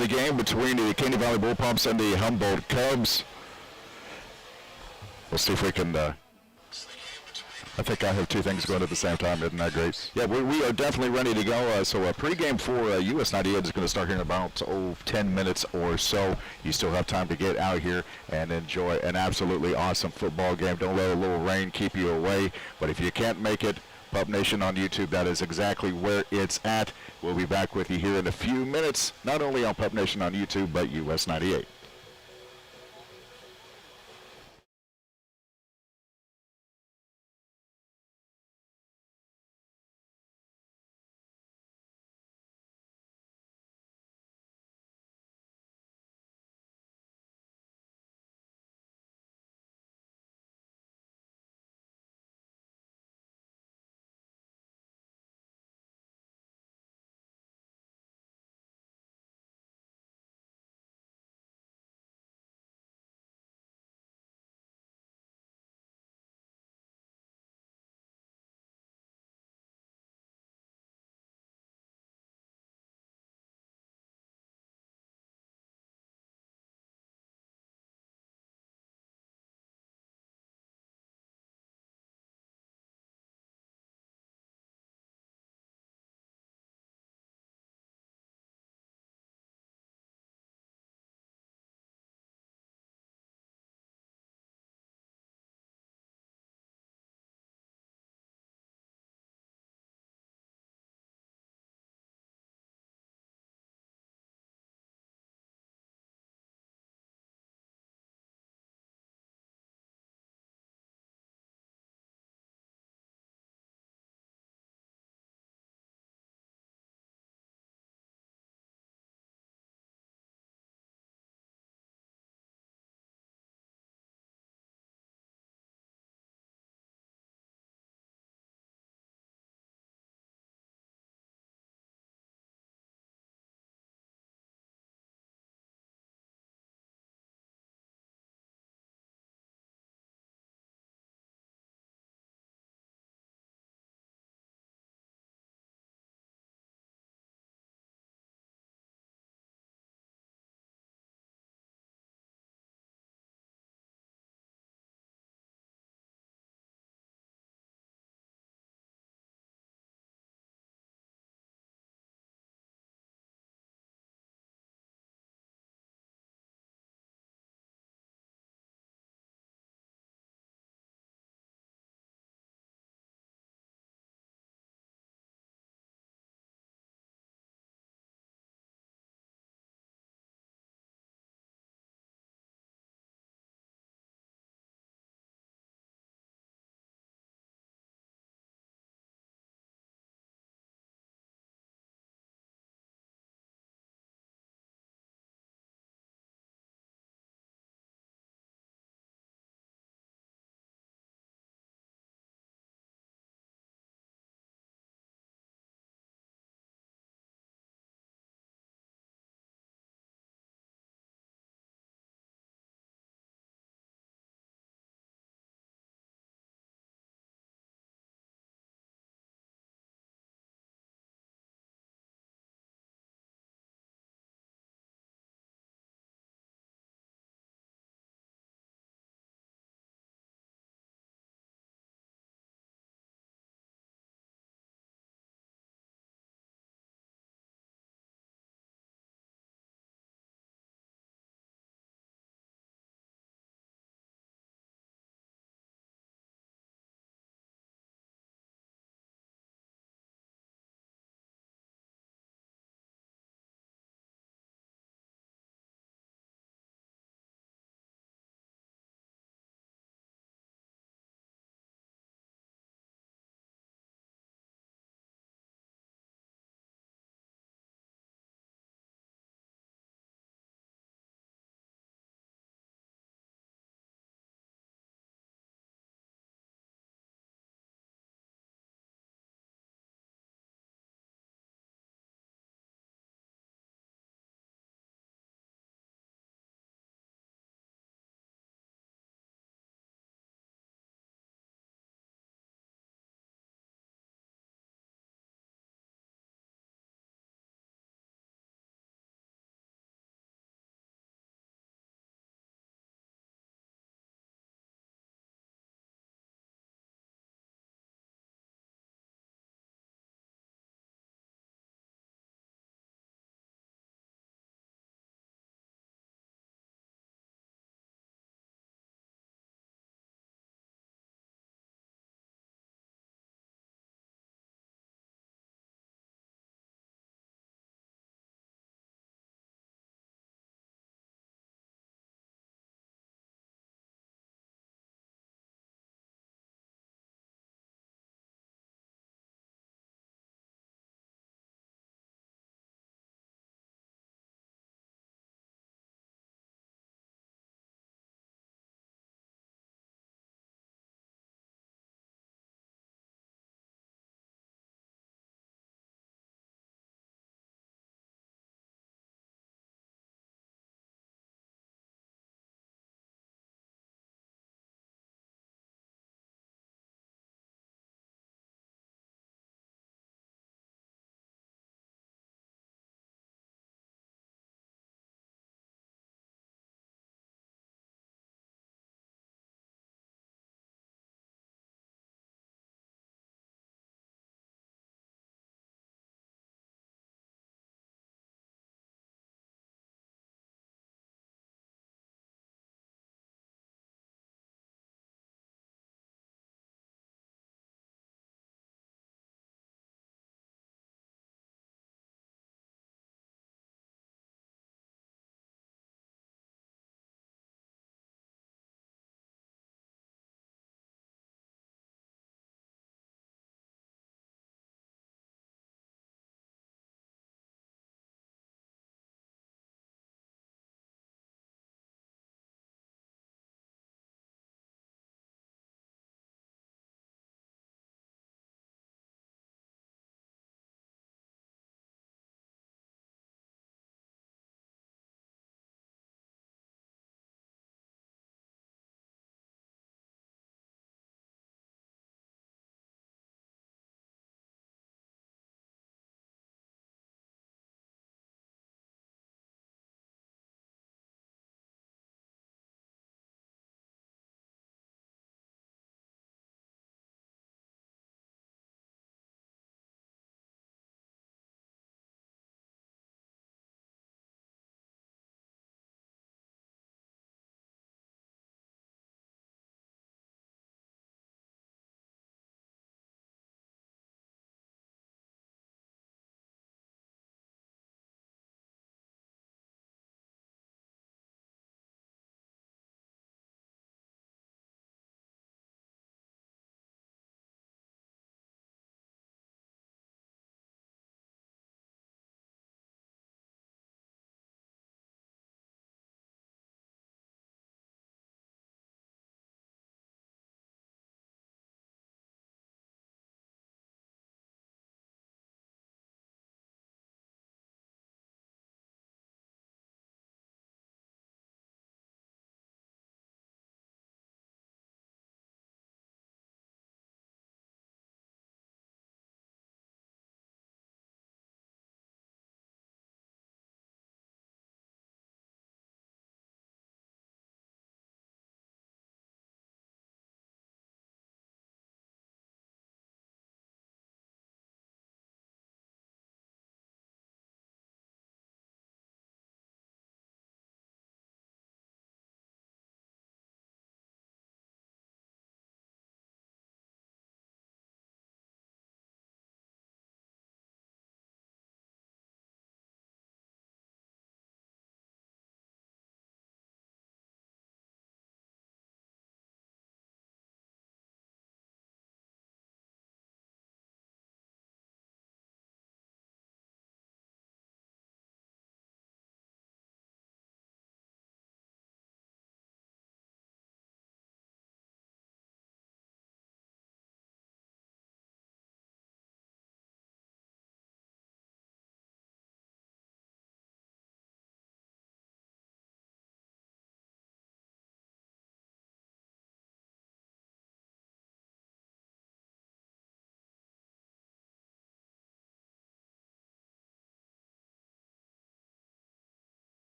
the game between the Caney Valley Bull Pumps and the Humboldt Cubs. We'll see if we can. I think I have two things going at the same time. Isn't that great? Yeah, we are definitely ready to go. So a pregame for US 98 is going to start here in about 10 minutes or so. You still have time to get out here and enjoy an absolutely awesome football game. Don't let a little rain keep you away. But if you can't make it, Pup Nation on YouTube, that is exactly where it's at. We'll be back with you here in a few minutes, not only on Pup Nation on YouTube, but US 98.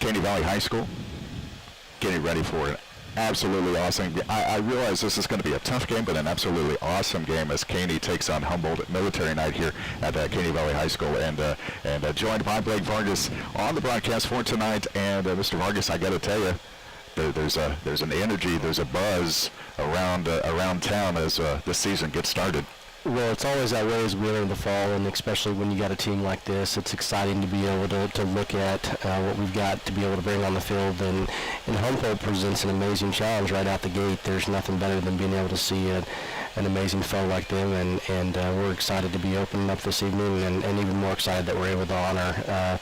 Caney Valley High School getting ready for an absolutely awesome. I realize this is going to be a tough game, but an absolutely awesome game as Caney takes on Humboldt Military Night here at Caney Valley High School, and joined by Blake Vargas on the broadcast for tonight. And Mr. Vargas, I got to tell you, there's an energy, there's a buzz around town as this season gets started. Well, it's always that way as we enter the fall, and especially when you got a team like this, it's exciting to be able to look at what we've got to be able to bring on the field. And Humboldt presents an amazing challenge right out the gate. There's nothing better than being able to see an amazing foe like them, and we're excited to be opening up this evening, and even more excited that we're able to honor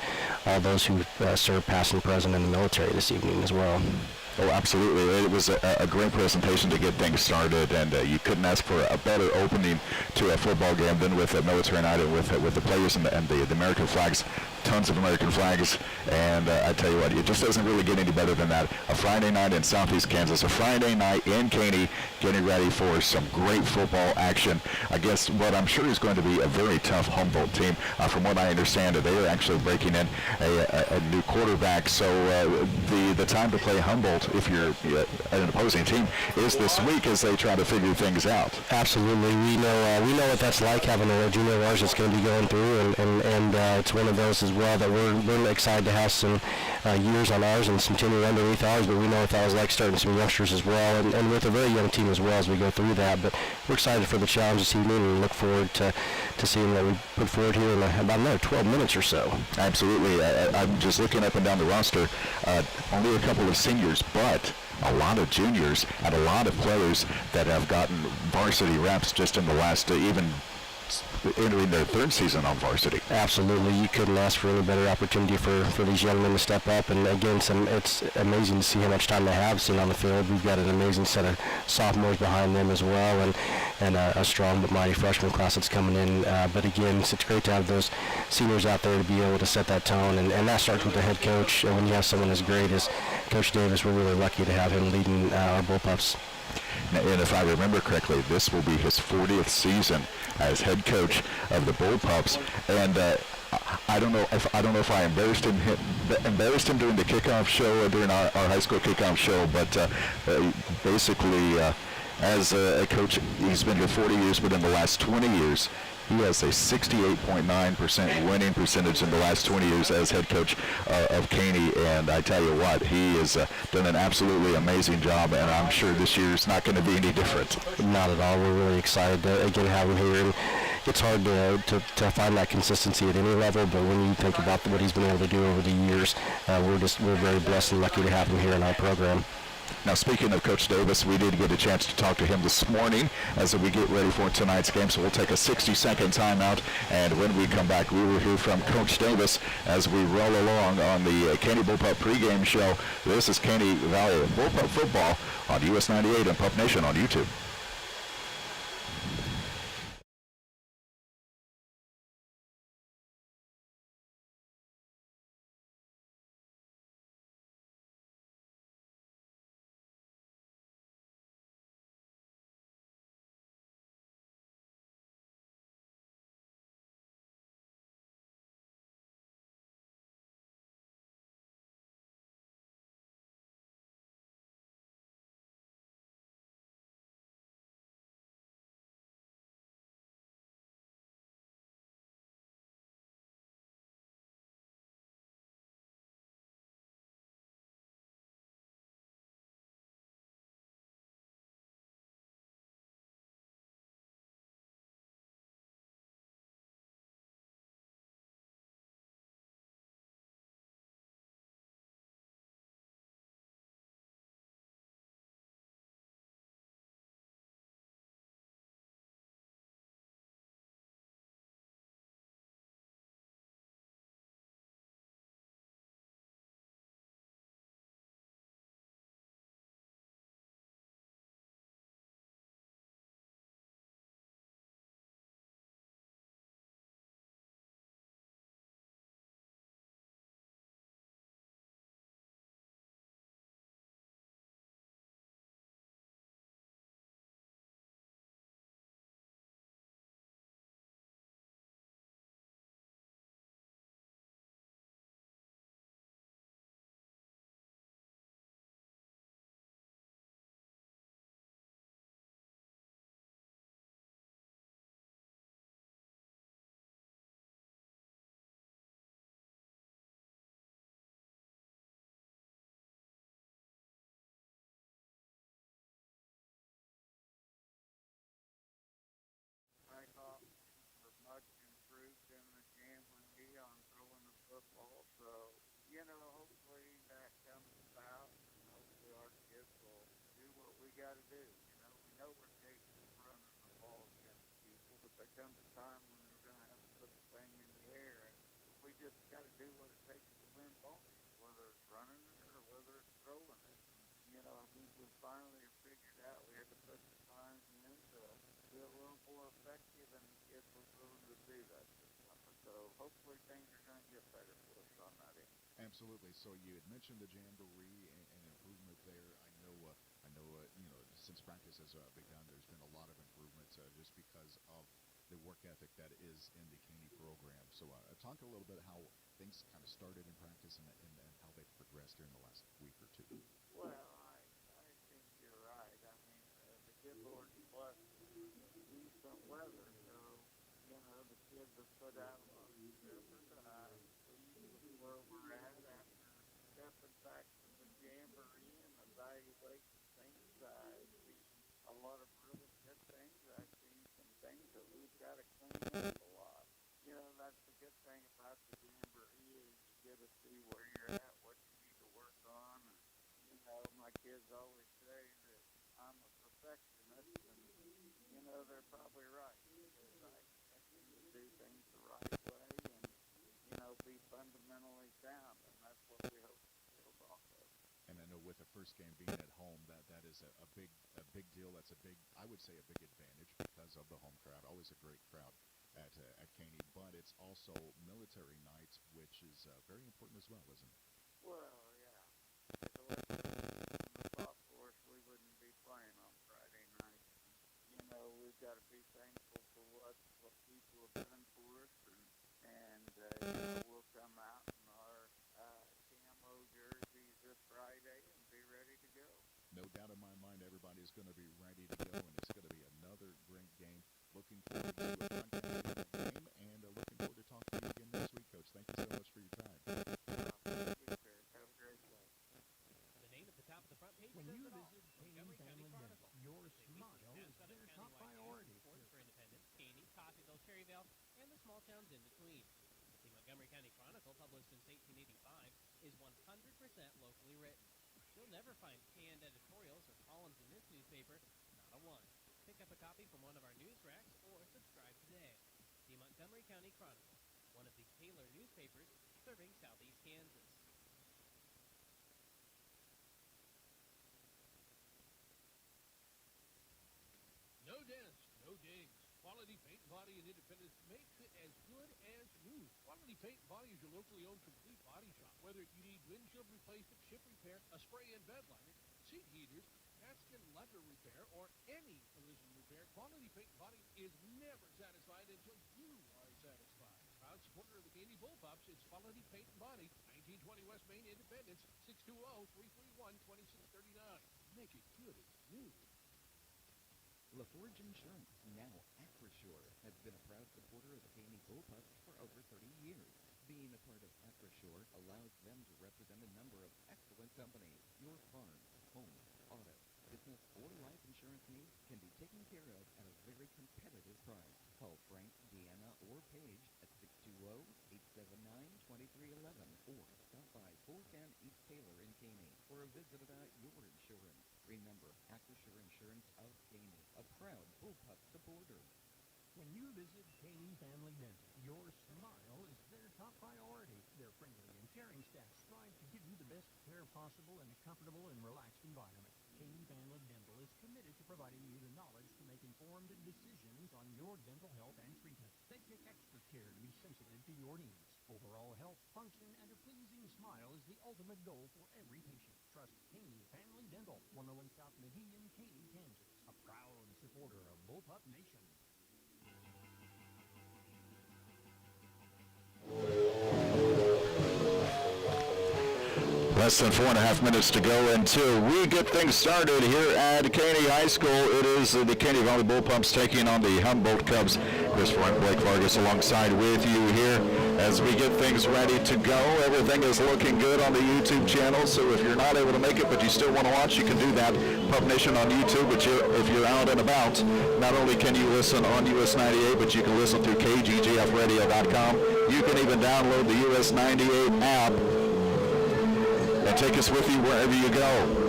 all those who serve past and present in the military this evening as well. Oh, absolutely. It was a great presentation to get things started, and you couldn't ask for a better opening to a football game than with a military night and with the players and the American flags, tons of American flags. And I tell you what, it just doesn't really get any better than that. A Friday night in Southeast Kansas, a Friday night in Caney, getting ready for some great football action against what I'm sure is going to be a very tough Humboldt team. From what I understand, they are actually breaking in a new quarterback, so the time to play Humboldt, if you're an opposing team, is this week as they try to figure things out. Absolutely. We know what that's like, having a junior rush that's going to be going through, and it's one of those as well that we're excited to have some years on ours and some tenure underneath ours, but we know what that was like starting some youngsters as well, and with a very young team as well as we go through that. But we're excited for the challenge this evening and look forward to seeing what we put forward here in about another 12 minutes or so. Absolutely. I'm just looking up and down the roster. Only a couple of seniors, but a lot of juniors and a lot of players that have gotten varsity reps just in the last even entering their third season on varsity. Absolutely. You couldn't ask for any better opportunity for these young men to step up. And again, it's amazing to see how much time they have seen on the field. We've got an amazing set of sophomores behind them as well, and a strong but mighty freshman class that's coming in. But again, it's great to have those seniors out there to be able to set that tone. And that starts with the head coach. And when you have someone as great as Coach Davis, we're really lucky to have him leading our Bullpups. And if I remember correctly, this will be his 40th season as head coach of the Bullpups. And I don't know if I embarrassed him during the kickoff show, during our high school kickoff show, but basically as a coach, he's been here 40 years, but in the last 20 years, he has a 68.9% winning percentage in the last 20 years as head coach of Caney, and I tell you what, he has done an absolutely amazing job, and I'm sure this year's not going to be any different. Not at all. We're really excited to again have him here. And it's hard to find that consistency at any level, but when you think about what he's been able to do over the years, we're very blessed and lucky to have him here in our program. Now, speaking of Coach Davis, we did get a chance to talk to him this morning as we get ready for tonight's game, so we'll take a 60-second timeout, and when we come back, we will hear from Coach Davis as we roll along on the Caney Bullpup pregame show. This is Caney Valley Bullpup football on US 98 and Pup Nation on YouTube. got to do. You know, we know we're capable of running the ball against people, but there comes a time when we're going to have to put the thing in the air, and we just got to do what it takes to win ball games, whether it's running it or whether it's throwing it. And, you know, I think we finally have figured out we had to put the time in to be a little more effective, and the kids were willing to do that this summer. So hopefully things are going to get better for us on that end. Absolutely. So you had mentioned the jamboree and improvement there. You know, since practice has begun, there's been a lot of improvements just because of the work ethic that is in the Caney program. So talk a little bit how things kind of started in practice and how they've progressed here in the last week or two. Well, I think you're right. I mean, the good Lord blessed us with decent weather, so, you know, the kids have put out a lot of effort. I'm pleased with where we're at after stepping back from the jamboree and evaluating things. I see a lot of really good things. I see some things that we've got to clean up a lot. You know, that's the good thing about the jamboree is you get to see where you're at, what you need to work on. And, you know, my kids always say that I'm a perfectionist, and, you know, they're probably right, because I seem to do things the right way and, you know, be fundamentally sound, and that's what we hope to build off of. And I know with the first game being at home, that is a big deal. That's I would say a big advantage because of the home crowd. Always a great crowd at Caney, but it's also military night, which is very important as well, isn't it? Well, yeah. If it wasn't the thought force, we wouldn't be playing on Friday night. You know, we've got to be thankful for what people have done for us, and you know, we'll come out in our camo jerseys this Friday and be ready to go. No doubt in my mind, everybody's going to be ready to go, and it's going to be another great game. Looking forward to broadcasting the game, and looking forward to talking to you again next week, Coach. Thank you so much for your time. Thank you, sir. Have a great day. The name at the top of the front page When says you it all. visit Caney Montgomery Family County Dental, Chronicle. your It's a weekly smile is snapshot of their top countywide news priority. reported for independents, Caney, Coffeyville, Cherryvale, and the small towns in between. The Montgomery County Chronicle, published since 1885, is 100% locally written. You'll never find canned editorials or columns in this newspaper, not a one. Pick up a copy from one of our news racks or subscribe today. The Montgomery County Chronicle, one of the Taylor newspapers serving southeast Kansas. No dents, no dings. Quality Paint and Body and Independence makes it as good as new. Quality Paint and Body is your locally owned complete body shop. Whether you need windshield replacement, chip repair, a spray and bed liner, seat heaters, casket and leather repair, or any collision repair, Quality Paint and Body is never satisfied until you are satisfied. Proud supporter of the Caney Bullpups, it's Quality Paint and Body, 1920 West Main, Independence, 620-331-2639. Make it good as new. LaForge Insurance, now Acrisure, has been a proud supporter of the Caney Bullpups for over 30 years. Being a part of Acrisure allows them to represent a number of excellent companies. Your farm, home, auto, business, or life insurance needs can be taken care of at a very competitive price. Call Frank, Deanna, or Paige at 620-879-2311 or stop by 410 East Taylor in Caney for a visit about your insurance. Remember, Acrisure Insurance of Caney, a proud Bullpup supporter. When you visit Caney Family Dental, your smile is their top priority. Their friendly and caring staff strive to give you the best care possible in a comfortable and relaxed environment. Caney Family Dental is committed to providing you the knowledge to make informed decisions on your dental health and treatment. They take extra care to be sensitive to your needs. Overall health, function, and a pleasing smile is the ultimate goal for every patient. Trust Caney Family Dental, 101 South McGee in Caney, Kansas, a proud supporter of Bullpup Nation. Less than 4.5 minutes to go until we get things started here at Caney High School. It is the Caney Valley Bullpups taking on the Humboldt Cubs. Christopher and Blake Vargas alongside with you here as we get things ready to go. Everything is looking good on the YouTube channel, so if you're not able to make it but you still want to watch, you can do that. Pup Nation on YouTube, but if you're out and about, not only can you listen on US 98, but you can listen through kggfradio.com. You can even download the US 98 app and take us with you wherever you go.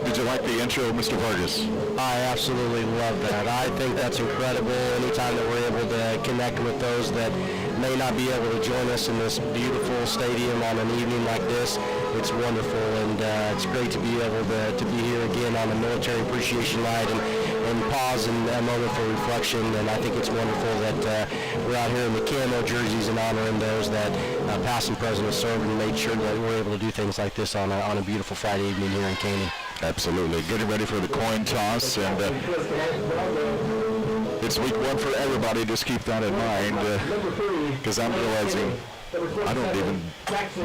Did you like the intro, Mr. Vargas? I absolutely love that. I think that's incredible. Anytime that we're able to connect with those that may not be able to join us in this beautiful stadium on an evening like this, it's wonderful, and it's great to be able to be here again on a Military Appreciation Night and pause and a moment for reflection. And I think it's wonderful that we're out here in the camo jerseys and honoring those that past and present have served and made sure that we're able to do things like this on a beautiful Friday evening here in Caney. Absolutely. Getting ready for the coin toss, and it's week one for everybody. Just keep that in mind, because I'm realizing I don't even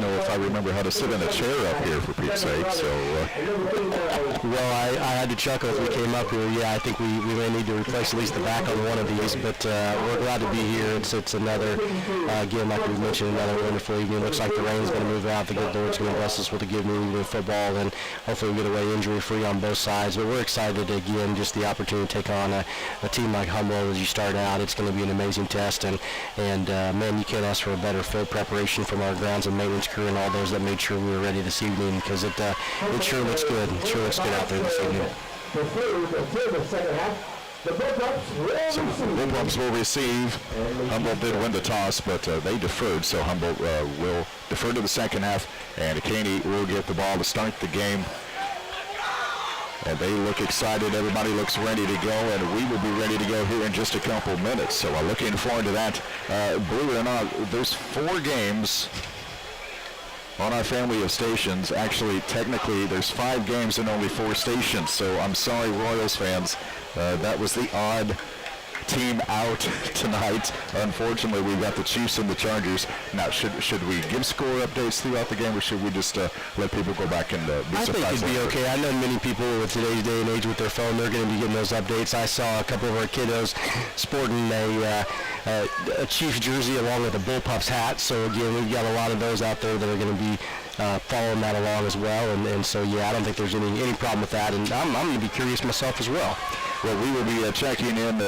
know if I remember how to sit in a chair up here, for Pete's sake. So, well, I had to chuckle as we came up here. Yeah, I think we may need to replace at least the back on one of these, but we're glad to be here. It's another, again, like we mentioned, another wonderful evening. Looks like the rain's going to move out. The good Lord's going to bless us with a good evening of football, and hopefully we get away injury-free on both sides. But we're excited, again, just the opportunity to take on a team like Humboldt as you start out. It's going to be an amazing test, and man, you can't ask for a better field preparation from our grounds and maintenance crew and all those that made sure we were ready this evening, because it sure looks good. It sure looks good out there this evening. So Bullpups will receive. Humboldt did win the toss, but they deferred, so Humboldt will defer to the second half, and Caney will get the ball to start the game. And they look excited. Everybody looks ready to go, and we will be ready to go here in just a couple minutes. So I'm looking forward to that. Believe it or not, there's 4 games on our family of stations. Actually, technically, there's 5 games and only 4 stations. So I'm sorry, Royals fans. That was the odd team out tonight. Unfortunately, we've got the Chiefs and the Chargers. Now, should we give score updates throughout the game, or should we just let people go back and be surprised? I think it'd be okay. I know many people with today's day and age with their phone, they're going to be getting those updates. I saw a couple of our kiddos sporting a Chiefs jersey along with a Bullpups hat. So, again, we've got a lot of those out there that are going to be following that along as well. And so, yeah, I don't think there's any problem with that. And I'm going to be curious myself as well. Well, we will be checking in,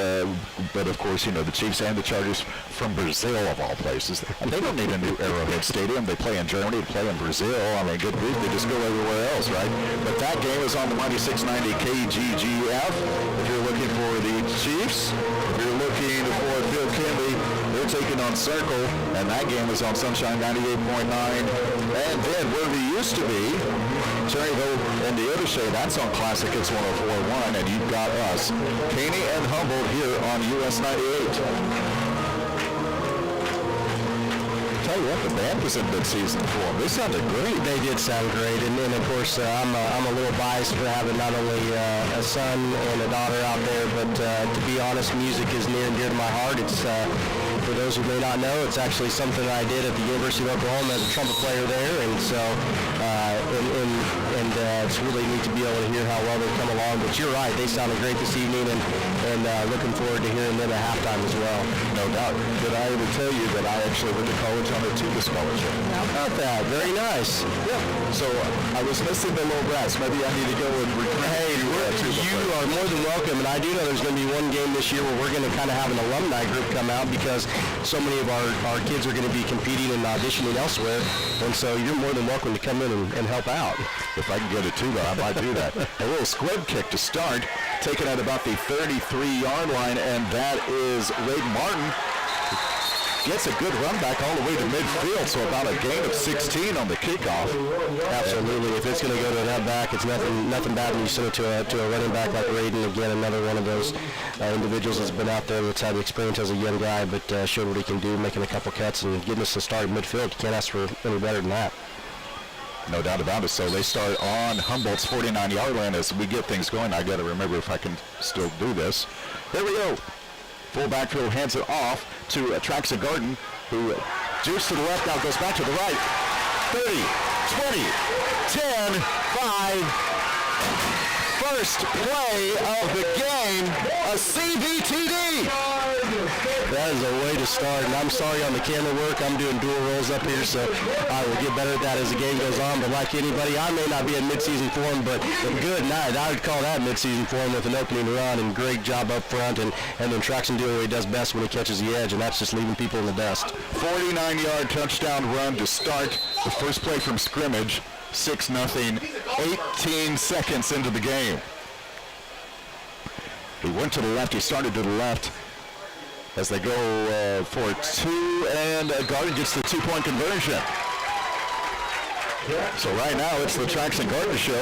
but of course, the Chiefs and the Chargers from Brazil, of all places. And they don't need a new Arrowhead Stadium. They play in Germany, they play in Brazil. I mean, good grief, they just go everywhere else, right? But that game is on the mighty 690 KGGF. If you're looking for the Chiefs, if you're looking for Phil Kinley, they're taking on Circle, and that game is on Sunshine 98.9. And then where we used to be, Cherryville and the other shade, that's on Classic Hits 104.1, and you've got us, Caney and Humboldt, here on US 98. Tell you what, the band was in mid-season form. They sounded great. They did sound great, and of course, I'm a little biased for having not only a son and a daughter out there, but to be honest, music is near and dear to my heart. It's for those who may not know, it's actually something that I did at the University of Oklahoma as a trumpet player there, and so it's really neat to be able to hear how well they've come along. But you're right, they sounded great this evening, and looking forward to hearing them at halftime as well. No doubt. Did I ever tell you that I actually went to college on a tuba scholarship? How about that? Very nice. Yeah. So I was missing the low brass. Maybe I need to go and recruit. Hey, you are more than welcome, and I do know there's going to be one game this year where we're going to kind of have an alumni group come out, because so many of our kids are going to be competing and auditioning elsewhere, and so you're more than welcome to come in and help out. If I can get a tuba, I might do that. A little squib kick to start, taken at about the 33-yard line, and that is Wade Martin. Gets a good run back all the way to midfield, so about a gain of 16 on the kickoff. Absolutely. If it's going to go to that back, it's nothing bad when you send it to a running back like Raiden. Again, another one of those individuals that's been out there that's had experience as a young guy, but showed what he can do, making a couple cuts and getting us to start at midfield. You can't ask for any better than that. No doubt about it. So they start on Humboldt's 49-yard line. As we get things going, I got to remember if I can still do this. There we go. Full backfield hands it off to Traxa Garden, who juice to the left, now goes back to the right. 30, 20, 10, 5. First play of the game, a CVTD. That is a way to start, and I'm sorry on the camera work. I'm doing dual roles up here, so I will get better at that as the game goes on. But like anybody, I may not be in midseason form, but good night. I would call that midseason form with an opening run, and great job up front, and then Traxon doing what he does best when he catches the edge, and that's just leaving people in the dust. 49-yard touchdown run to start the first play from scrimmage. 6-0 18 seconds into the game. He went to the left. He started to the left as they go for two, and Garden gets the two-point conversion. So right now it's the Traxon Garden show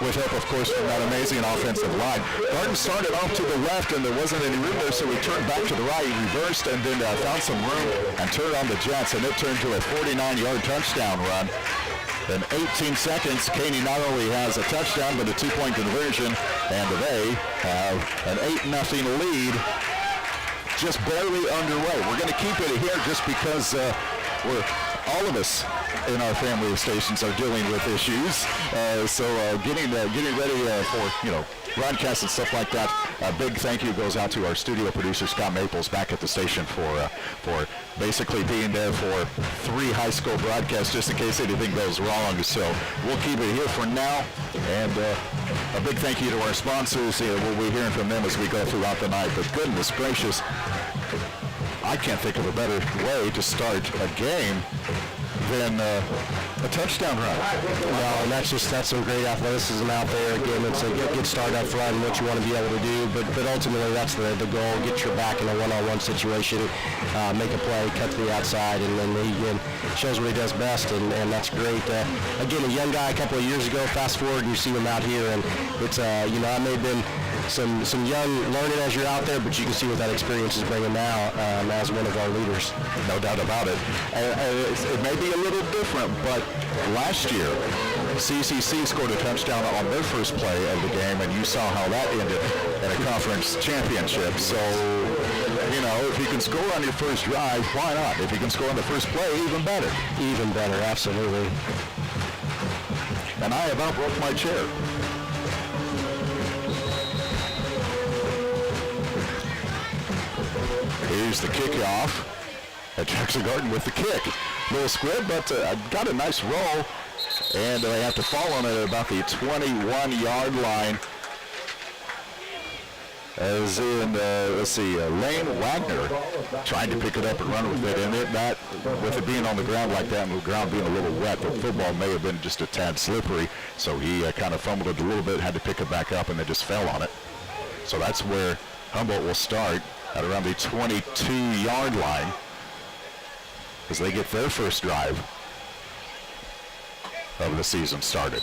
with help, of course, from that amazing offensive line. Garden started off to the left, and there wasn't any room there, so he turned back to the right, reversed, and then found some room and turned on the Jets, and it turned to a 49-yard touchdown run. In 18 seconds, Caney not only has a touchdown, but a two-point conversion, and they have an 8-0 lead just barely underway. We're going to keep it here just because all of us in our family of stations are dealing with issues. So getting ready for, broadcasts and stuff like that. A big thank you goes out to our studio producer, Scott Maples, back at the station for basically being there for 3 high school broadcasts just in case anything goes wrong. So we'll keep it here for now. And a big thank you to our sponsors. We'll be hearing from them as we go throughout the night. But goodness gracious, I can't think of a better way to start a game than a touchdown run. No, and that's some great athleticism out there. Again, it's a good start up front and what you want to be able to do, but ultimately that's the goal. Get your back in a one-on-one situation, make a play, cut to the outside, and then he again shows what he does best, and that's great. Again, a young guy a couple of years ago, fast forward and you see him out here, and it's, I may have been some young learning as you're out there, but you can see what that experience is bringing now as one of our leaders. No doubt about it. It may be a little different, but last year, CCC scored a touchdown on their first play of the game, and you saw how that ended in a conference championship. So, if you can score on your first drive, why not? If you can score on the first play, even better. Even better, absolutely. And I about broke my chair. Here's the kickoff. At Jackson Garden with the kick. Little squib, but got a nice roll. And they have to fall on it at about the 21-yard line. As in, Lane Wagner trying to pick it up and run with it. And with it being on the ground like that and the ground being a little wet, the football may have been just a tad slippery. So he kind of fumbled it a little bit, had to pick it back up, and then just fell on it. So that's where Humboldt will start at around the 22-yard line as they get their first drive of the season started.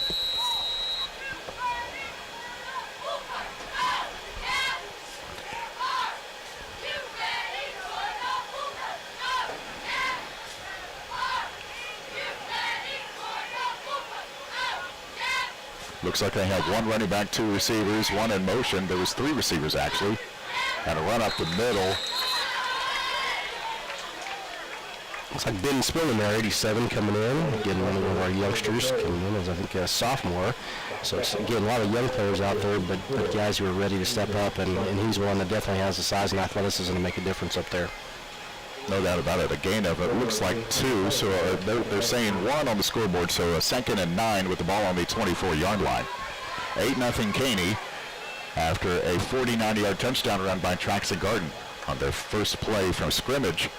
Looks like they have one running back, 2 receivers, one in motion. There was 3 receivers actually. And a run up the middle. Looks like Ben Spillman there, 87, coming in. Again, one of our youngsters coming in as I think a sophomore. So it's, again, a lot of young players out there, but guys who are ready to step up, and he's one that definitely has the size and athleticism to make a difference up there. No doubt about it. A gain of it looks like 2, so they're saying 1 on the scoreboard, so a 2nd and 9 with the ball on the 24-yard line. 8-0 Caney after a 49-yard touchdown run by Traxon Garden on their first play from scrimmage.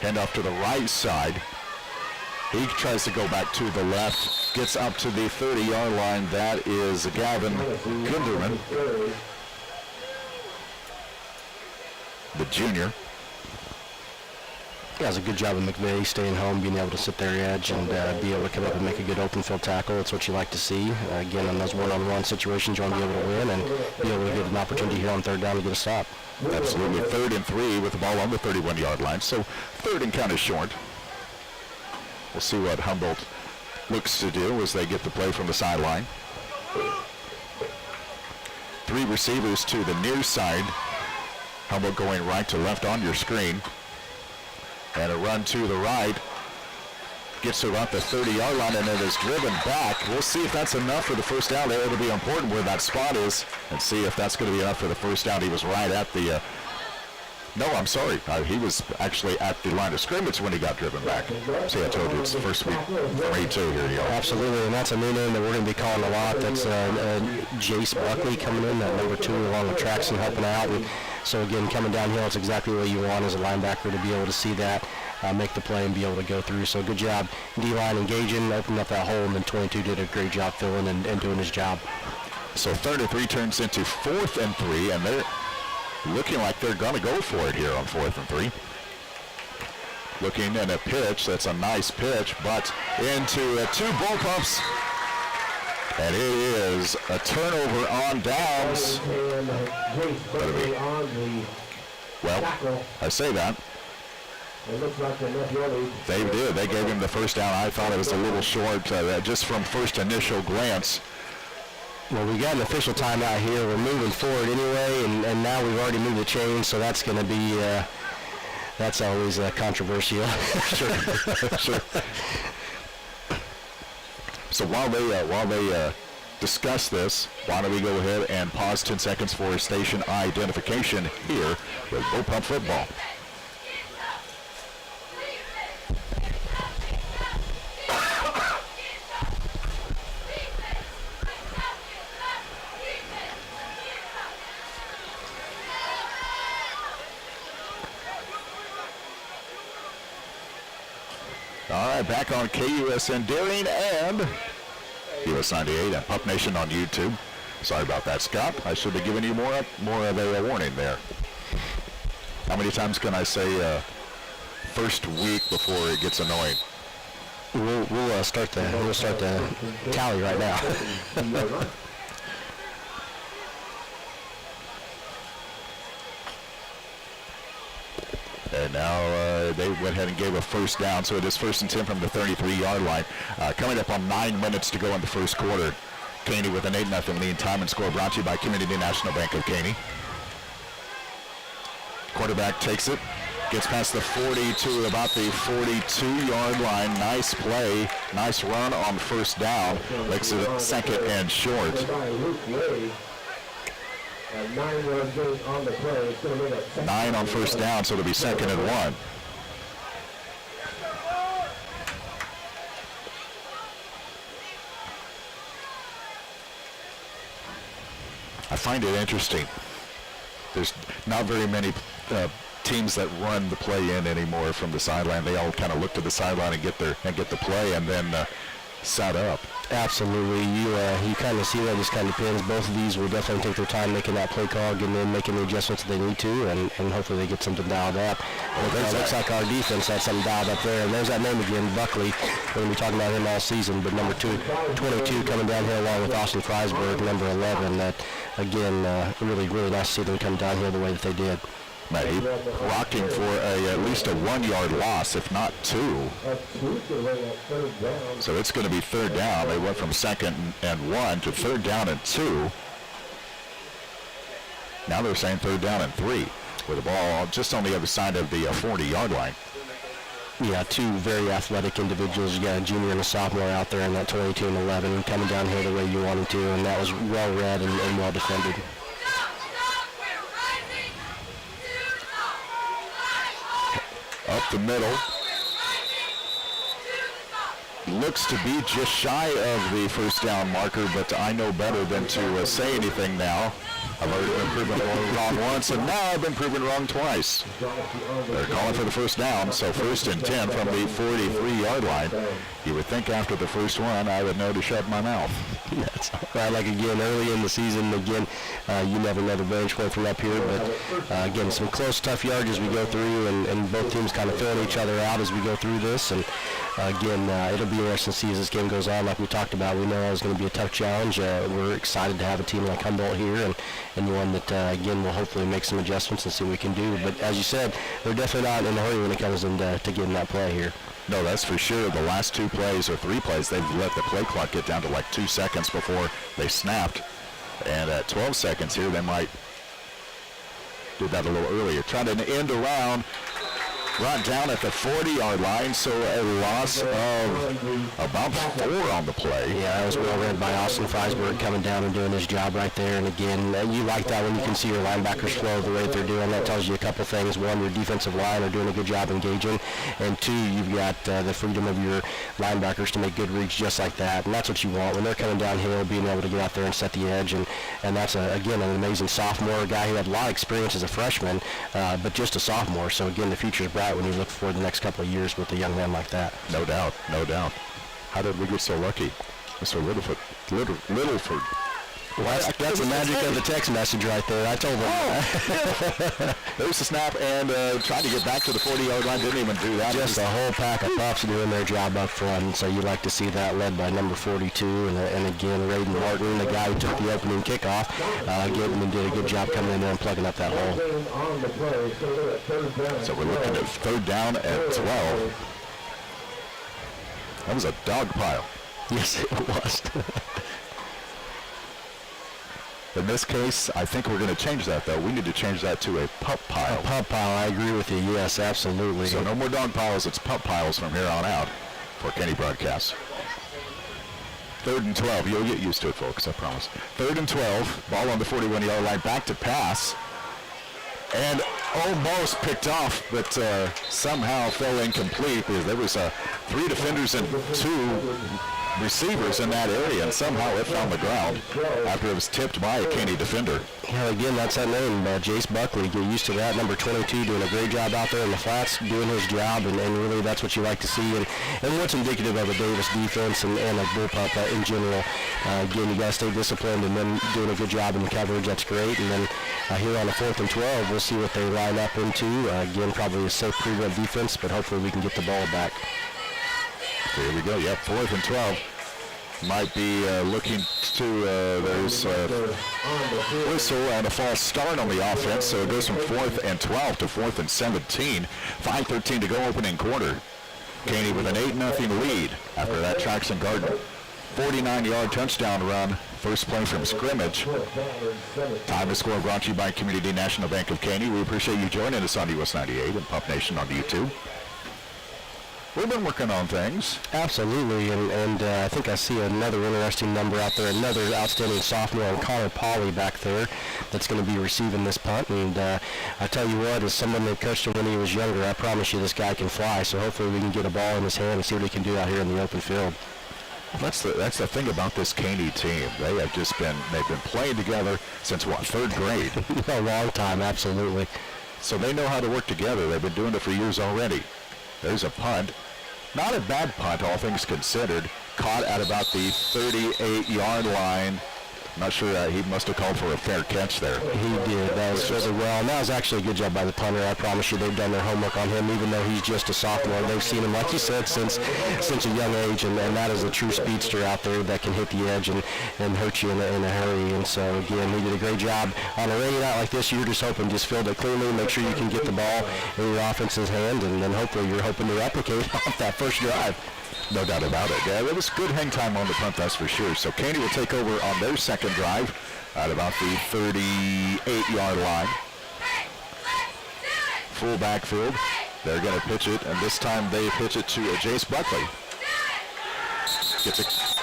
Hand off to the right side. He tries to go back to the left, gets up to the 30-yard line. That is Gavin Kinderman, the junior. Yeah, it's a good job of McVeigh staying home, being able to sit their edge and be able to come up and make a good open field tackle. It's what you like to see. Again, in those one-on-one situations, you want to be able to win and be able to get an opportunity here on 3rd down to get a stop. Absolutely. 3rd and 3 with the ball on the 31-yard line. So 3rd and kind of short. We'll see what Humboldt looks to do as they get the play from the sideline. 3 receivers to the near side. Humboldt going right to left on your screen. And a run to the right. Gets to about the 30-yard line and it is driven back. We'll see if that's enough for the first down there. It'll be important where that spot is and see if that's going to be enough for the first down. He was right at the no, I'm sorry. He was actually at the line of scrimmage when he got driven back. See, I told you it's the first week for me too. Here you go. Absolutely, and that's a new name that we're going to be calling a lot. That's Jace Buckley coming in, that number 2 along with Traxon helping out. And so again, coming downhill, it's exactly what you want as a linebacker to be able to see that. make the play and be able to go through. So good job, D-line engaging, opening up that hole, and then 22 did a great job filling and doing his job. So 3rd turns into 4th and 3, and they're looking like they're going to go for it here on 4th and 3. Looking at a pitch, that's a nice pitch, but into 2 bull pumps, and it is a turnover on downs. Well, I say that. They did. They gave him the first down. I thought it was a little short just from first initial glance. Well, we got an official timeout here. We're moving forward anyway, and now we've already moved the chains, so that's going to be, that's always controversial. Sure. So while they discuss this, why don't we go ahead and pause 10 seconds for station identification here with Bull Pump Football. All right, back on KUSN Deering and US 98 and Pup Nation on YouTube. Sorry about that, Scott. I should have given you more of a warning there. How many times can I say first week before it gets annoying? We'll start the tally right now. And now they went ahead and gave a first down, so it is 1st and 10 from the 33-yard line. Coming up on 9 minutes to go in the first quarter. Caney with an 8-0 lead. Time and score brought to you by Community National Bank of Caney. Quarterback takes it, gets past the 40 to about the 42-yard line. Nice play, nice run on first down. Makes it 2nd and short. 9-yard gain on the play. It's going to make it 9 on first down, so it'll be 2nd and 1. I find it interesting. There's not very many teams that run the play in anymore from the sideline. They all kind of look to the sideline and get the play and then set up. Absolutely. You kind of see that. Just kind of depends. Both of these will definitely take their time making that play call, getting in, making the adjustments that they need to, and hopefully they get something dialed up. It looks like our defense had something dialed up there. And there's that name again, Buckley. We're going to be talking about him all season. But number 22 coming down here along with Austin Freisberg, number 11. That, again, really, really nice to see them come down here the way that they did. He rocking for at least a 1-yard loss, if not 2. So it's going to be 3rd down. They went from 2nd and 1 to 3rd down and 2. Now they're saying 3rd down and 3 with the ball just on the other side of the 40-yard line. Yeah, 2 very athletic individuals. You got a junior and a sophomore out there in that 22 and 11 coming down here the way you wanted to, and that was well read and well defended. Up the middle. Looks to be just shy of the first down marker, but I know better than to say anything now. I've already been proven wrong once, and now I've been proven wrong twice. They're calling for the first down, so 1st and 10 from the 43-yard line. You would think after the first one, I would know to shut my mouth. That's right. Like, again, early in the season, again, you never know the vantage point from up here, but again, some close, tough yards as we go through, and both teams kind of filling each other out as we go through this, and again, it'll be interesting to see as this game goes on. Like we talked about, we know it's going to be a tough challenge. We're excited to have a team like Humboldt here, and one that, again, will hopefully make some adjustments and see what we can do. But as you said, they're definitely not in a hurry when it comes into to getting that play here. No, that's for sure. The last 2 plays or 3 plays, they've let the play clock get down to like 2 seconds before they snapped. And at 12 seconds here, they might do that a little earlier. Trying to end around. Brought down at the 40-yard line, so a loss of about 4 on the play. Yeah, that was well read by Austin Freisberg coming down and doing his job right there. And again, you like that when you can see your linebackers flow the way they're doing. That tells you a couple things. 1, your defensive line are doing a good job engaging. And 2, you've got the freedom of your linebackers to make good reads just like that. And that's what you want when they're coming downhill, being able to get out there and set the edge. And that's, again, an amazing sophomore, guy who had a lot of experience as a freshman, but just a sophomore. So, again, the future is bright bright when you look for the next couple of years with a young man like that. No doubt, no doubt. How did we get so lucky? Mr. Littleford. Well, that's the magic of the text message right there. I told him. There's the snap and tried to get back to the 40-yard line. Didn't even do that. Just a whole pack of pups doing their job up front. And so you like to see that led by number 42. And again, Raiden Martin, the guy who took the opening kickoff, did a good job coming in there and plugging up that hole. So we're looking at third down at 12. That was a dog pile. Yes, it was. In this case, I think we're going to change that, though. We need to change that to a pup pile. A pup pile, I agree with you. Yes, absolutely. So no more dog piles. It's pup piles from here on out for Caney broadcasts. 3rd and 12. You'll get used to it, folks, I promise. 3rd and 12. Ball on the 41-yard line. Back to pass. And almost picked off, but somehow fell incomplete because there was 3 defenders and 2 receivers in that area, and somehow it found the ground after it was tipped by a Caney defender. Yeah, again, that's that name, Jace Buckley. Get used to that. Number 22 doing a great job out there in the flats, doing his job, and really that's what you like to see. And what's indicative of a Davis defense and a bullpup in general. Again, you got to stay disciplined and then doing a good job in the coverage. That's great. And then here on the 4th and 12, we'll see what they line up into. Again, probably a safe prevent defense, but hopefully we can get the ball back. Here we go. Yep, 4th and 12. Might be looking to, there's a whistle and a false start on the offense, so it goes from 4th and 12 to 4th and 17. 5:13 to go, opening quarter. Caney with an 8-0 lead after that Traxon Gardner 49-yard touchdown run. First play from scrimmage. Time to score brought to you by Community National Bank of Caney. We appreciate you joining us on US 98 and Pup Nation on YouTube. We've been working on things. Absolutely, and I think I see another interesting number out there, another outstanding sophomore, Connor Pauley back there, that's going to be receiving this punt. And I tell you what, as someone that coached him when he was younger, I promise you this guy can fly. So hopefully we can get a ball in his hand and see what he can do out here in the open field. That's the thing about this Caney team. They've been playing together since what, 3rd grade? A long time, absolutely. So they know how to work together. They've been doing it for years already. There's a punt. Not a bad punt, all things considered. Caught at about the 38-yard line. Not sure, he must have called for a fair catch there. He did. That was really well. And that was actually a good job by the punter. I promise you they've done their homework on him, even though he's just a sophomore. They've seen him, like you said, since a young age, and that is a true speedster out there that can hit the edge and hurt you in a hurry. And so, again, he did a great job. On a rainy night like this, you're just hoping just field it cleanly, make sure you can get the ball in your offense's hand, and then hopefully you're hoping to replicate off that first drive. No doubt about it. Yeah, it was good hang time on the punt, that's for sure. So Caney will take over on their second drive at about the 38-yard line. Full backfield. They're going to pitch it, and this time they pitch it to Jace Buckley.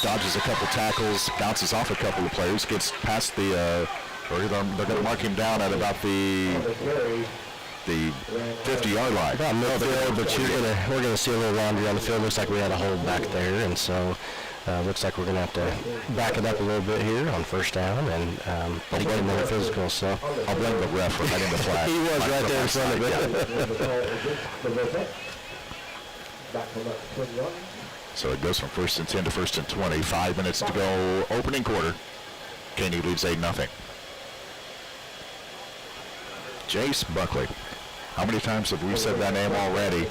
Dodges a couple tackles, bounces off a couple of players, gets past the, they're going to mark him down at about the 50-yard line. About midfield, but we're going to see a little laundry on the field. Looks like we had a hold back there, and so looks like we're going to have to back it up a little bit here on first down, and but again, they're physical, so I'll blame the ref for letting the flag. He was right there in front of it. So it goes from 1st and 10 to 1st and 20. 5 minutes to go, opening quarter. Caney leads 8-0. Jace Buckley. How many times have we said that name already?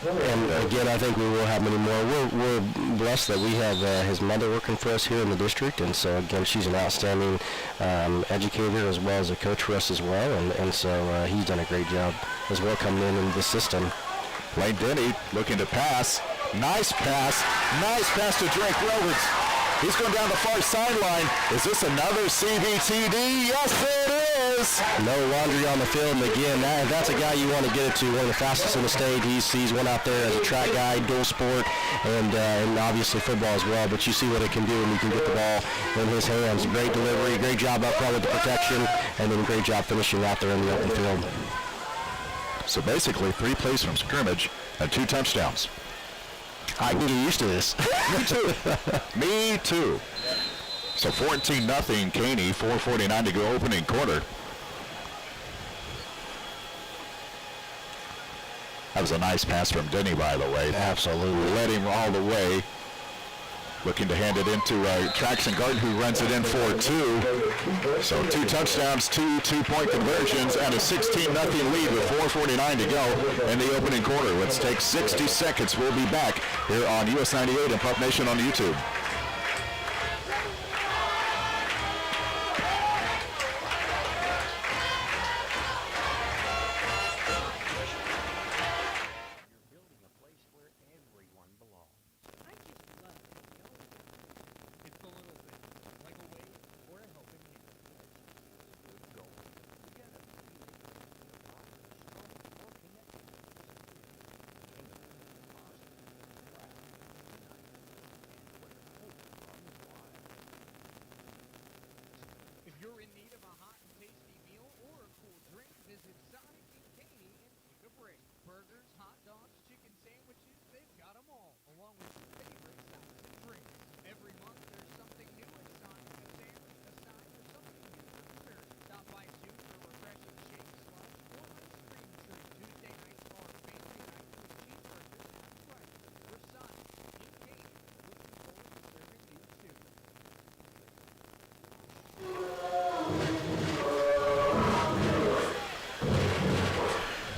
And again, I think we will have many more. We're blessed that we have his mother working for us here in the district, and so again, she's an outstanding educator as well as a coach for us as well, and so he's done a great job as well coming in the system. Lane Denny looking to pass. Nice pass to Drake Roberts. He's going down the far sideline. Is this another CBTD? Yes, it is. No laundry on the field, and again, that's a guy you want to get it to. One of the fastest in the state. He's one out there as a track guy, dual sport, and obviously football as well. But you see what it can do when you can get the ball in his hands. Great delivery, great job up front with the protection, and then great job finishing out there in the open field. So basically 3 plays from scrimmage and 2 touchdowns. I can get used to this. Me too. Me too. So 14-0 Caney, 4:49 to go, opening quarter. That was a nice pass from Denny, by the way. Absolutely. Led him all the way. Looking to hand it into Traxon Garden, who runs it in for 2. So 2 touchdowns, 2 two-point conversions, and a 16-0 lead with 4:49 to go in the opening quarter. Let's take 60 seconds. We'll be back here on US 98 and Pup Nation on YouTube. If you're in need of a hot and tasty meal or a cool drink, visit Sonic and Caney and take a break. Burgers, hot dogs, chicken sandwiches, they've got them all, along with your favorite sides and drinks. Every month there's something new at Sonic, a sandwich, a side, or something new for dessert. Stop by soon for a refreshing shake, slush, or ice cream treat. Tuesday nights are family night with cheeseburgers half price. We're Sonic and Caney, looking forward to serving you too.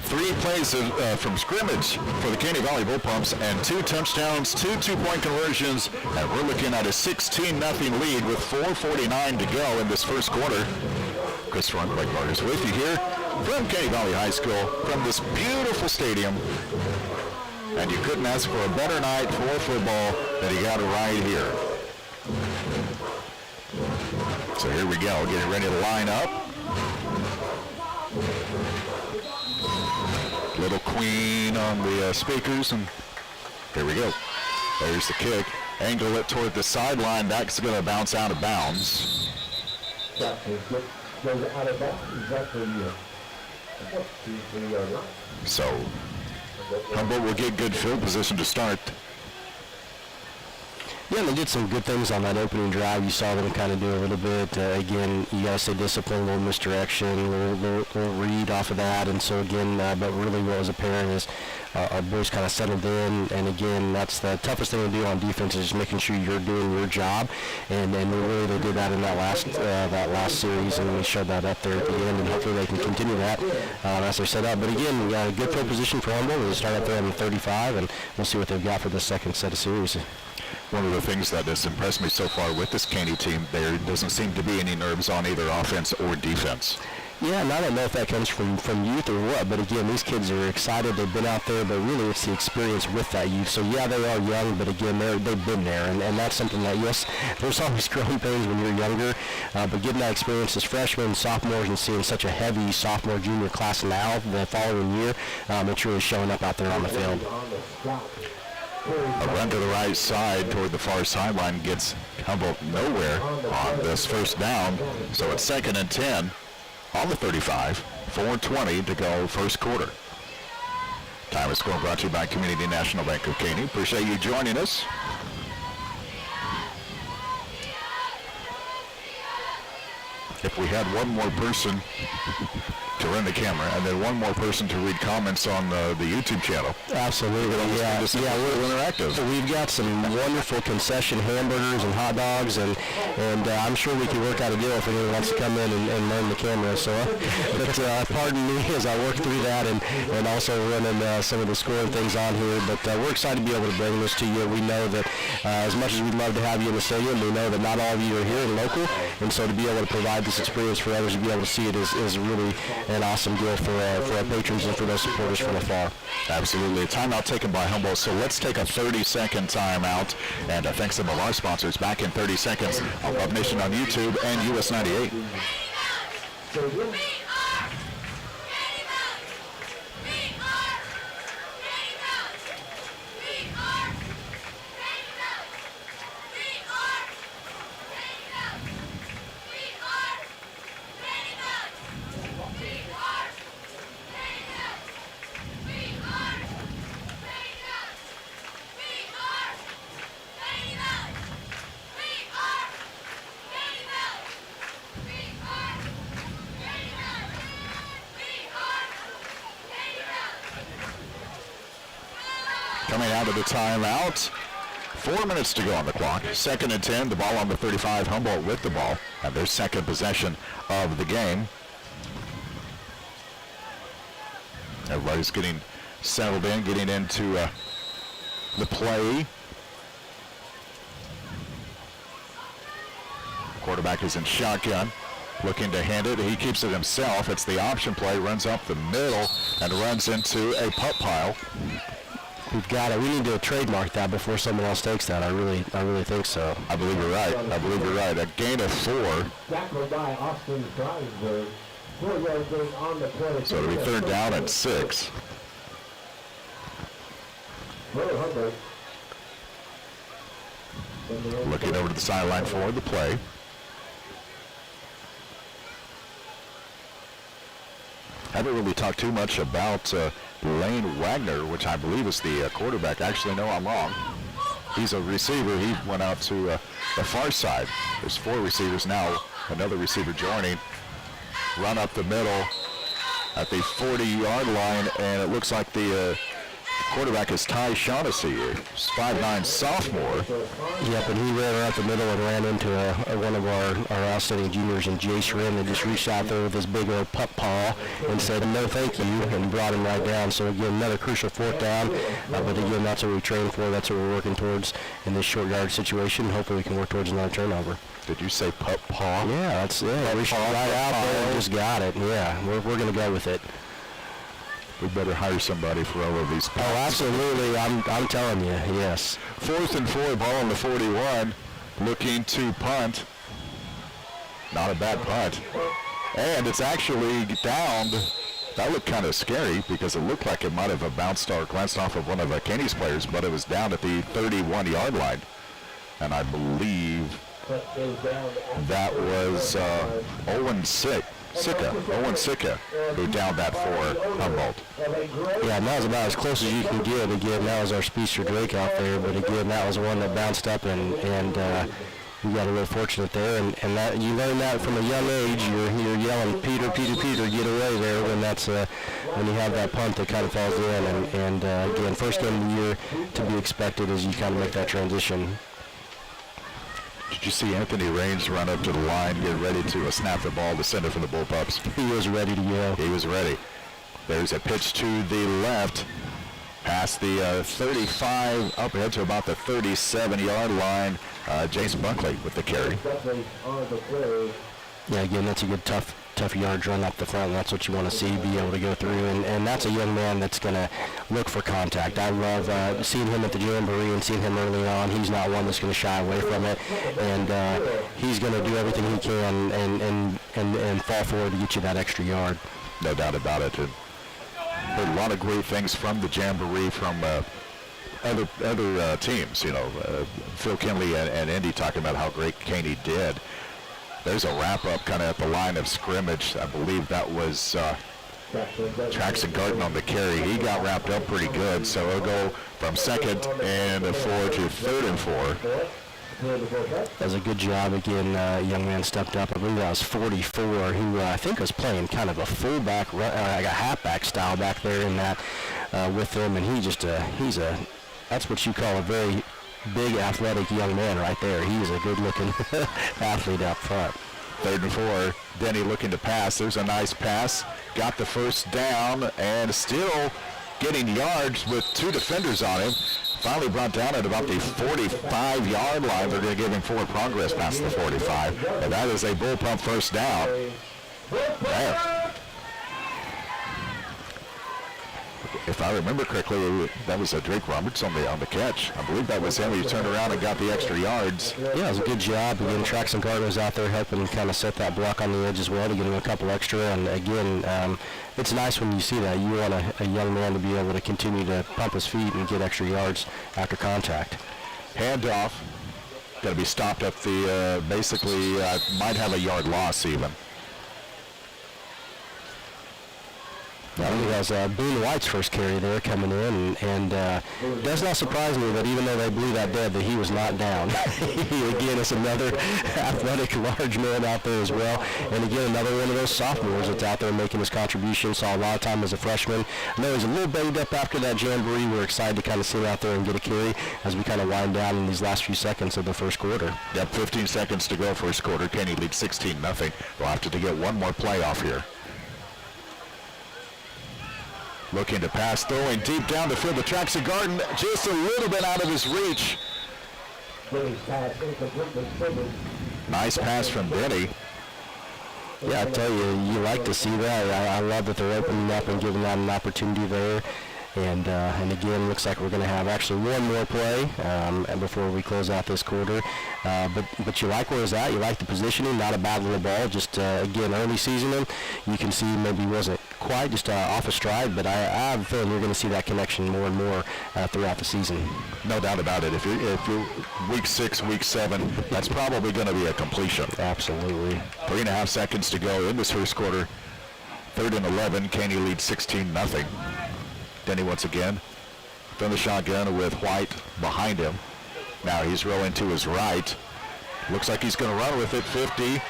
3 plays from scrimmage for the Caney Valley Bullpumps and 2 touchdowns, 2 two-point conversions, and we're looking at a 16-0 lead with 4:49 to go in this first quarter. Chris Runberg is with you here from Caney Valley High School, from this beautiful stadium. And you couldn't ask for a better night for football than you got it right here. So here we go, getting ready to line up. Little Queen on the speakers, and here we go. There's the kick. Angle it toward the sideline. That's going to bounce out of bounds. That goes out of bounds. Exactly. So Humboldt will get good field position to start. Yeah, they did some good things on that opening drive. You saw them kind of do a little bit. Again, you got to stay disciplined, a little misdirection, little read off of that. And so, again, but really what was apparent is our boys kind of settled in. And, again, that's the toughest thing to do on defense is just making sure you're doing your job. And really they did that in that last series, and we showed that up there at the end. And hopefully they can continue that as they set up. But, again, good field position for Humboldt. They start up there on the 35, and we'll see what they've got for the second set of series. One of the things that has impressed me so far with this Caney team, there doesn't seem to be any nerves on either offense or defense. Yeah, and I don't know if that comes from youth or what, but again, these kids are excited. They've been out there, but really it's the experience with that youth. So, yeah, they are young, but again, they've been there, and that's something that, yes, there's always growing pains when you're younger, but getting that experience as freshmen, sophomores, and seeing such a heavy sophomore, junior class now the following year, it's really showing up out there on the field. A run to the right side toward the far sideline gets Humboldt nowhere on this first down. So it's 2nd and 10 on the 35. 4:20 to go first quarter. Time of score brought to you by Community National Bank of Caney. Appreciate you joining us. If we had one more person to run the camera, and then one more person to read comments on the YouTube channel. Absolutely, yeah. We're interactive. So we've got some wonderful concession hamburgers and hot dogs, and I'm sure we can work out a deal if anyone wants to come in and learn the camera. So, pardon me as I work through that and also running some of the scoring things on here. But we're excited to be able to bring this to you. We know that as much as we'd love to have you in the stadium, we know that not all of you are here and local, and so to be able to provide this experience for others to be able to see it is really an awesome deal for our patrons and for those supporters from afar. Absolutely. A timeout taken by Humboldt, so let's take a 30-second timeout. And thanks to some of our sponsors. Back in 30 seconds on Pup Nation on YouTube and US 98. Coming out of the timeout. 4 minutes to go on the clock. 2nd and 10. The ball on the 35. Humboldt with the ball. And their second possession of the game. Everybody's getting settled in, getting into the play. Quarterback is in shotgun, looking to hand it. He keeps it himself. It's the option play, runs up the middle, and runs into a putt pile. We've got it. We need to trademark that before someone else takes that. I really think so. I believe you're right. A gain of 4. Tackled by Austin Kreisberg. 4 yards gain on the play. So it'll be 3rd down and 6. Humboldt. Looking over to the sideline for the play. Haven't really talked too much about Lane Wagner, which I believe is the quarterback. Actually, no, I'm wrong. He's a receiver. He went out to the far side. There's 4 receivers now. Another receiver joining. Run up the middle at the 40-yard line, and it looks like the quarterback is Ty Shaughnessy, 5'9" sophomore. Yep, and he ran right the middle and ran into one of our outstanding juniors, and Jace Rim, and just reached out there with his big old putt paw and said, no thank you, and brought him right down. So again, another crucial 4th down, but again, that's what we train for. That's what we're working towards in this short yard situation. Hopefully we can work towards another turnover. Did you say putt paw? Yeah, that's it. We shot right out there and just got it. Yeah, we're going to go with it. We better hire somebody for all of these punts. Oh, absolutely. I'm telling you, yes. 4th and 4, ball on the 41, looking to punt. Not a bad punt. And it's actually downed. That looked kind of scary because it looked like it might have bounced or glanced off of one of Caney's players, but it was down at the 31-yard line. And I believe that was Owen Sicka, who downed that for Humboldt. Yeah, and that was about as close as you can get. Again, that was our speedster Drake out there, but again, that was the one that bounced up, and we got a little fortunate there. And that, you learn that from a young age. You're yelling, Peter, get away there when that's when you have that punt that kind of falls in. And again, first game of the year to be expected as you kind of make that transition. Did you see Anthony Raines run up to the line, get ready to snap the ball to send it from the Bullpups? He was ready to go. He was ready. There's a pitch to the left, past the 35, up ahead to about the 37-yard line. Jason Buckley with the carry. Yeah, again, that's a good tough yard run up the front. That's what you want to see, be able to go through, and that's a young man that's going to look for contact. I love seeing him at the Jamboree and seeing him early on. He's not one that's going to shy away from it, and he's going to do everything he can and fall forward to get you that extra yard. No doubt about it. And heard a lot of great things from the Jamboree from other teams. You know, Phil Kinley and Indy talking about how great Caney did. There's a wrap-up kind of at the line of scrimmage. I believe that was Traxon Garden on the carry. He got wrapped up pretty good, so it'll go from 2nd and 4 to 3rd and 4. That was a good job. Again, young man stepped up. I believe that was 44, who I think was playing kind of a fullback, like a halfback style back there in that with him, and that's what you call a very big athletic young man right there. He's a good-looking athlete out front. 3rd and 4. Denny looking to pass. There's a nice pass. Got the first down and still getting yards with 2 defenders on him. Finally brought down at about the 45-yard line. They're going to give him forward progress past the 45. And that is a bullpup first down. There. If I remember correctly, that was Drake Roberts on the catch. I believe that was him. He turned around and got the extra yards. Yeah, it was a good job. Again, Traxon Garden was out there helping kind of set that block on the edge as well to get him a couple extra. And again, it's nice when you see that. You want a young man to be able to continue to pump his feet and get extra yards after contact. Handoff. Going to be stopped up the, basically, might have a yard loss even. I think that was Boone White's first carry there coming in, and does not surprise me that even though they blew that dead, that he was not down. Again, it's another athletic, large man out there as well, and again, another one of those sophomores that's out there making his contribution. Saw a lot of time as a freshman. I know he's a little banged up after that jamboree. We're excited to kind of see him out there and get a carry as we kind of wind down in these last few seconds of the first quarter. Yep, 15 seconds to go first quarter. Caney leads 16-0. They'll have to get one more play off here. Looking to pass, throwing deep down the field. The Traxon Garden just a little bit out of his reach. Nice pass from Denny. Yeah, I tell you, you like to see that. I love that they're opening up and giving out an opportunity there. And again, looks like we're going to have actually one more play and before we close out this quarter. But you like where it's at. You like the positioning. Not a bad little ball. Just again, early seasoning. You can see maybe wasn't quite just off a stride, but I have a feeling you're going to see that connection more and more throughout the season. No doubt about it. If you're week 6, week 7, that's probably going to be a completion. Absolutely. 3.5 seconds to go in this first quarter. 3rd and 11. Caney leads 16-0. Denny once again from the shotgun with White behind him. Now he's rolling to his right. Looks like he's going to run with it. 50.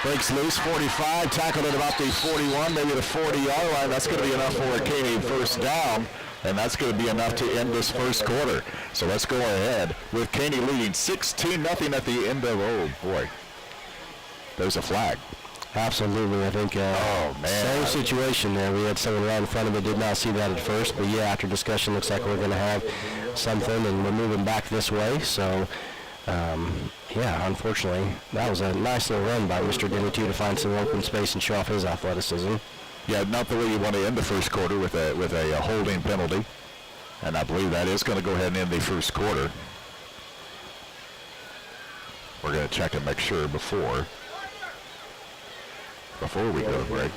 Breaks loose. 45. Tackled at about the 41, maybe the 40-yard line. That's going to be enough for a Caney first down. And that's going to be enough to end this first quarter. So let's go ahead with Caney leading 16-0 at the end of, oh boy, there's a flag. Absolutely, I think same situation there. We had someone right in front of it, did not see that at first, but yeah, after discussion, looks like we're going to have something, and we're moving back this way. So, yeah, unfortunately, that was a nice little run by Mr. Denny, too, to find some open space and show off his athleticism. Yeah, not the way you want to end the first quarter with a holding penalty, and I believe that is going to go ahead and end the first quarter. We're going to check and make sure before we go to break.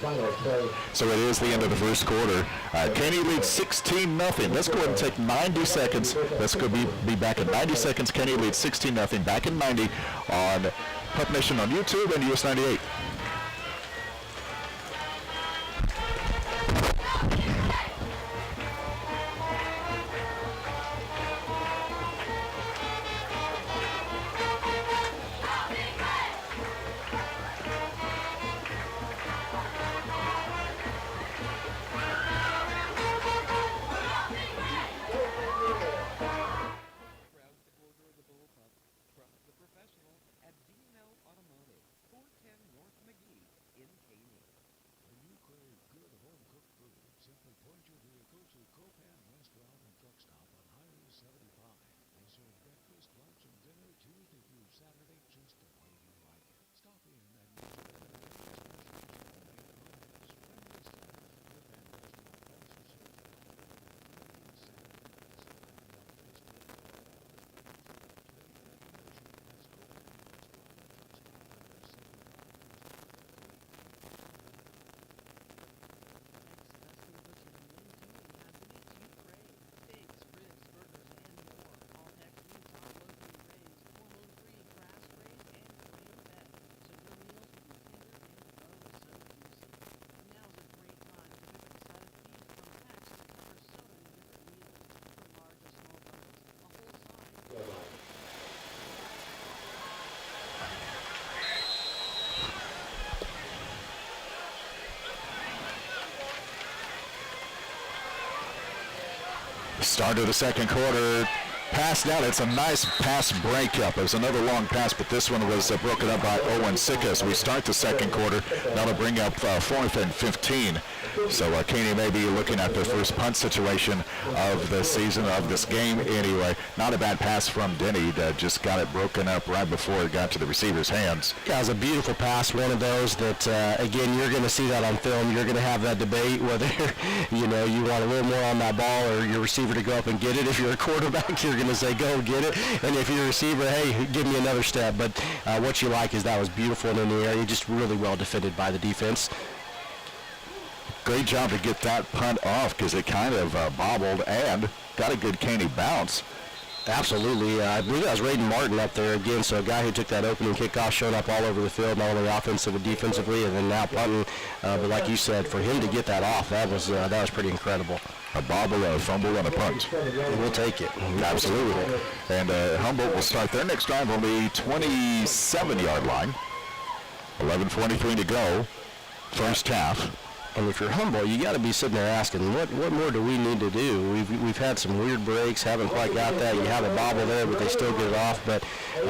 So it is the end of the first quarter. Caney leads 16-0. Let's go ahead and take 90 seconds. Let's go be back in 90 seconds. Caney leads 16-0. Back in 90 on Pup Nation on YouTube and US 98. Start of the second quarter. Pass down. It's a nice pass breakup. It was another long pass, but this one was broken up by Owen Sicka as we start the second quarter. That'll bring up 4th and 15. So Caney may be looking at the first punt situation of the season, of this game anyway. Not a bad pass from Denny. Just got it broken up right before it got to the receiver's hands. Yeah, it was a beautiful pass, one of those that, again, you're going to see that on film. You're going to have that debate whether, you want a little more on that ball or your receiver to go up and get it. If you're a quarterback, you're going to say, go get it. And if you're a receiver, hey, give me another step. But what you like is that was beautiful and in the area, just really well defended by the defense. Great job to get that punt off because it kind of bobbled and got a good Caney bounce. Absolutely. I believe that was Raiden Martin up there again, so a guy who took that opening kickoff, showed up all over the field, not only offensively but defensively, and then now punting. But like you said, for him to get that off, that was pretty incredible. A bobble, a fumble, and a punt. We'll take it. Absolutely. And Humboldt will start their next drive on the 27-yard line. 11:23 to go, first half. And if you're Humboldt, you got to be sitting there asking, what more do we need to do? We've had some weird breaks, haven't quite got that. You have a bobble there, but they still get it off. But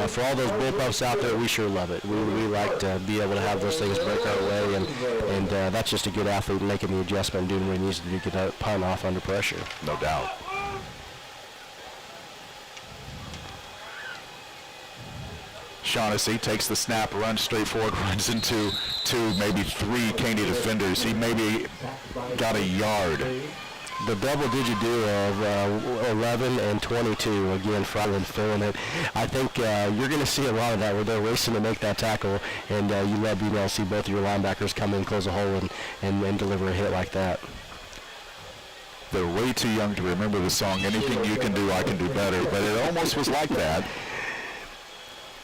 for all those bullpups out there, we sure love it. We like to be able to have those things break our way, and that's just a good athlete making the adjustment, doing what he needs to do to get that punt off under pressure. No doubt. Shaughnessy takes the snap, runs straight forward, runs into two, maybe three Caney defenders. He maybe got a yard. The double-digit duo of 11 and 22, again, Fryland filling it. I think you're going to see a lot of that where they're racing to make that tackle, and you love being able to see both of your linebackers come in, close a hole, and deliver a hit like that. They're way too young to remember the song, Anything You Can Do, I Can Do Better, but it almost was like that.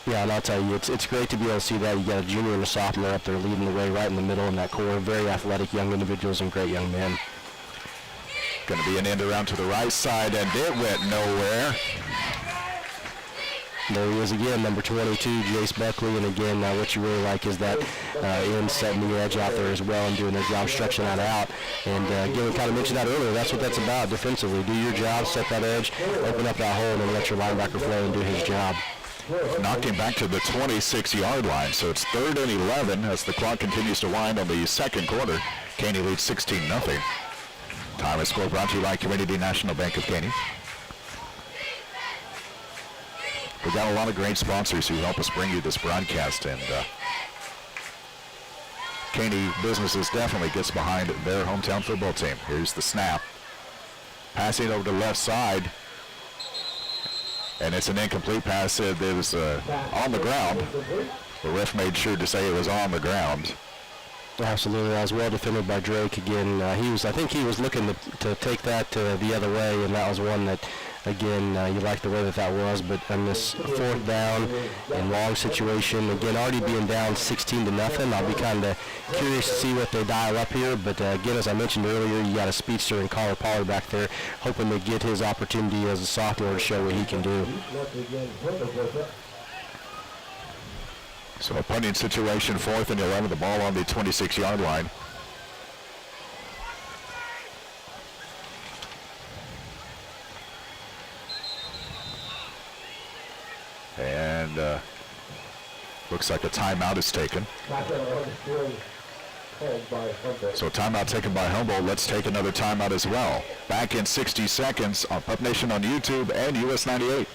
Yeah, and I'll tell you, it's great to be able to see that. You got a junior and a sophomore up there leading the way right in the middle in that core. Very athletic young individuals and great young men. Going to be an end around to the right side, and it went nowhere. There he is again, number 22, Jace Buckley. And again, what you really like is that end setting the edge out there as well and doing their job, stretching that out. And again, we kind of mentioned that earlier. That's what that's about defensively. Do your job, set that edge, open up that hole, and then let your linebacker flow and do his job. Knocked him back to the 26-yard line, so it's 3rd and 11 as the clock continues to wind on the second quarter. Caney leads 16-0. Time is score brought to you by Community National Bank of Caney. We've got a lot of great sponsors who help us bring you this broadcast, and Caney Businesses definitely gets behind their hometown football team. Here's the snap. Passing over to the left side. And it's an incomplete pass. It was on the ground. The ref made sure to say it was on the ground. Absolutely. That was well defended by Drake. Again, I think he was looking to take that the other way, and that was one that, again, you like the way that was. But on this 4th down and long situation, again, already being down 16-0, I'll be kind of curious to see what they dial up here. But again, as I mentioned earlier, you got a speedster in Carter Pollard back there, hoping to get his opportunity as a sophomore to show what he can do. So a punting situation, 4th and 11, the ball on the 26-yard line. And looks like a timeout is taken. So timeout taken by Humboldt. Let's take another timeout as well. Back in 60 seconds on Pup Nation on YouTube and US 98.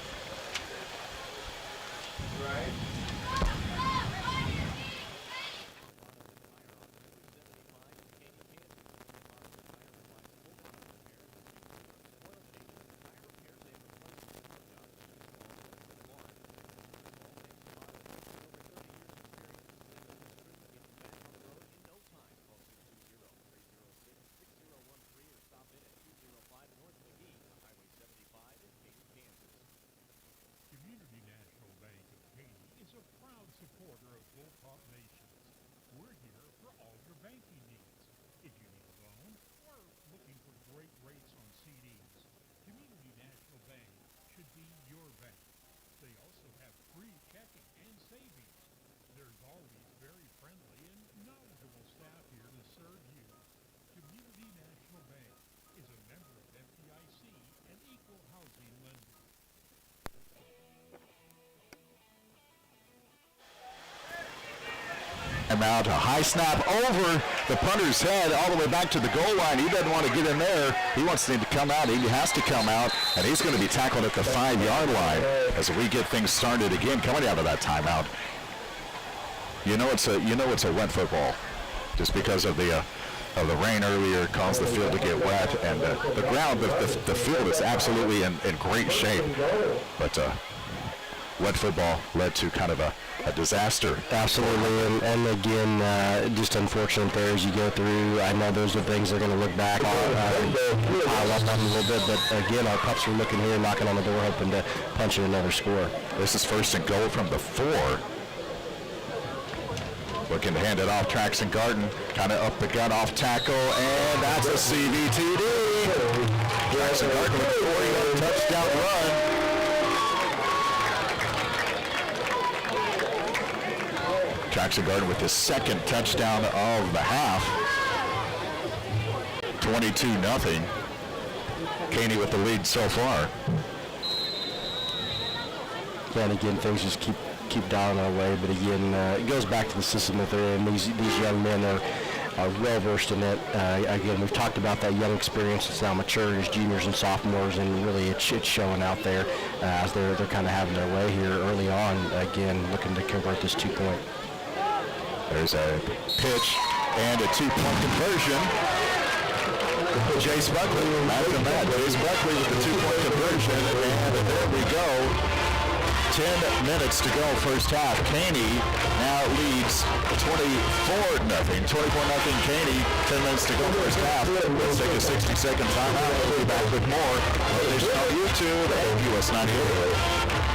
Out a high snap over the punter's head all the way back to the goal line. He doesn't want to get in there. He wants to come out. He has to come out, and he's going to be tackled at the 5-yard line as we get things started again. Coming out of that timeout, you know it's a wet football, just because of the rain earlier caused the field to get wet, and the ground, the field is absolutely in great shape, but wet football led to kind of a disaster. Absolutely, and again, just unfortunate there as you go through. I know those are things they're going to look back on, pile up on a little bit, but again, our pups are looking here, knocking on the door, hoping to punch in another score. This is first and goal from the 4. Looking to hand it off, Traxon Garden, kind of up the gut off tackle, and that's a CVTD. Traxon Garden with a 40-yard touchdown run. Traxon Garden with his second touchdown of the half. 22-0. Caney with the lead so far. Yeah, and again, things just keep dialing our way, but again, it goes back to the system that they're in. These young men are well versed in it. Again, we've talked about that young experience. It's now mature as juniors and sophomores, and really it's showing out there as they're kind of having their way here early on. Again, looking to convert this 2-point. There's a pitch and a 2-point conversion. Jace Buckley, imagine that. Jace Buckley with the 2-point conversion, and there we go. 10 minutes to go first half. Caney now leads 24-0. 24-0 Caney. 10 minutes to go first half. Let's take a 60-second timeout. We'll be back with more on YouTube and US 98.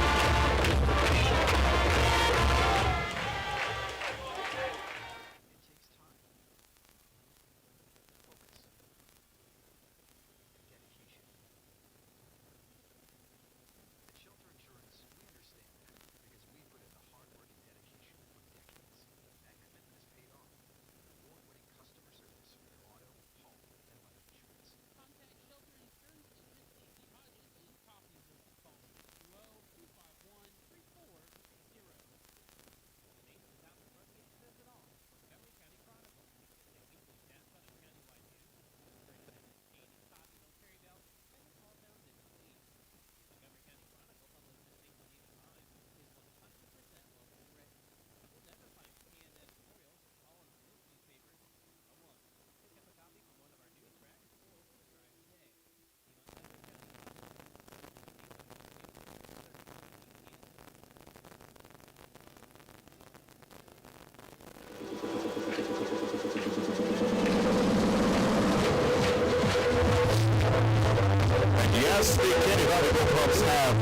Yes, the Caney Valley Bullpups have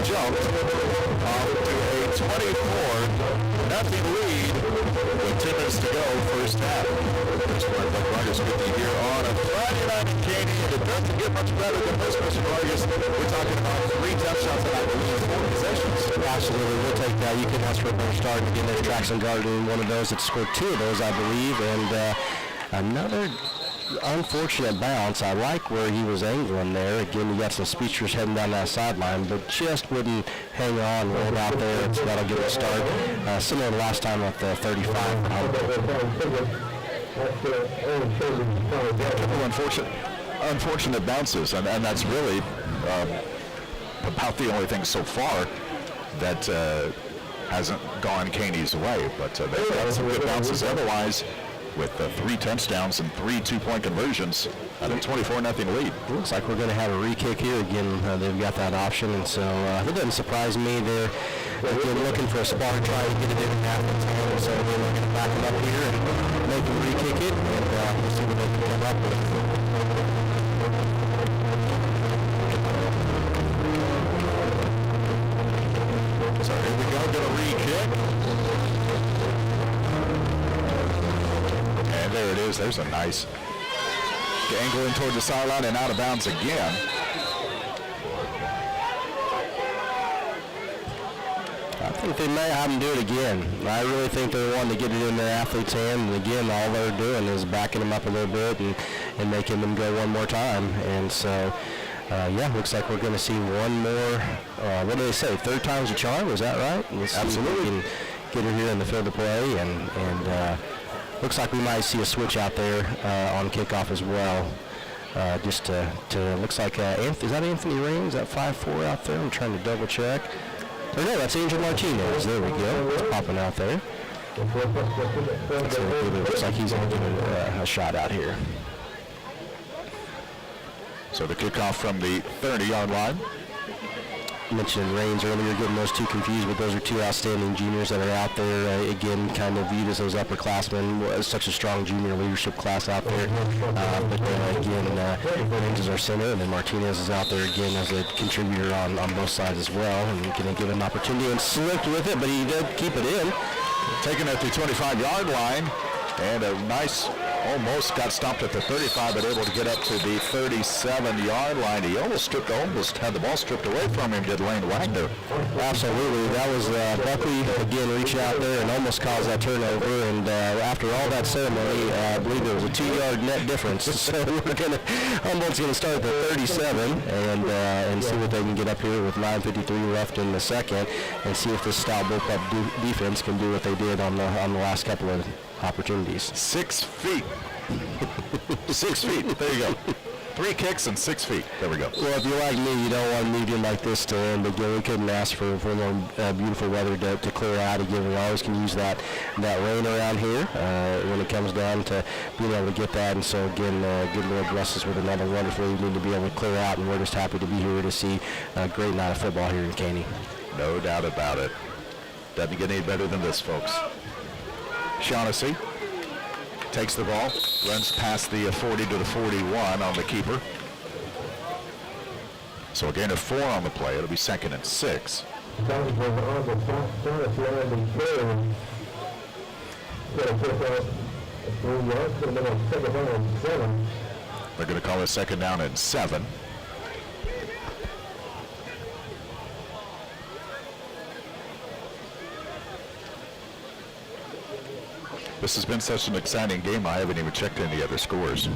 jumped off to a 24-0 lead with 10 minutes to go first half. Mr. Mark Vargas with you here on a Friday night in Caney, and it doesn't get much better than this, Mr. Vargas. We're talking about 3 touchdowns and I believe 4 possessions. Absolutely, we'll take that. You can ask for a better start. Again, there's Traxon Garden, one of those that scored 2 of those, I believe, and another unfortunate bounce. I like where he was angling there. Again, you got some speedsters heading down that sideline, but just wouldn't hang on, rolled out there, and so that'll give it a start. Similar to last time with the 35 for Humboldt. A couple unfortunate bounces, and that's really about the only thing so far that hasn't gone Caney's way, but they've got some good bounces otherwise, with 3 touchdowns and 3 2-point conversions at a 24-0 lead. Looks like we're going to have a re-kick here again. They've got that option, and so it doesn't surprise me. They're again looking for a spark, trying to get it in half the time, so we're going to back them up here and make them re-kick it, and we'll see what they can come up with. So here we go, going to re-kick. And there it is. There's a nice angle in toward the sideline and out of bounds again. I think they may have them do it again. I really think they're wanting to get it in their athlete's hand, and again, all they're doing is backing them up a little bit and making them go one more time. And so, yeah, looks like we're going to see one more, what do they say, 3rd time's a charm, is that right? Absolutely. We can get her here in the field of play, and looks like we might see a switch out there on kickoff as well. Just to looks like, is that Anthony Ring? Is that 5'4" out there? I'm trying to double check. Or no, that's Angel Martinez. There we go. It's popping out there. So it looks like he's going to give it a shot out here. So the kickoff from the 30-yard line. mentioned Raines earlier, getting those two confused, but those are two outstanding juniors that are out there. Again, kind of viewed as those upperclassmen. Such a strong junior leadership class out there. Raines is our center, and then Martinez is out there again as a contributor on both sides as well, and going to give him an opportunity and slipped with it, but he did keep it in. Taken at the 25-yard line, and a nice, almost got stopped at the 35, but able to get up to the 37-yard line. He almost had the ball stripped away from him, did Lane Wagner. Absolutely. That was Buckley, again, reach out there and almost caused that turnover. And after all that ceremony, I believe there was a 2-yard net difference. So Humboldt's going to start at the 37 and see what they can get up here with 9:53 left in the second, and see if this stout bullpup defense can do what they did on the last couple of opportunities. 6 feet. 6 feet. There you go. 3 kicks and 6 feet. There we go. Well, if you're like me, you don't want a medium like this to end. Again, we couldn't ask for more beautiful weather to clear out. Again, we always can use that rain around here when it comes down to being able to get that. And so, again, good Lord bless us with another wonderful evening to be able to clear out. And we're just happy to be here to see a great night of football here in Caney. No doubt about it. Doesn't get any better than this, folks. Shaughnessy takes the ball, runs past the 40 to the 41 on the keeper. So a gain of 4 on the play. It'll be 2nd and 6. They're going to call it 2nd down and 7. This has been such an exciting game, I haven't even checked any other scores.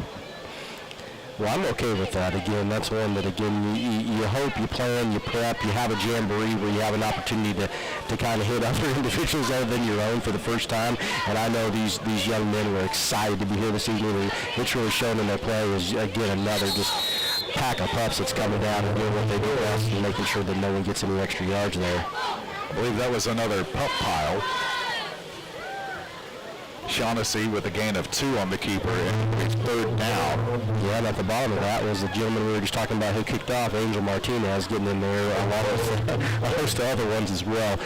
Well, I'm okay with that. Again, that's one that, again, you hope, you plan, you prep, you have a jamboree where you have an opportunity to kind of hit other individuals other than your own for the first time. And I know these young men were excited to be here this evening, and it's really shown in their play is, again, another just pack of pups that's coming down and doing what they do best and making sure that no one gets any extra yards there. I believe that was another pup pile. Shaughnessy with a gain of 2 on the keeper, and it's 3rd down. Yeah, and at the bottom of that was the gentleman we were just talking about who kicked off, Angel Martinez, getting in there along with a host of other ones as well.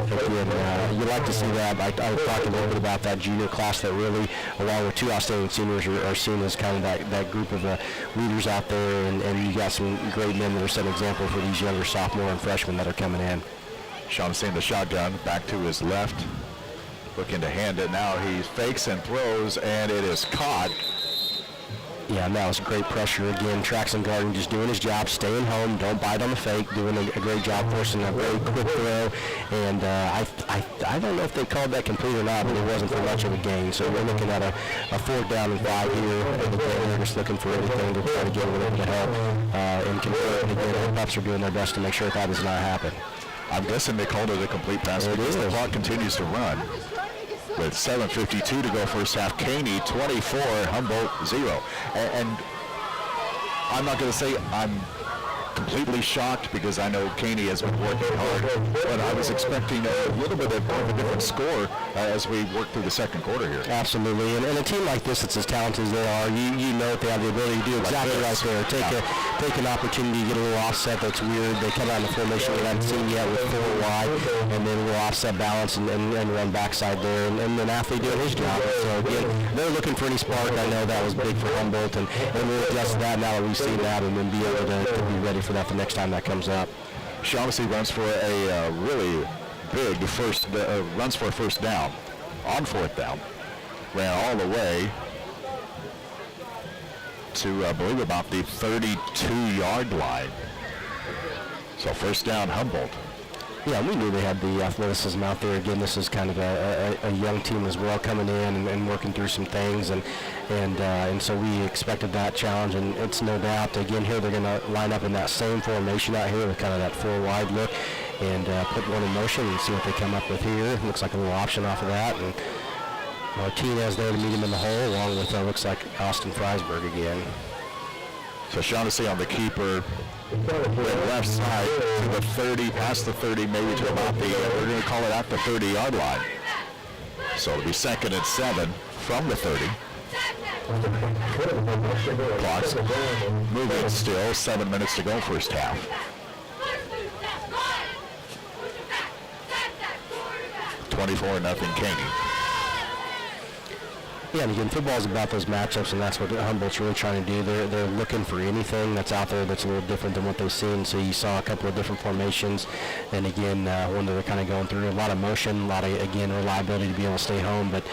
Again, you like to see that. I talked a little bit about that junior class that really, along with 2 outstanding seniors, are seen as kind of that group of leaders out there, and you got some great men that are setting example for these younger sophomore and freshmen that are coming in. Shaughnessy in the shotgun, back to his left. Looking to hand it now. He fakes and throws, and it is caught. Yeah, and that was great pressure again. Traxon Garden just doing his job, staying home, don't bite on the fake, doing a great job forcing a very quick throw. And I don't know if they called that complete or not, but it wasn't for much of a gain. So we're looking at a 4th down and 5 here. And again, we're just looking for anything to try to get a little bit of help and convert. And again, the Pups are doing their best to make sure that does not happen. I'm guessing they called it a complete pass because the clock continues to run. With 7:52 to go first half, Caney 24, Humboldt 0. And I'm not going to say I'm completely shocked because I know Caney has been working hard, but I was expecting a little bit of a different score as we work through the second quarter here. Absolutely, and a team like this that's as talented as they are, you know that they have the ability to do exactly right there. Take an opportunity, get a little offset that's weird. They come out in the formation we haven't seen yet with 4 wide, and then we'll offset balance and run backside there, and then athlete doing his job. So again, they're looking for any spark. I know that was big for Humboldt, and we'll adjust that now that we've seen that, and then be able to be ready for that the next time that comes up. Shaughnessy runs for a really big runs for a 1st down on 4th down. Ran all the way to, I believe, about the 32-yard line. So 1st down, Humboldt. Yeah, we knew they had the athleticism out there. Again, this is kind of a young team as well coming in and working through some things, and so we expected that challenge, and it's no doubt. Again, here they're going to line up in that same formation out here with kind of that 4 wide look, and put one in motion and see what they come up with here. Looks like a little option off of that, and Martinez there to meet him in the hole, along with looks like Austin Freisberg again. So Shaughnessy on the keeper. Left side to the 30, past the 30, maybe to about we're going to call it at the 30-yard line. So it'll be 2nd and 7 from the 30. Clock's moving still, 7 minutes to go first half. 24-0 Caney. Yeah, and again, football is about those matchups, and that's what Humboldt's really trying to do. They're looking for anything that's out there that's a little different than what they've seen. So you saw a couple of different formations, and again, one that they're kind of going through. A lot of motion, a lot of, again, reliability to be able to stay home, but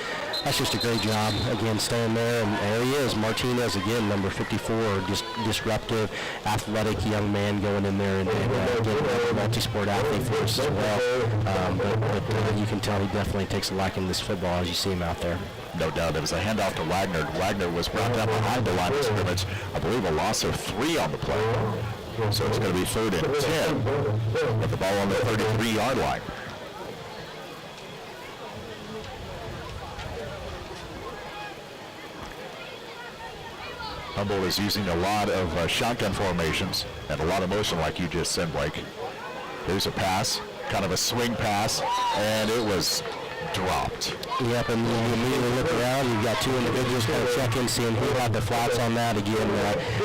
that's just a great job, again, staying there. And there he is, Martinez, again, number 54, just disruptive, athletic young man going in there and getting a multi-sport athlete for us as well. But you can tell he definitely takes a liking to this football as you see him out there. No doubt. It was a handoff to Wagner. Wagner was brought down behind the line of scrimmage. I believe a loss of 3 on the play. So it's going to be 3rd and 10 with the ball on the 33-yard line. Humboldt is using a lot of shotgun formations and a lot of motion like you just said, Blake. Here's a pass, kind of a swing pass, and it was dropped. Yep, and you immediately look around, you've got 2 individuals kind of checking, seeing who had the flats on that. Again,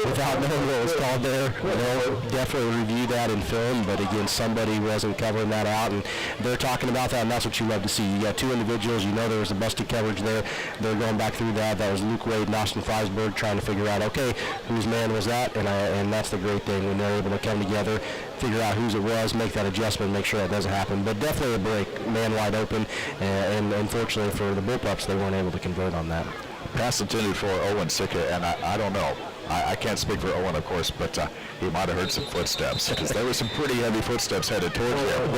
without knowing what was called there, they'll definitely review that in film, but again, somebody wasn't covering that out, and they're talking about that, and that's what you love to see. You got 2 individuals, you know there was a busted coverage there. They're going back through that. That was Luke Wade and Austin Freisberg trying to figure out, okay, whose man was that? And that's the great thing when they're able to come together, figure out whose it was, make that adjustment, make sure that doesn't happen. But definitely a break, man wide open, and unfortunately for the Bullpups, they weren't able to convert on that. Pass intended for Owen Sika, and I don't know. I can't speak for Owen, of course, but he might have heard some footsteps because there were some pretty heavy footsteps headed towards him.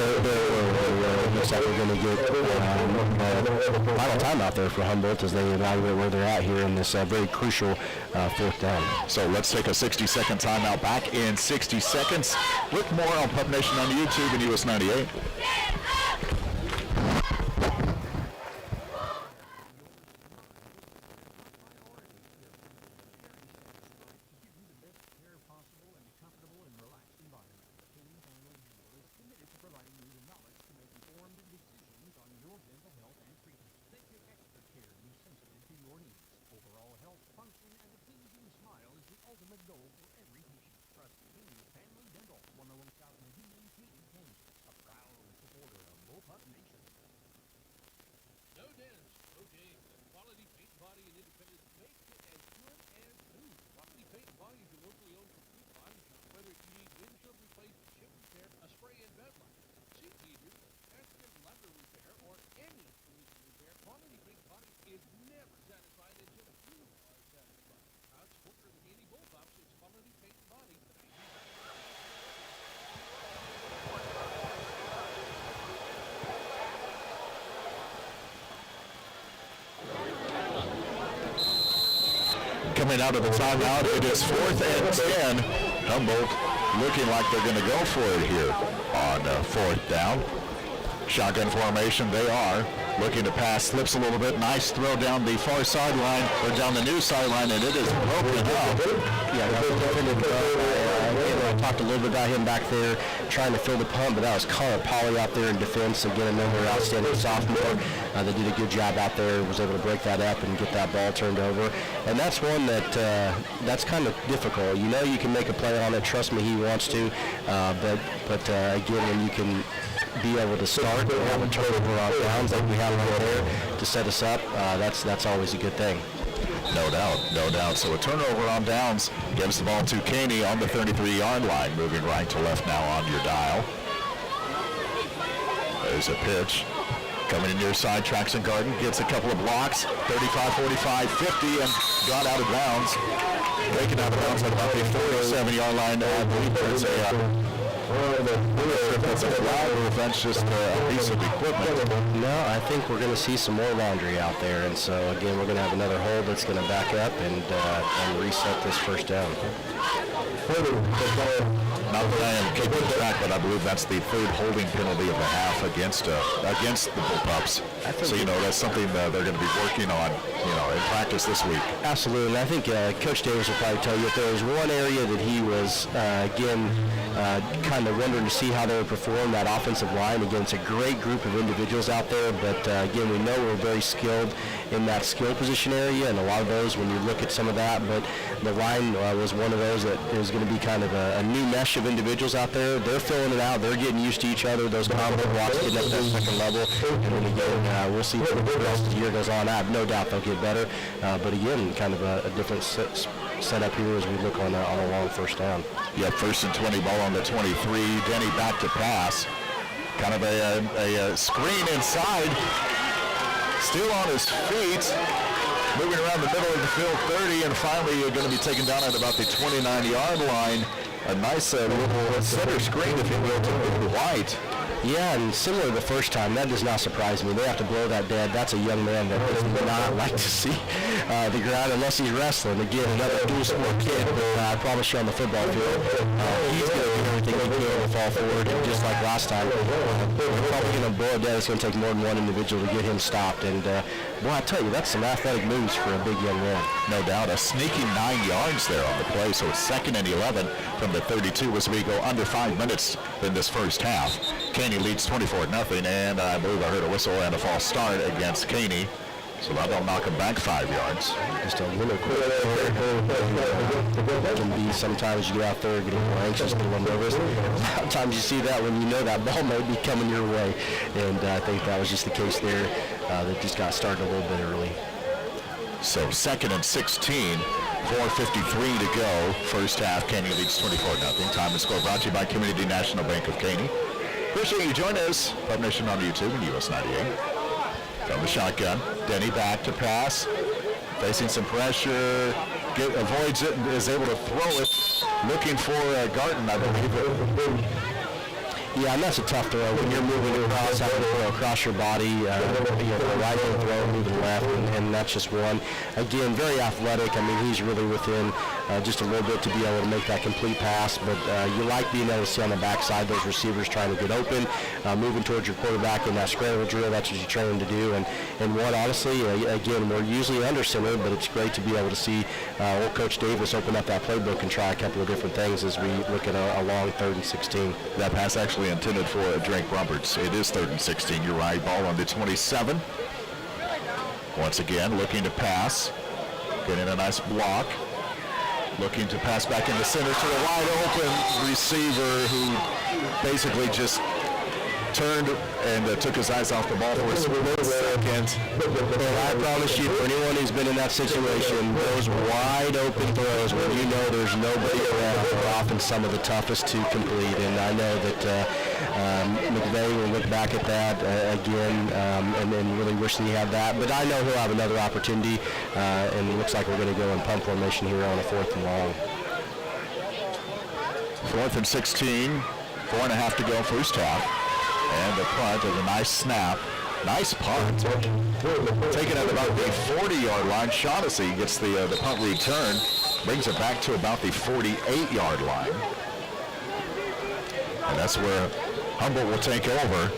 Looks like we're going to get final time out there for Humboldt as they evaluate where they're at here in this very crucial 4th down. So let's take a 60-second timeout. Back in 60 seconds. Look more on Pup Nation on YouTube and US 98. Coming out of the timeout, it is 4th and 10. Humboldt looking like they're going to go for it here on 4th down. Shotgun formation, they are looking to pass, slips a little bit. Nice throw down the far sideline, or down the near sideline, and it is broken up. Yeah, that was defended. I talked a little bit about him back there trying to fill the punt, but that was Connor Polley out there in defense. Again, another outstanding sophomore that did a good job out there, was able to break that up and get that ball turned over. And that's one that that's kind of difficult. You know you can make a play on it. Trust me, he wants to. But again, when you can be able to start and have a turnover on downs like we have right there to set us up, that's always a good thing. No doubt, no doubt. So a turnover on downs gives the ball to Caney on the 33-yard line, moving right to left now on your dial. There's a pitch. Coming in near side, Traxon Garden gets a couple of blocks, 35, 45, 50, and got out of bounds. Taken out of bounds at about the 47-yard line. I believe there's that's a flag or if that's just a piece of equipment. No, I think we're going to see some more laundry out there, and so again, we're going to have another hold that's going to back up and reset this first down. Not that I am keeping track, but I believe that's the 3rd holding penalty of the half against the Bullpups. So that's something that they're going to be working on, in practice this week. Absolutely, and I think Coach Davis will probably tell you if there was one area that he was kind of wondering to see how they would perform, that offensive line. Again, it's a great group of individuals out there, but again, we know we're very skilled in that skill position area, and a lot of those when you look at some of that, but the line was one of those that is going going to be kind of a new mesh of individuals out there. They're filling it out. They're getting used to each other. Those combo blocks getting up to that second level. And then again, we'll see as the year goes on. I have no doubt they'll get better. But again, kind of a different setup here as we look on a long first down. Yeah, 1st and 20, ball on the 23. Denny back to pass. Kind of a screen inside. Still on his feet. Moving around the middle of the field, 30, and finally going to be taken down at about the 29-yard line. A nice little center screen, if you will, to White. Yeah, and similar to the first time, that does not surprise me. They have to blow that dead. That's a young man that does not like to see the ground unless he's wrestling. Again, another dual-sport kid, but I promise you on the football field, he's going to do everything he can to fall forward. And just like last time, we're probably going to blow it dead. It's going to take more than one individual to get him stopped. And, boy, I tell you, that's some athletic moves for a big young man. No doubt. A sneaky 9 yards there on the play, so it's 2nd and 11 from the 32 as we go under 5 minutes in this first half. Caney leads 24-0, and I believe I heard a whistle and a false start against Caney. So that'll knock him back 5 yards. Just a little quick. It can be sometimes you get out there getting more anxious, a little nervous. Sometimes you see that when you know that ball may be coming your way. And I think that was just the case there. That just got started a little bit early. So 2nd and 16, 4:53 to go. First half, Caney leads 24-0. Time and score brought to you by Community National Bank of Caney. Appreciate you joining us. Pub Nation on YouTube and US 98. From the shotgun, Denny back to pass, facing some pressure, avoids it and is able to throw it, looking for Garten, I believe. Yeah, and that's a tough throw when you're moving across, having to throw across your body, the right hand throw, moving left, and that's just one. Again, very athletic. I mean, he's really within just a little bit to be able to make that complete pass, but you like being able to see on the backside those receivers trying to get open, moving towards your quarterback in that scramble drill. That's what you train them to do. And one, honestly, again, we're usually under center, but it's great to be able to see old Coach Davis open up that playbook and try a couple of different things as we look at a long 3rd and 16. That pass actually intended for Drake Roberts. It is 3rd and 16. You're right. Ball on the 27. Once again, looking to pass. Getting a nice block. Looking to pass back in the center to a wide open receiver who basically just turned and took his eyes off the ball for a split second. And I promise you, for anyone who's been in that situation, those wide open throws when you know there's nobody around are often some of the toughest to complete. And I know that McVay will look back at that again and really wish that he had that. But I know he'll have another opportunity, and it looks like we're going to go in punt formation here on a 4th and long. 4th and 16, 4.5 to go first half. And the punt is a nice snap. Nice punt. Taken at about the 40-yard line. Shaughnessy gets the punt return. Brings it back to about the 48-yard line. And that's where Humboldt will take over.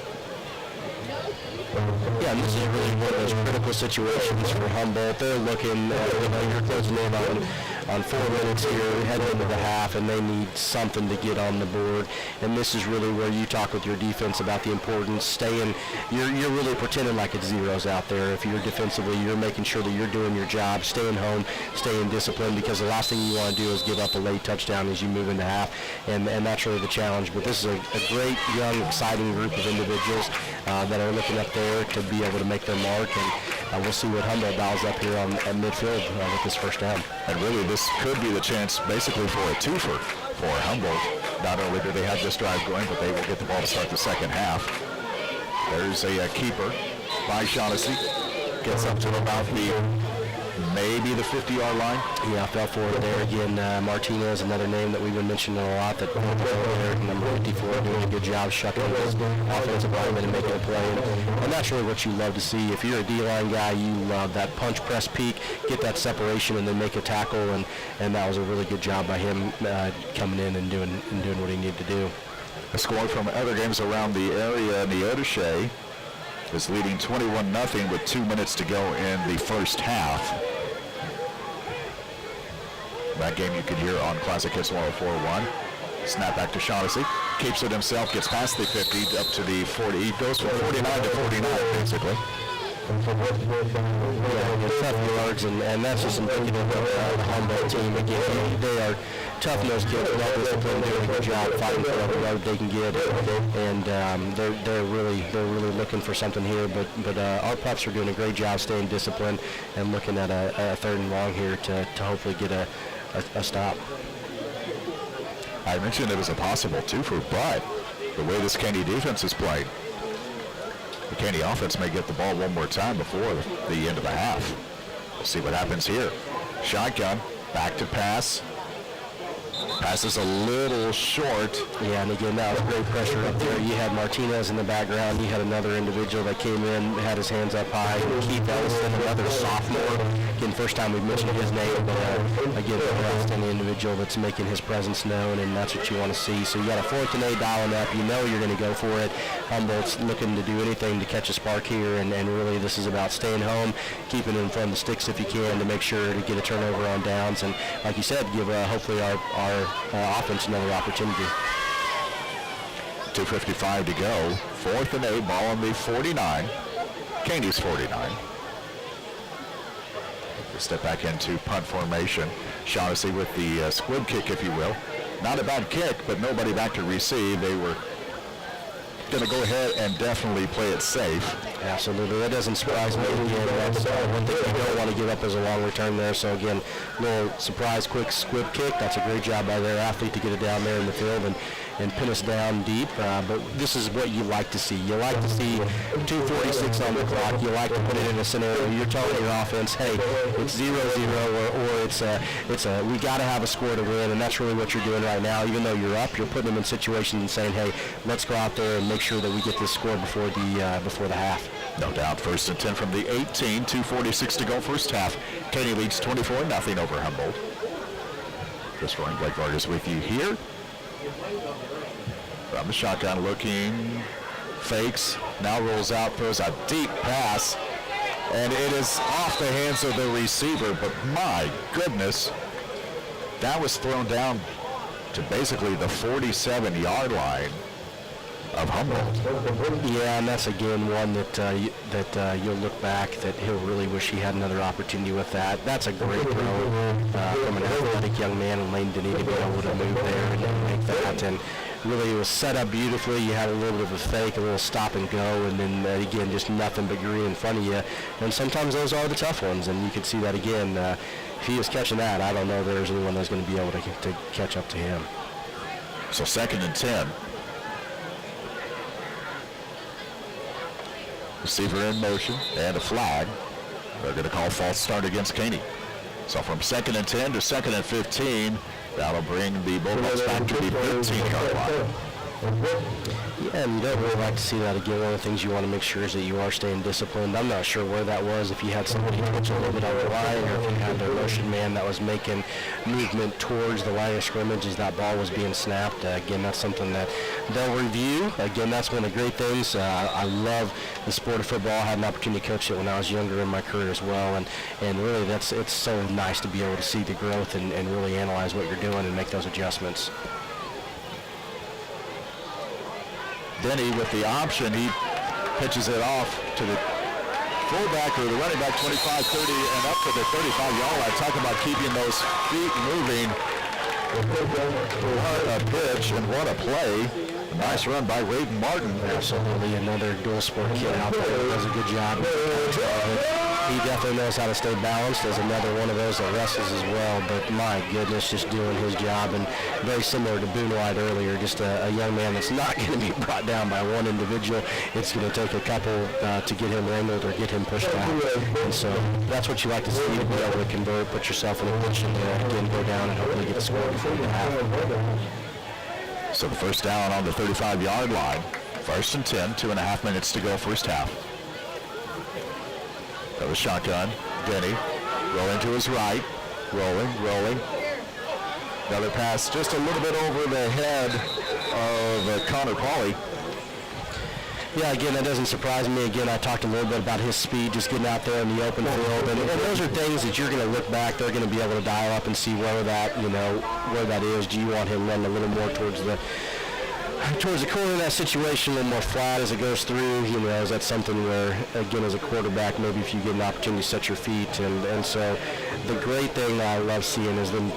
Yeah, and this is really one of those critical situations for Humboldt. They're looking, you're closing in on 4 minutes here, heading into the half, and they need something to get on the board. And this is really where you talk with your defense about the importance. Staying, you're really pretending like it's zeros out there. If you're defensively, you're making sure that you're doing your job, staying home, staying disciplined, because the last thing you want to do is give up a late touchdown as you move into half, and that's really the challenge. But this is a great, young, exciting group of individuals that are looking up there to be able to make their mark, and we'll see what Humboldt dials up here at midfield with this first down. And really, this could be the chance basically for a twofer for Humboldt. Not only do they have this drive going, but they will get the ball to start the second half. There's a keeper by Shaughnessy. Gets up to about maybe the 50-yard line. Yeah, fell forward there again. Martinez, another name that we've been mentioning a lot, that there, number 54, doing a good job shucking his offensive lineman and making a play. And that's really what you love to see. If you're a D-line guy, you love that punch, press, peek, get that separation, and then make a tackle. And that was a really good job by him coming in and doing what he needed to do. A score from other games around the area, Neodesha is leading 21-0 with 2 minutes to go in the first half. That game you can hear on Classic Hits 104.1. Snap back to Shaughnessy. Keeps it himself, gets past the 50 up to the 40. He goes from 49 to 49, basically. Yeah, tough yards, and that's just indicative of the Humboldt team. Again, they are tough-nosed kids, well disciplined, doing a good job fighting for every yard they can get, and they're really looking for something here. But our pups are doing a great job staying disciplined and looking at a 3rd and long here to hopefully get a stop. I mentioned it was a possible twofer, but the way this Caney defense is played, the Caney offense may get the ball one more time before the end of the half. We'll see what happens here. Shotgun, back to pass. Passes a little short. Yeah, and again, that was great pressure up there. You had Martinez in the background. You had another individual that came in, had his hands up high. Keith Ellison, another sophomore. Again, first time we've mentioned his name, but again, an individual that's making his presence known, and that's what you want to see. So you got a 4th and 8 dialing up. You know you're going to go for it. Humboldt's looking to do anything to catch a spark here, and really this is about staying home, keeping it in front of the sticks if you can to make sure to get a turnover on downs, and like you said, give hopefully our offense another opportunity. 2:55 to go. 4th and 8, ball on the 49. Caney's 49. We'll step back into punt formation. Shaughnessy with the squib kick, if you will. Not a bad kick, but nobody back to receive. They were going to go ahead and definitely play it safe. Absolutely. That doesn't surprise me. Again, that's one thing you don't want to give up as a long return there. So, again, little surprise, quick squib kick. That's a great job by their athlete to get it down there in the field and pin us down deep. But this is what you like to see. You like to see 2:46 on the clock. You like to put it in a scenario. You're telling your offense, hey, it's 0-0 or it's a we got to have a score to win, and that's really what you're doing right now. Even though you're up, you're putting them in situations and saying, hey, let's go out there and make sure that we get this score before the half. No doubt. 1st and 10 from the 18. 2:46 to go first half. Caney leads 24-0 over Humboldt. Chris Roy, Blake Vargas with you here. From the shotgun looking, fakes, now rolls out, throws a deep pass, and it is off the hands of the receiver, but my goodness, that was thrown down to basically the 47-yard line of Humboldt. Yeah, and that's again one that you'll look back that he'll really wish he had another opportunity with that. That's a great throw from an athletic young man, and Lane Denny to be able to move there and make that. And really, it was set up beautifully. You had a little bit of a fake, a little stop and go, and then again, just nothing but green in front of you. And sometimes those are the tough ones, and you could see that again. If he was catching that, I don't know if there's anyone that's going to be able to catch up to him. So 2nd and 10. Receiver in motion and a flag. They're going to call false start against Caney. So from 2nd and 10 to 2nd and 15, that'll bring the Bulldogs back to the 15-yard line. Yeah, and you don't really like to see that again. One of the things you want to make sure is that you are staying disciplined. I'm not sure where that was, if you had somebody twitch a little bit on the line or if you had a motion man that was making movement towards the line of scrimmage as that ball was being snapped. Again, that's something that they'll review. Again, that's one of the great things. I love the sport of football. I had an opportunity to coach it when I was younger in my career as well, and really it's so nice to be able to see the growth and really analyze what you're doing and make those adjustments. Denny with the option, he pitches it off to the fullback or the running back, 25, 30, and up to the 35-yard line. Talk about keeping those feet moving. What a pitch and what a play. Nice run by Raiden Martin. Absolutely, another dual sport kid out there. Does a good job. He definitely knows how to stay balanced. There's another one of those that wrestles as well, but my goodness, just doing his job, and very similar to Boone White earlier, just a young man that's not going to be brought down by one individual. It's going to take a couple to get him wrangled or get him pushed out, and so that's what you like to see, to be able to convert, put yourself in a position to, again, go down and hopefully get a score before the half. So the first down on the 35-yard line. 1st and 10, 2.5 minutes to go first half. That was shotgun. Denny rolling to his right. Rolling. Another pass just a little bit over the head of Connor Pauly. Yeah, again, that doesn't surprise me. Again, I talked a little bit about his speed, just getting out there in the open field, and those are things that you're going to look back. They're going to be able to dial up and see where that is. Do you want him running a little more towards the towards the corner in that situation, a little more flat as it goes through. Is that something where, again, as a quarterback, maybe if you get an opportunity to set your feet. And so the great thing I love seeing is them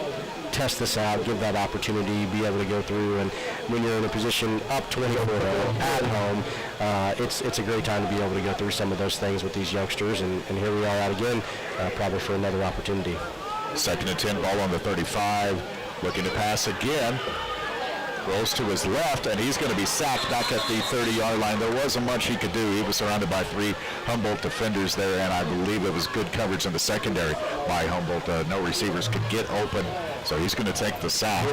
test this out, give that opportunity, be able to go through. And when you're in a position up 24 at home, it's a great time to be able to go through some of those things with these youngsters. And here we are out again, probably for another opportunity. 2nd and 10, ball on the 35. Looking to pass again. Rolls to his left, and he's going to be sacked back at the 30-yard line. There wasn't much he could do. He was surrounded by 3 Humboldt defenders there, and I believe it was good coverage in the secondary by Humboldt. No receivers could get open, so he's going to take the sack.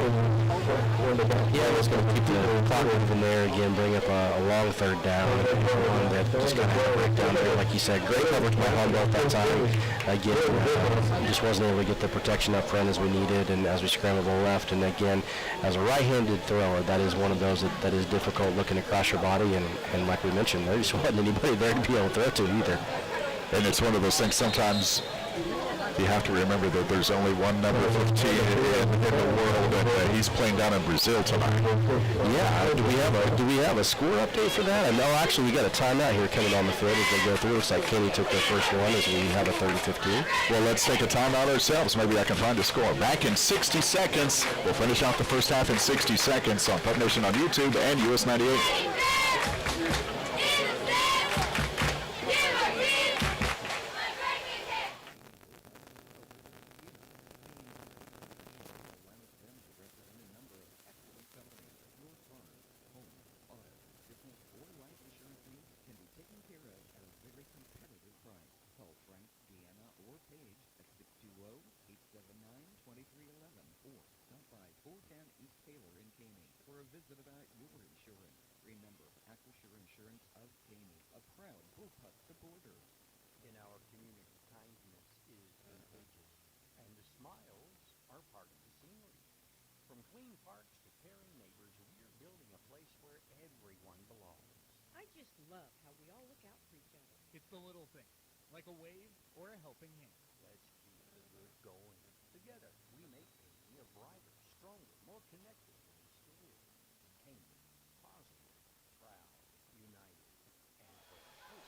Yeah, he's going to keep the clock moving there again, bring up a long 3rd down. One that just kind of had a breakdown there, like you said. Great coverage by Humboldt that time. Again, just wasn't able to get the protection up front as we needed, and as we scrambled to the left. And again, as a right-handed thrower, that is one of those that is difficult looking across your body, and like we mentioned, there just wasn't anybody there to be able to throw to either. And it's one of those things, sometimes you have to remember that there's only one number 15 in the world, and he's playing down in Brazil tonight. Yeah, do we have a score update for that? I know actually we got a timeout here coming on the field as they go through. Looks like Caney took their first one as we have a 30-15. Well, let's take a timeout ourselves. Maybe I can find a score. Back in 60 seconds. We'll finish out the first half in 60 seconds on Pub Nation on YouTube and US 98. For a visit about your insurance. Remember, Acrisure Insurance of Caney, a proud Bullpup supporter. In our community, kindness is contagious, and the smiles are part of the scenery. From clean parks to caring neighbors, we're building a place where everyone belongs. I just love how we all look out for each other. It's the little things, like a wave or a helping hand. Let's keep the good going. Together, we make Caney a brighter, stronger, more connected than it's still. Caney, positive, proud, united, and for hope.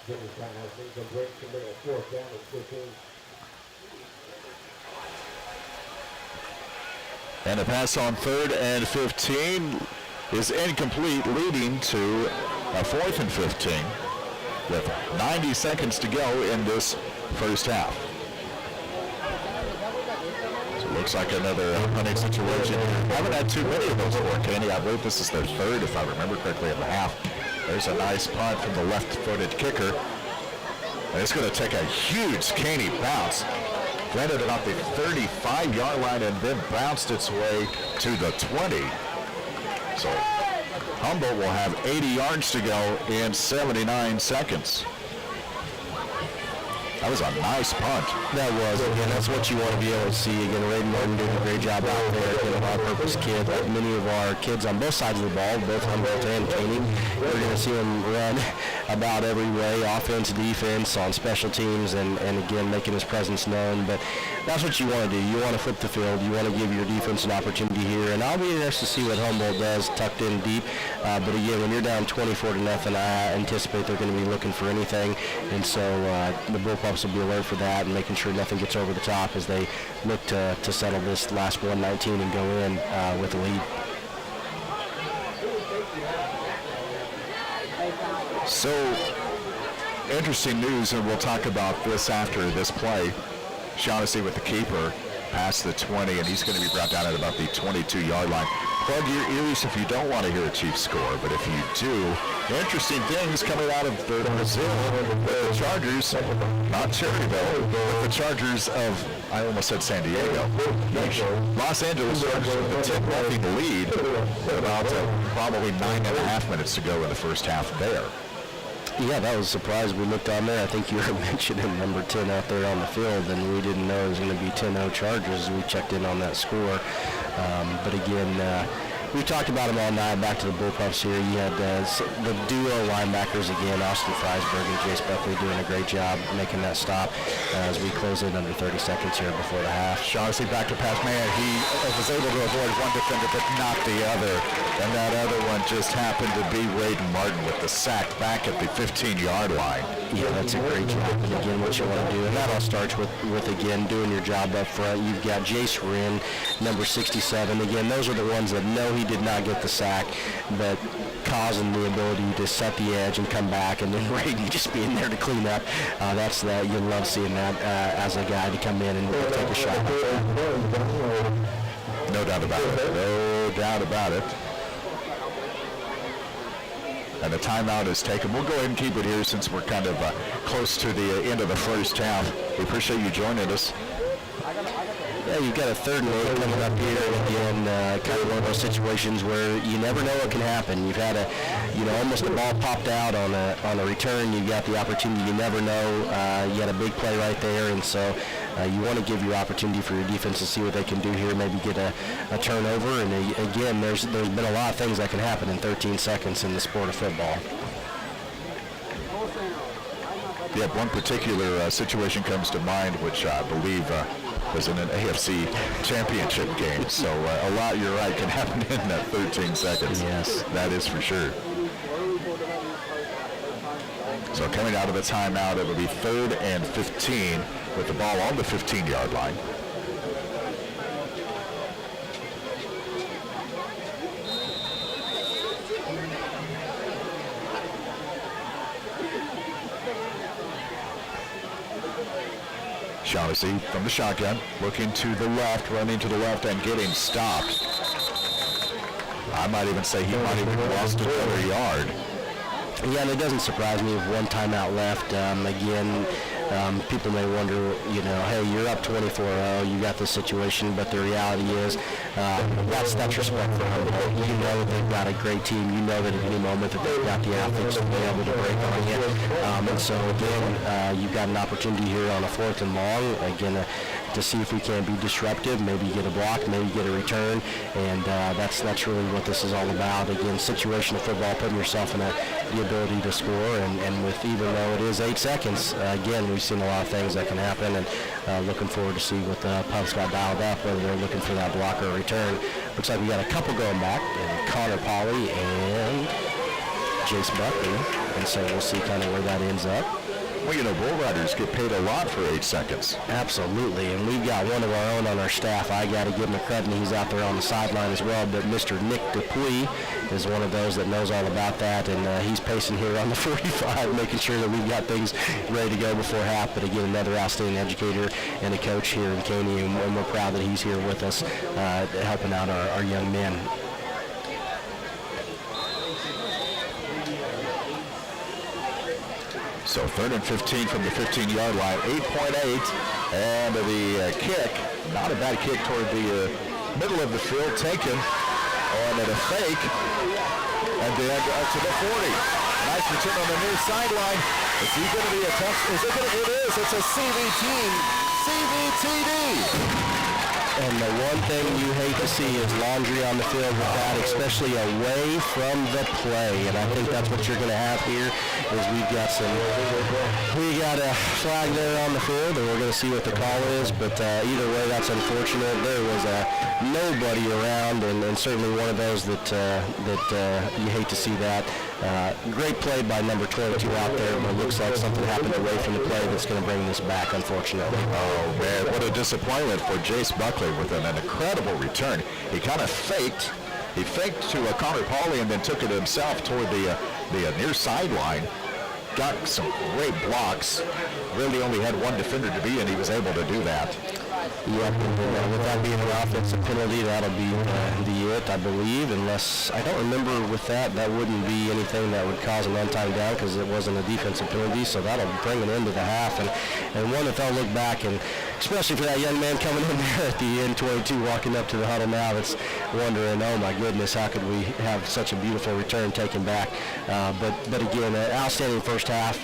Jimmy timeout, incomplete, committed 4th down and 15. And a pass on 3rd and 15 is incomplete, leading to a 4th and 15 with 90 seconds to go in this first half. So it looks like another hunting situation. Haven't had too many of those for Caney. I believe this is their 3rd, if I remember correctly, in the half. There's a nice punt from the left-footed kicker. And it's going to take a huge Caney bounce. Landed about the 35-yard line and then bounced its way to the 20. So Humboldt will have 80 yards to go in 79 seconds. That was a nice punt. That was, again, that's what you want to be able to see. Again, Raiden Martin doing a great job out there. Again, an all-purpose kid. Like many of our kids on both sides of the ball, both Humboldt and Caney, we're going to see him run about every way, offense, defense, on special teams, and again, making his presence known. But that's what you want to do. You want to flip the field. You want to give your defense an opportunity here. And I'll be interested to see what Humboldt does tucked in deep. But again, when you're down 24-0, I anticipate they're going to be looking for anything. And so the Bullpups will be alert for that and making sure nothing gets over the top as they look to settle this last 119 and go in with a lead. So, interesting news, and we'll talk about this after this play. Shaughnessy with the keeper past the 20, and he's going to be brought down at about the 22-yard line. Plug your ears if you don't want to hear a Chiefs score, but if you do, interesting things coming out of Brazil. The Chargers, not Cherryville, but the Chargers of, I almost said San Diego. Los Angeles Chargers with a 10-0 lead, about probably 9.5 minutes to go in the first half there. Yeah, that was a surprise. We looked on there. I think you were mentioning number 10 out there on the field, and we didn't know it was going to be 10-0 Chargers. We checked in on that score. But again, we talked about them all night. Back to the Bullpups here. You had the duo linebackers again, Austin Freisberg and Jace Buckley, doing a great job making that stop as we close in under 30 seconds here before the half. Shaughnessy back to pass. Man, he was able to avoid one defender, but not the other. And that other one just happened to be Raiden Martin with the sack back at the 15-yard line. Yeah, that's a great job. And again, what you want to do, and that all starts with again, doing your job up front. You've got Jace Wren, number 67. Again, those are the ones that know he did not get the sack, but causing the ability to set the edge and come back, and then Raiden just being there to clean up. That's that. You love seeing that as a guy to come in and take a shot. No doubt about it. No doubt about it. And the timeout is taken. We'll go ahead and keep it here since we're kind of close to the end of the first half. We appreciate you joining us. Yeah, you've got a 3rd and 8 coming up here, and again, kind of one of those situations where you never know what can happen. You've had almost a ball popped out on a return. You've got the opportunity. You never know. You had a big play right there, and so you want to give your opportunity for your defense to see what they can do here, maybe get a turnover. And again, there's been a lot of things that can happen in 13 seconds in the sport of football. Yep, one particular situation comes to mind, which I believe was in an AFC championship game. So a lot, you're right, can happen in that 13 seconds. Yes. That is for sure. So coming out of the timeout, it will be 3rd and 15 with the ball on the 15-yard line. Shaughnessy from the shotgun, looking to the left, running to the left and getting stopped. I might even say he might even lost another yard. Yeah, and it doesn't surprise me with one timeout left. Again, people may wonder, hey, you're up 24-0, you got this situation, but the reality is that's respect for Humboldt. You know that they've got a great team. You know that at any moment that they've got the athletes to be able to break on you. And so, again, you've got an opportunity here on a 4th and long, again, to see if we can be disruptive, maybe get a block, maybe get a return, and that's really what this is all about. Again, situational football, putting yourself in the ability to score, and with even though it is 8 seconds, again, we've seen a lot of things that can happen, and looking forward to see what the Pups got dialed up, whether they're looking for that block or return. Looks like we got a couple going back, and Connor Polley and Jace Buckley, and so we'll see kind of where that ends up. Well, Bull Riders get paid a lot for 8 seconds. Absolutely, and we've got one of our own on our staff. I got to give him a credit, and he's out there on the sideline as well, but Mr. Nick Dupuis is one of those that knows all about that, and he's pacing here on the 45, making sure that we've got things ready to go before half. But again, another outstanding educator and a coach here in Caney, and we're proud that he's here with us helping out our young men. So 3rd and 15 from the 15-yard line, 8.8, and the kick, not a bad kick toward the middle of the field, taken on at a fake, and then up to the 40. Nice return on the near sideline. Is he going to be a touch? It is. It's a CVTD. And the one thing you hate to see is laundry on the field with that, especially away from the play. And I think that's what you're going to have here is we got a flag there on the field, and we're going to see what the call is. But either way, that's unfortunate. There was nobody around, and certainly one of those that you hate to see that. Great play by number 22 out there, but it looks like something happened away from the play that's going to bring this back, unfortunately. Oh, man, what a disappointment for Jace Buckley with an incredible return. He kind of faked. He faked to Connor Polley and then took it himself toward the near sideline. Got some great blocks. Really only had one defender to be in. He was able to do that. Yep, and with that being an offensive penalty, that'll be it, I believe, unless, I don't remember with that wouldn't be anything that would cause an untimed down because it wasn't a defensive penalty, so that'll bring an end to the half, and one if they'll look back, and especially for that young man coming in there at the end, 22, walking up to the huddle now, that's wondering, oh my goodness, how could we have such a beautiful return taken back, but again, outstanding first half,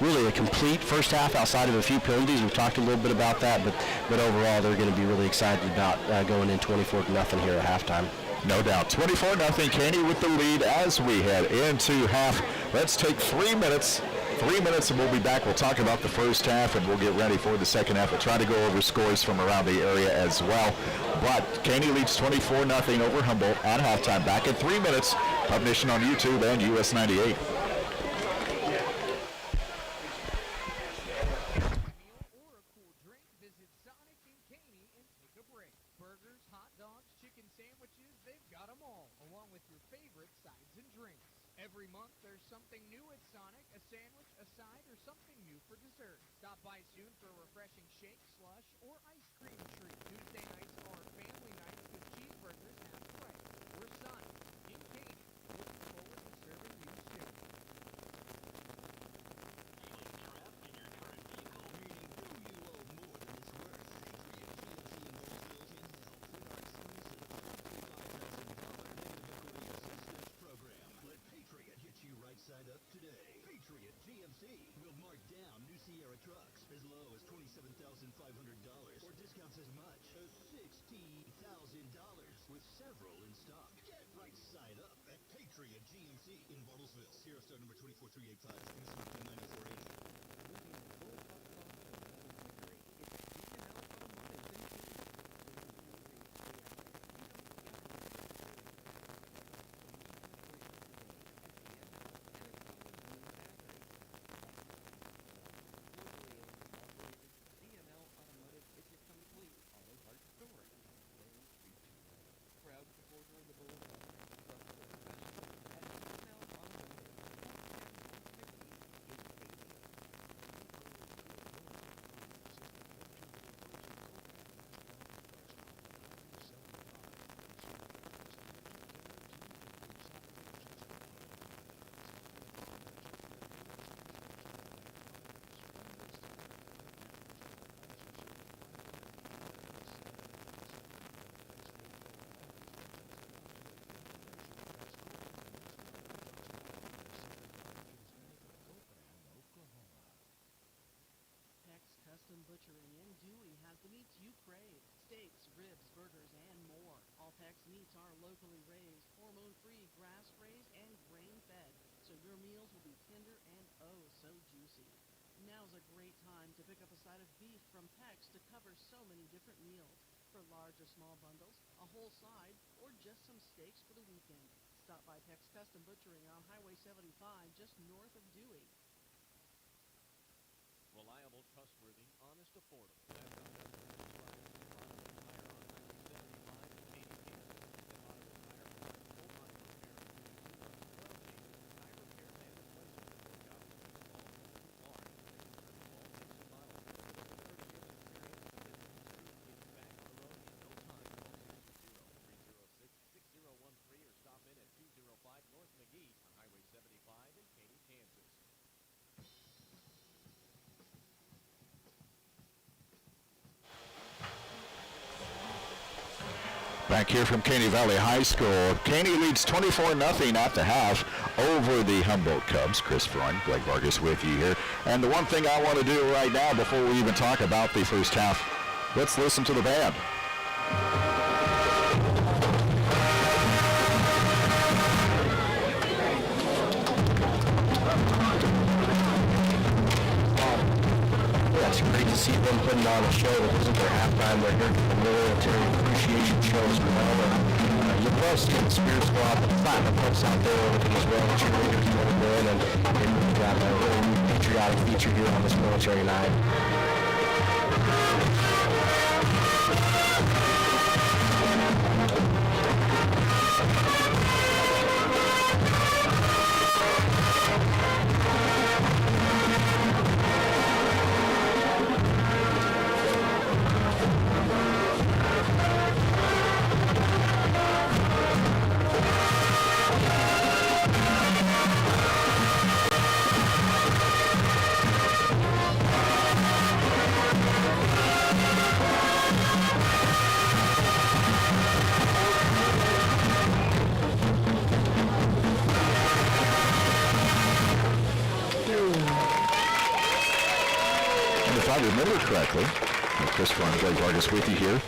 really a complete first half outside of a few penalties. We've talked a little bit about that, but overall they're going to be really excited about going in 24-0 here at halftime. No doubt. 24-0, Caney with the lead as we head into half. Let's take 3 minutes. 3 minutes and we'll be back. We'll talk about the first half and we'll get ready for the second half. We'll try to go over scores from around the area as well. But Caney leads 24-0 over Humboldt at halftime. Back in 3 minutes. Pub Nation on YouTube and US 98. Meal or a cool drink, visit Sonic in Caney and take a break. Burgers, hot dogs, chicken sandwiches, they've got them all, along with your favorite sides and drinks. Every month there's something new at Sonic, a sandwich, a side, or something new for dessert. Stop by soon for a refreshing shake, slush, or ice cream treat. Tuesday nights are family nights with cheeseburgers half price. We're Sonic in Caney. Looking forward to serving you soon. Side up today. Patriot GMC will mark down new Sierra trucks as low as $27,500 or discounts as much as $16,000 with several in stock. Get right side up at Patriot GMC in Bartlesville. Sierra stock number 24385. MSRP 90480. Butchery in Dewey has the meats you crave. Steaks, ribs, burgers, and more. All Peck's meats are locally raised, hormone-free, grass-raised, and grain-fed, so your meals will be tender and oh so juicy. Now's a great time to pick up a side of beef from Peck's to cover so many different meals. For large or small bundles, a whole side, or just some steaks for the weekend. Stop by Peck's Custom Butchery on Highway 75 just north of Dewey. Reliable, trustworthy, honest, affordable. That's how Donovan Tire on Highway 75 in Caney, Kansas. Donovan Tire provides full body repair, tire repair and replacement. Jobs too small, too large. All makes and models. 30 years experience. Get you back on the road in no time. Call 620-306-6013 or stop in at 205 North McGee on Highway 75 in Caney, Kansas. Back here from Caney Valley High School, Caney leads 24-0 at the half over the Humboldt Cubs. Chris Freund, Blake Vargas with you here. And the one thing I want to do right now before we even talk about the first half, let's listen to the band. It's great to see them putting on a show that isn't their halftime. They're here for the military appreciation show as well. You'll probably see the Spirit Squad, the Platinum folks out there with them as well, the cheerleaders coming in, and we've got a really neat patriotic feature here on this military night. If I remember correctly, Chris Freund, Blake Vargas with you here.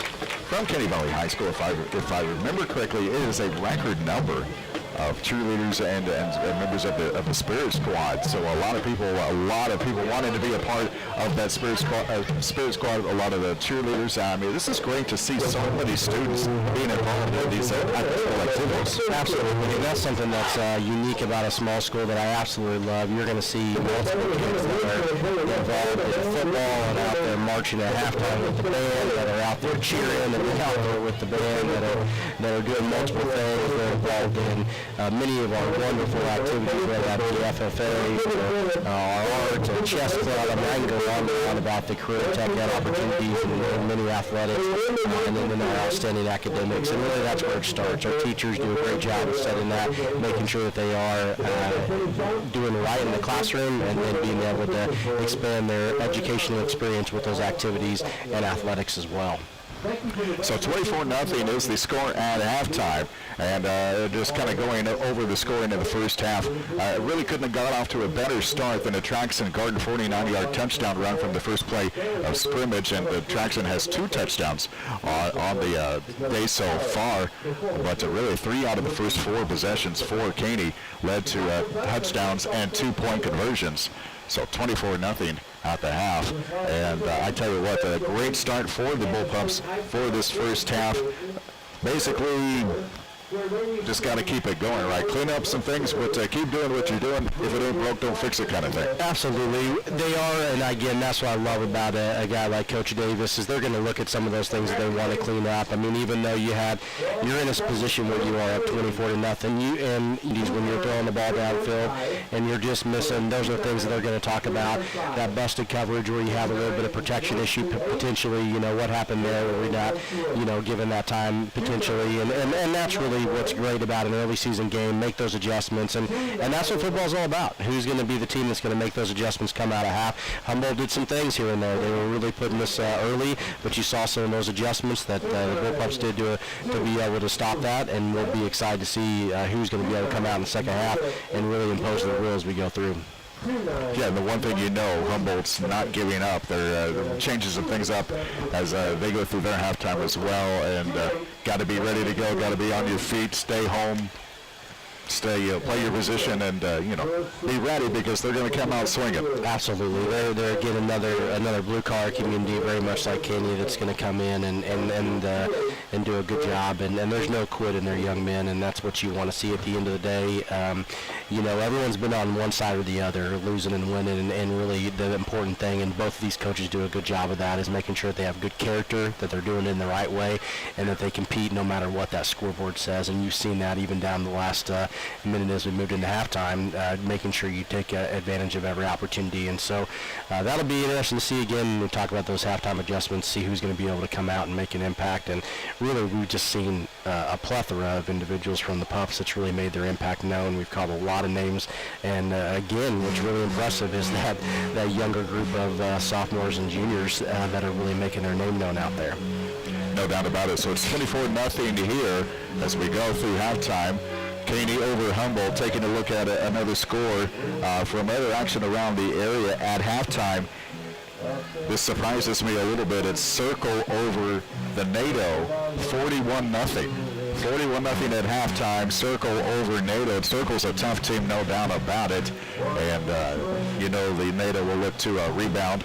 from Caney Valley High School. If I remember correctly, it is a record number of cheerleaders and members of the Spirit Squad. So a lot of people wanted to be a part of that Spirit Squad. A lot of the cheerleaders. I mean, this is great to see so many students being involved in these activities. Absolutely, and that's something that's unique about a small school that I absolutely love. You're going to see multiple kids that are involved in football and out there marching at halftime with the band, that are out there cheering and out there with the band, that are doing multiple things. They're involved in many of our wonderful activities, whether that be FFA, our art, chess club. I mean, I can go on and on about the career tech ed opportunities and many athletics, and then our outstanding academics. And really, that's where it starts. Our teachers do a great job of setting that, making sure that they are doing right in the classroom, and then being able to expand their educational experience with those activities and athletics as well. So 24-0 is the score at halftime, and just kind of going over the scoring in the first half. Really couldn't have got off to a better start than the Traxon Garden 49-yard touchdown run from the first play of scrimmage, and Traxon has 2 touchdowns on the day so far, but really 3 out of the first 4 possessions for Caney led to touchdowns and 2-point conversions. So 24-0 at the half. And I tell you what, a great start for the Bullpups for this first half. Basically, just got to keep it going, right? Clean up some things, but keep doing what you're doing. If it ain't broke, don't fix it kind of thing. Absolutely. They are, and again, that's what I love about a guy like Coach Davis, is they're going to look at some of those things that they want to clean up. I mean, even though you're in a position where you are up 24-0, and when you're throwing the ball downfield and you're just missing, those are things that they're going to talk about. That busted coverage where you have a little bit of protection issue, potentially, what happened there, were we not, given that time potentially, and that's really what's great about an early season game. Make those adjustments, and that's what football's all about. Who's going to be the team that's going to make those adjustments come out of half? Humboldt did some things here and there. They were really putting this early, but you saw some of those adjustments that the Bullpups did to be able to stop that, and we'll be excited to see who's going to be able to come out in the second half and really impose the rules as we go through. Yeah, and the one thing Humboldt's not giving up. They're changing some things up as they go through their halftime as well, and got to be ready to go, got to be on your feet, stay home, play your position, and be ready, because they're going to come out swinging. Absolutely, they're again another blue collar community, very much like Caney, that's going to come in and do a good job. And there's no quit in their young men, and that's what you want to see at the end of the day. Everyone's been on one side or the other, losing and winning, and really the important thing, and both of these coaches do a good job of that, is making sure that they have good character, that they're doing it in the right way, and that they compete no matter what that scoreboard says. And you've seen that even down the last minute as we moved into halftime, making sure you take advantage of every opportunity. And so that'll be interesting to see again when we talk about those halftime adjustments, see who's going to be able to come out and make an impact. And really, we've just seen a plethora of individuals from the Pups that's really made their impact known. We've called a lot of names, and again, what's really impressive is that younger group of sophomores and juniors that are really making their name known out there. No doubt about it. So it's 24-0 here as we go through halftime. Caney over Humboldt. Taking a look at another score from other action around the area at halftime. This surprises me a little bit. It's Circle over the NATO, 41-0. 41-0 at halftime. Circle over NATO. Circle's a tough team, no doubt about it. And, the NATO will look to rebound.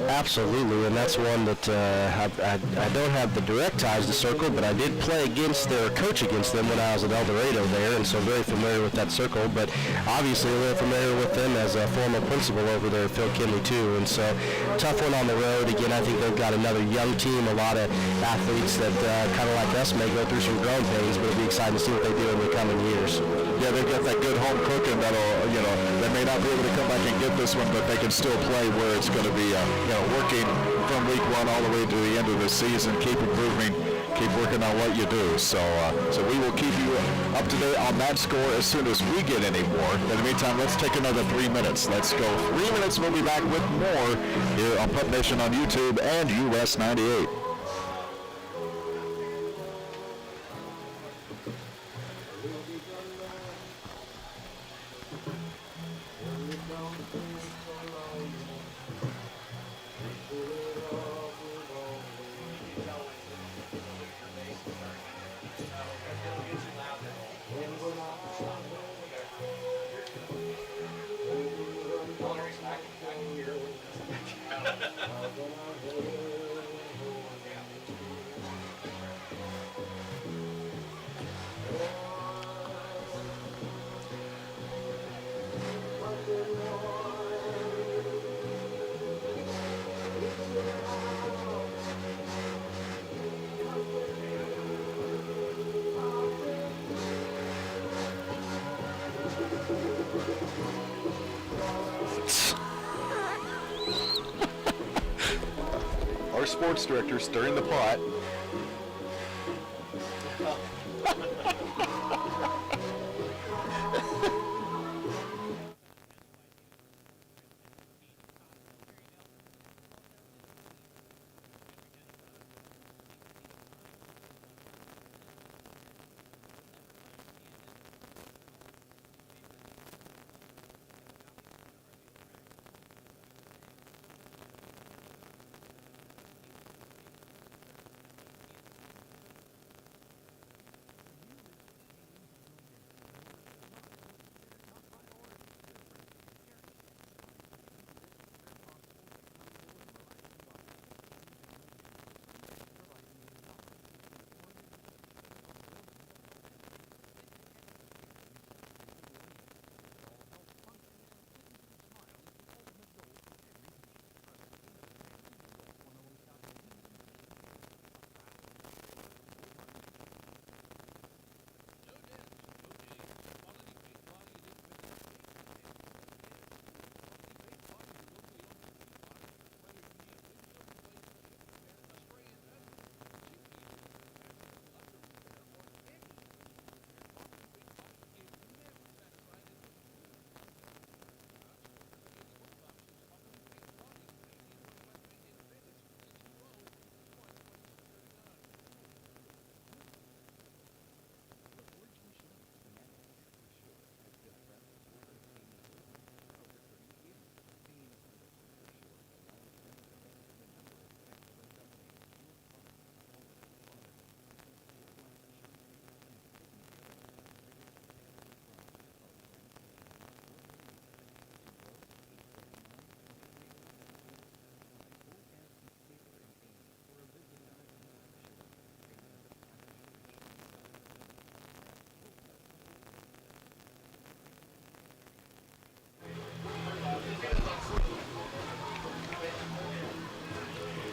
Absolutely, and that's one that I don't have the direct ties to Circle, but I did play against their coach against them when I was at El Dorado there, and so very familiar with that Circle, but obviously a little familiar with them as a former principal over there, Phil Kinley, too. And so tough one on the road. Again, I think they've got another young team, a lot of athletes that kind of like us may go through some growing pains, but it'll be exciting to see what they do in the coming years. Yeah, they've got that good home cooking that'll, they may not be able to come back and get this one, but they can still play where it's going to be working from week 1 all the way to the end of the season. Keep improving, keep working on what you do. So we will keep you up to date on that score as soon as we get any more. In the meantime, let's take another 3 minutes. Let's go 3 minutes. We'll be back with more here on Pup Nation on YouTube and US 98. our sports director stirring the pot.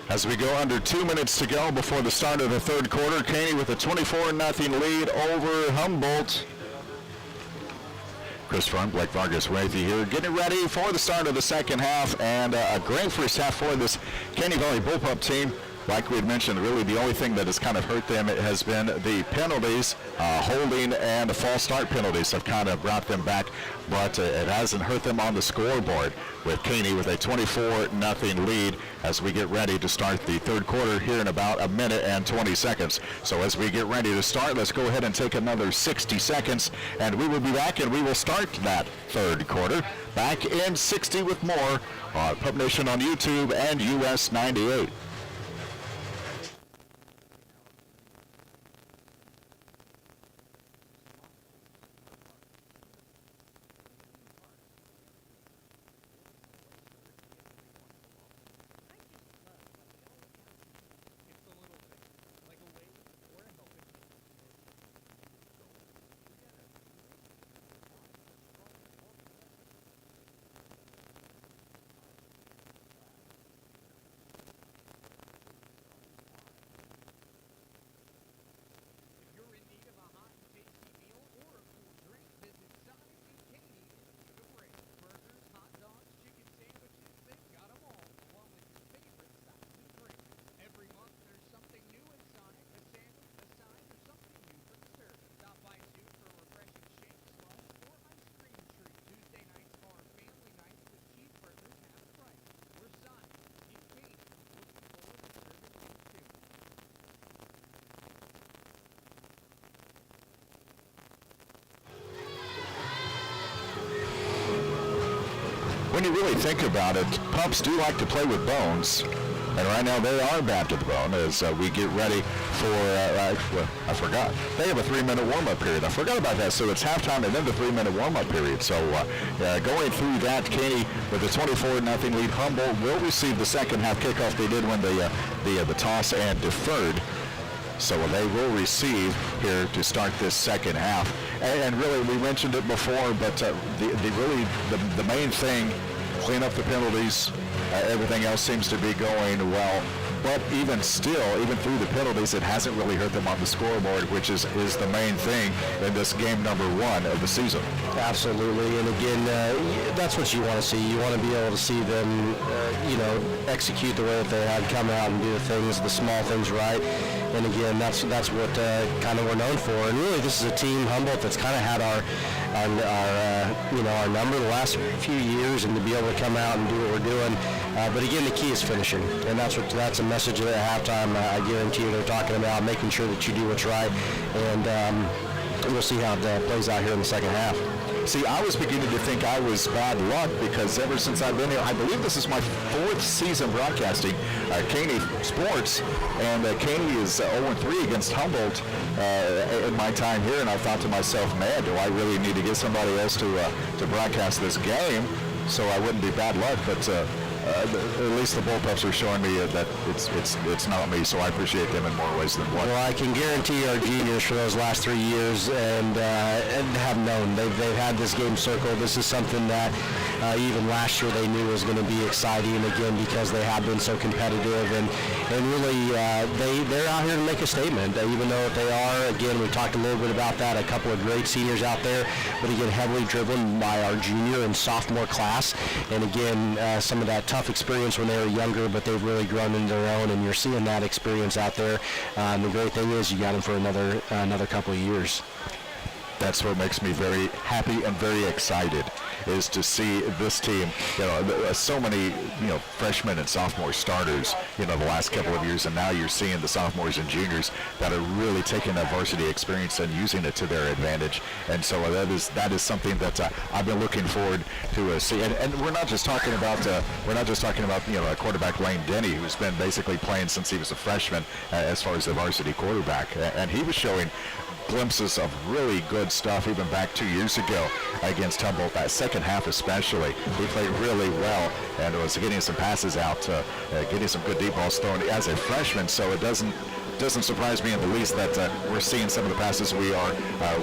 As we go under 2 minutes to go before the start of the third quarter, Caney with a 24-0 lead over Humboldt. Chris Front, Blake Vargas, Wrathy here, getting ready for the start of the second half, and a great first half for this Caney Valley Bullpup team. Like we had mentioned, really the only thing that has kind of hurt them has been the penalties, holding and false start penalties have kind of brought them back, but it hasn't hurt them on the scoreboard, with Caney with a 24-0 lead as we get ready to start the third quarter here in about a minute and 20 seconds. So as we get ready to start, let's go ahead and take another 60 seconds, and we will be back and we will start that third quarter. Back in 60 with more on Pup Nation on YouTube and US 98. When you really think about it, pups do like to play with bones, and right now they are bad to the bone as we get ready for, I forgot, they have a 3-minute warm-up period. I forgot about that, so it's halftime and then the 3-minute warm-up period. So going through that, Caney with a 24-0 lead. Humboldt will receive the second half kickoff. They did win the toss and deferred. So they will receive here to start this second half. And really, we mentioned it before, but the main thing, clean up the penalties. Everything else seems to be going well. but even still, even through the penalties, it hasn't really hurt them on the scoreboard, which is the main thing in this game number 1 of the season. Absolutely, and again, that's what you want to see. You want to be able to see them, execute the way that they had, come out and do the small things right. And again, that's what kind of we're known for. And really, this is a team, Humboldt, that's kind of had our number the last few years, and to be able to come out and do what we're doing. But again, the key is finishing, and that's a message at halftime. I guarantee you, they're talking about making sure that you do what's right, and we'll see how it plays out here in the second half. See, I was beginning to think I was bad luck because ever since I've been here, I believe this is my 4th season broadcasting Caney sports, and Caney is 0-3 against Humboldt in my time here, and I thought to myself, man, do I really need to get somebody else to broadcast this game so I wouldn't be bad luck, but at least the Bullpups are showing me that it's not me, so I appreciate them in more ways than one. Well, I can guarantee our juniors for those last 3 years and have known they've had this game circled. This is something that even last year they knew was going to be exciting again because they have been so competitive and really they're out here to make a statement. Even though they are, again, we talked a little bit about that, a couple of great seniors out there, but again, heavily driven by our junior and sophomore class, and again, some of that tough experience when they were younger, but they've really grown into their own, and you're seeing that experience out there. And the great thing is you got them for another couple of years. That's what makes me very happy and very excited, is to see this team, so many, freshmen and sophomore starters, the last couple of years, and now you're seeing the sophomores and juniors that are really taking that varsity experience and using it to their advantage. And so that is something that I've been looking forward to see. And we're not just talking about a quarterback, Lane Denny, who's been basically playing since he was a freshman as far as the varsity quarterback, and he was showing glimpses of really good stuff even back 2 years ago against Humboldt. That second half especially, he played really well and was getting some passes out, getting some good deep balls thrown as a freshman, so it doesn't surprise me in the least that we're seeing some of the passes we are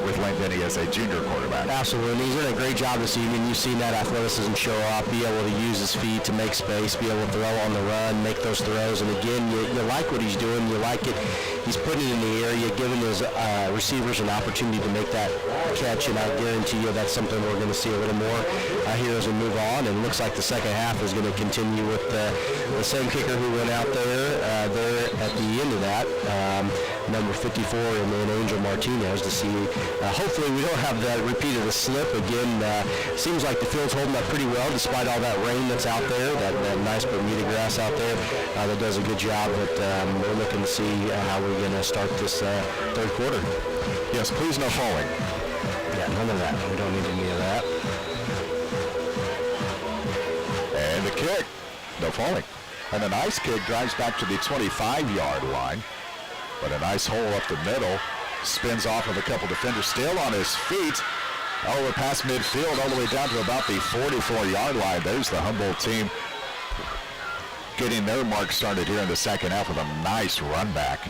with Lane Denny as a junior quarterback. Absolutely, and he's doing a great job this evening. You've seen that athleticism show up, be able to use his feet to make space, be able to throw on the run, make those throws, and again, you like what he's doing, you like it. He's putting it in the area, giving his receivers an opportunity to make that catch, and I guarantee you that's something we're going to see a little more here as we move on, and it looks like the second half is going to continue with the same kicker who went out there at the end of that, number 54, and then Angel Martinez, to see, hopefully we don't have that repeat of the slip again. Seems like the field's holding up pretty well despite all that rain that's out there, that nice Bermuda grass out there that does a good job, but we're looking to see how we're going to start this third quarter. Yes, please no falling. Yeah, none of that. We don't need any of that. And the kick, no falling. And a nice kick drives back to the 25-yard line. But a nice hole up the middle, spins off of a couple defenders, still on his feet, all the way past midfield, all the way down to about the 44-yard line. There's the Humboldt team getting their mark started here in the second half with a nice run back.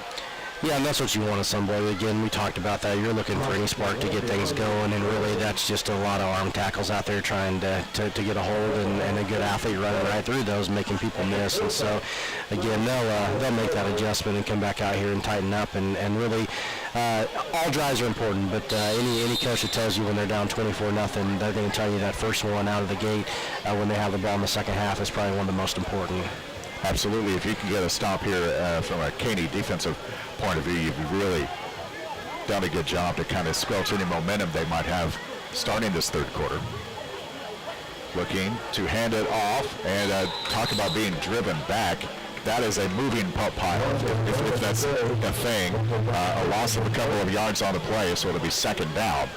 Yeah, and that's what you want at somebody. Again, we talked about that. You're looking for any spark to get things going, and really that's just a lot of arm tackles out there trying to get a hold, and a good athlete running right through those, making people miss. And so, again, they'll make that adjustment and come back out here and tighten up. And really, all drives are important, but any coach that tells you when they're down 24-0, they're going to tell you that first one out of the gate when they have the ball in the second half is probably one of the most important. Absolutely. If you can get a stop here from a Caney defensive point of view, you've really done a good job to kind of squelch any momentum they might have starting this third quarter. Looking to hand it off, and talk about being driven back. That is a moving pup pile, if that's a thing. A loss of a couple of yards on the play, so it'll be second down.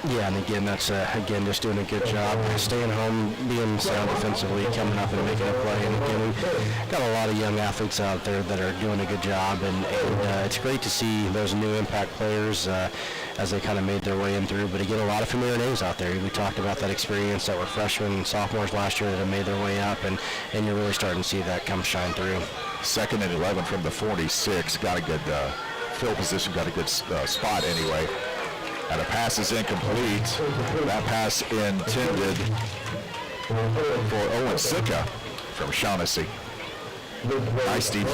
Yeah, and again, that's just doing a good job, staying home, being sound defensively, coming up and making a play. And again, we've got a lot of young athletes out there that are doing a good job, and it's great to see those new impact players as they kind of made their way in through. But again, a lot of familiar names out there. We talked about that experience that were freshmen and sophomores last year that have made their way up, and you're really starting to see that come shine through. 2nd and 11 from the 46. Got a good field position, got a good spot anyway. And a pass is incomplete. That pass intended for Owen Sicca from Shaughnessy. Nice defense.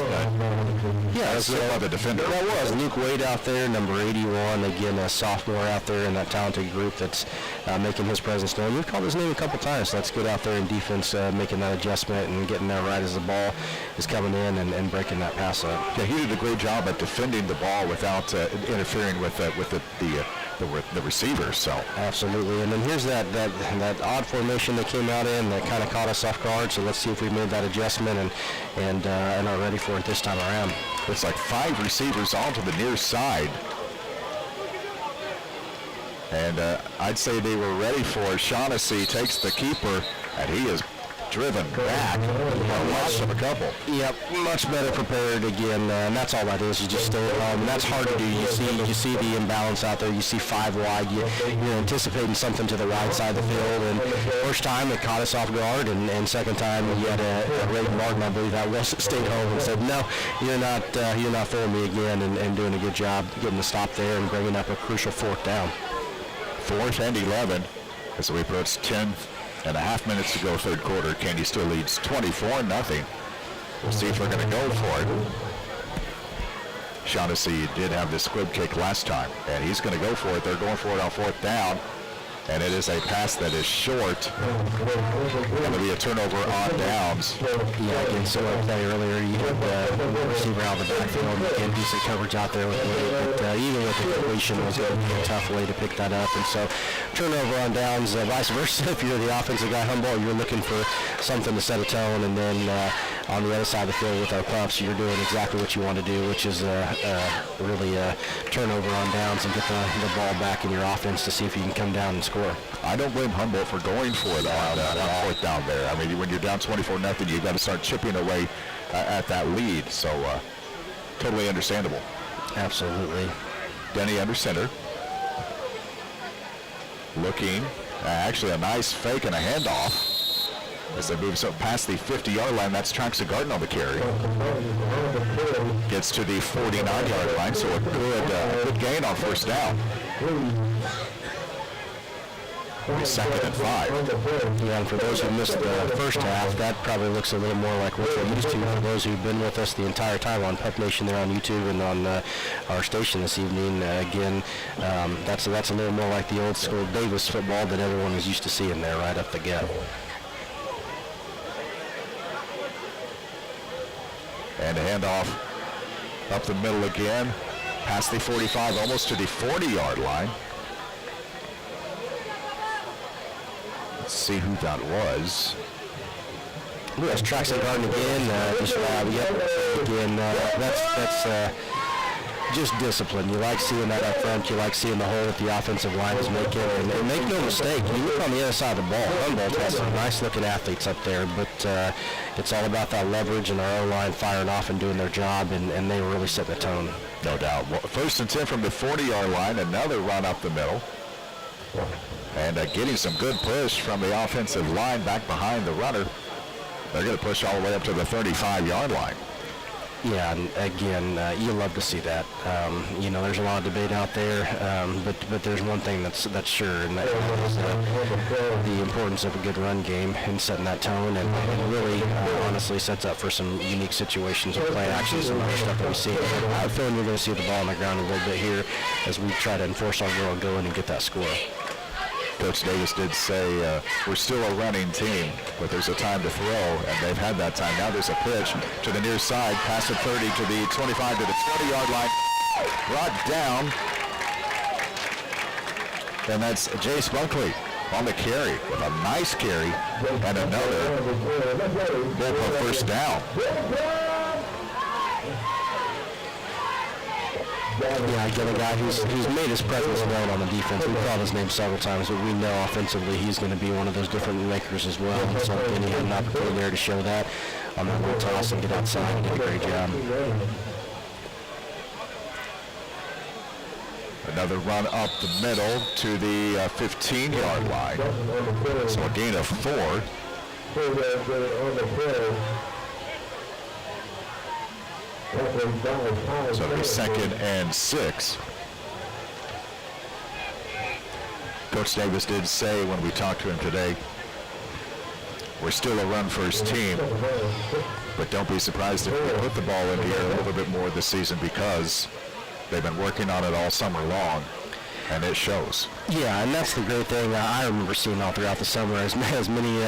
Yeah, That's by the defender. That was Luke Wade out there, number 81, again a sophomore out there in that talented group that's making his presence known. We've called his name a couple times, so that's good out there in defense, making that adjustment and getting that right as the ball is coming in and breaking that pass up. Yeah, he did a great job at defending the ball without interfering with the receivers. So absolutely. And then here's that odd formation that came out in that kind of caught us off guard. So let's see if we made that adjustment and are ready for it this time around. It's like 5 receivers onto the near side. And I'd say they were ready for it. Shaughnessy takes the keeper, and he is driven back. Lost of a couple. Yep, much better prepared again, and that's all that is. You just stay at home, and that's hard to do. You see the imbalance out there. You see 5 wide. You're anticipating something to the wide side of the field, and first time it caught us off guard, and second time you had a Ray Martin, I believe that was, stayed home and said, no, you're not fooling me again, and doing a good job getting the stop there and bringing up a crucial 4th down. 4th and 11 as we approach 10.5 minutes to go, third quarter. Caney still leads 24-0. We'll see if we're going to go for it. Shaughnessy did have the squib kick last time, and he's going to go for it. They're going for it on 4th down, and it is a pass that is short. Going to be a turnover on downs. Yeah, again, so I play earlier, you had the receiver out of the backfield, and decent coverage out there with Wade, but even with the completion, it was going to be a tough way to pick that up, and so turnover on downs, vice versa. If you're the offensive guy, Humboldt, you're looking for something to set a tone, and then on the other side of the field with our pups, you're doing exactly what you want to do, which is really turnover on downs and get the ball back in your offense to see if you can come down and score. I don't blame Humboldt for going for it on 4th down there. I mean, when you're down 24-0, you've got to start chipping away at that lead. So totally understandable. Absolutely. Denny under center. Looking, actually a nice fake and a handoff. As they move past the 50-yard line, that's Traxon Garden on the carry. Gets to the 49-yard line, so a good gain on 1st down. 2nd and 5. Yeah, and for those who missed the first half, that probably looks a little more like what we're used to. For those who've been with us the entire time on Pup Nation there on YouTube and on our station this evening, again, that's a little more like the old school Davis football that everyone is used to seeing there right up the gut. And a handoff up the middle again, past the 45, almost to the 40-yard line. Let's see who that was. Ooh, that's Traxon Garden again. That's just discipline. You like seeing that up front. You like seeing the hole that the offensive line is making. And make no mistake, you look on the other side of the ball, Humboldt has some nice-looking athletes up there, but it's all about that leverage and our O-line firing off and doing their job, and they were really setting the tone. No doubt. Well, 1st and 10 from the 40-yard line, another run up the middle. And getting some good push from the offensive line back behind the runner. They're going to push all the way up to the 35-yard line. Yeah, and again, you love to see that. There's a lot of debate out there, but there's one thing that's sure, and that is the importance of a good run game and setting that tone, and really, honestly, sets up for some unique situations of play action, some other stuff that we see. I have a feeling you're going to see the ball on the ground a little bit here as we try to enforce our will and go in and get that score. Coach Davis did say we're still a running team, but there's a time to throw, and they've had that time. Now there's a pitch to the near side, past the 30 to the 25 to the 20-yard line, brought down, and that's Jace Bunkley on the carry with a nice carry and another bullpup 1st down. Yeah, again, a guy who's made his presence known on the defense. We've called his name several times, but we know offensively he's going to be one of those different makers as well. And so again, he had an opportunity there to show that on that little toss and get outside and did a great job. Another run up the middle to the 15-yard line. So a gain of 4. So it'll be 2nd and 6. Coach Davis did say when we talked to him today, we're still a run-first team, But don't be surprised if we put the ball in the air a little bit more this season because they've been working on it all summer long, and it shows. Yeah, and that's the great thing I remember seeing all throughout the summer, as many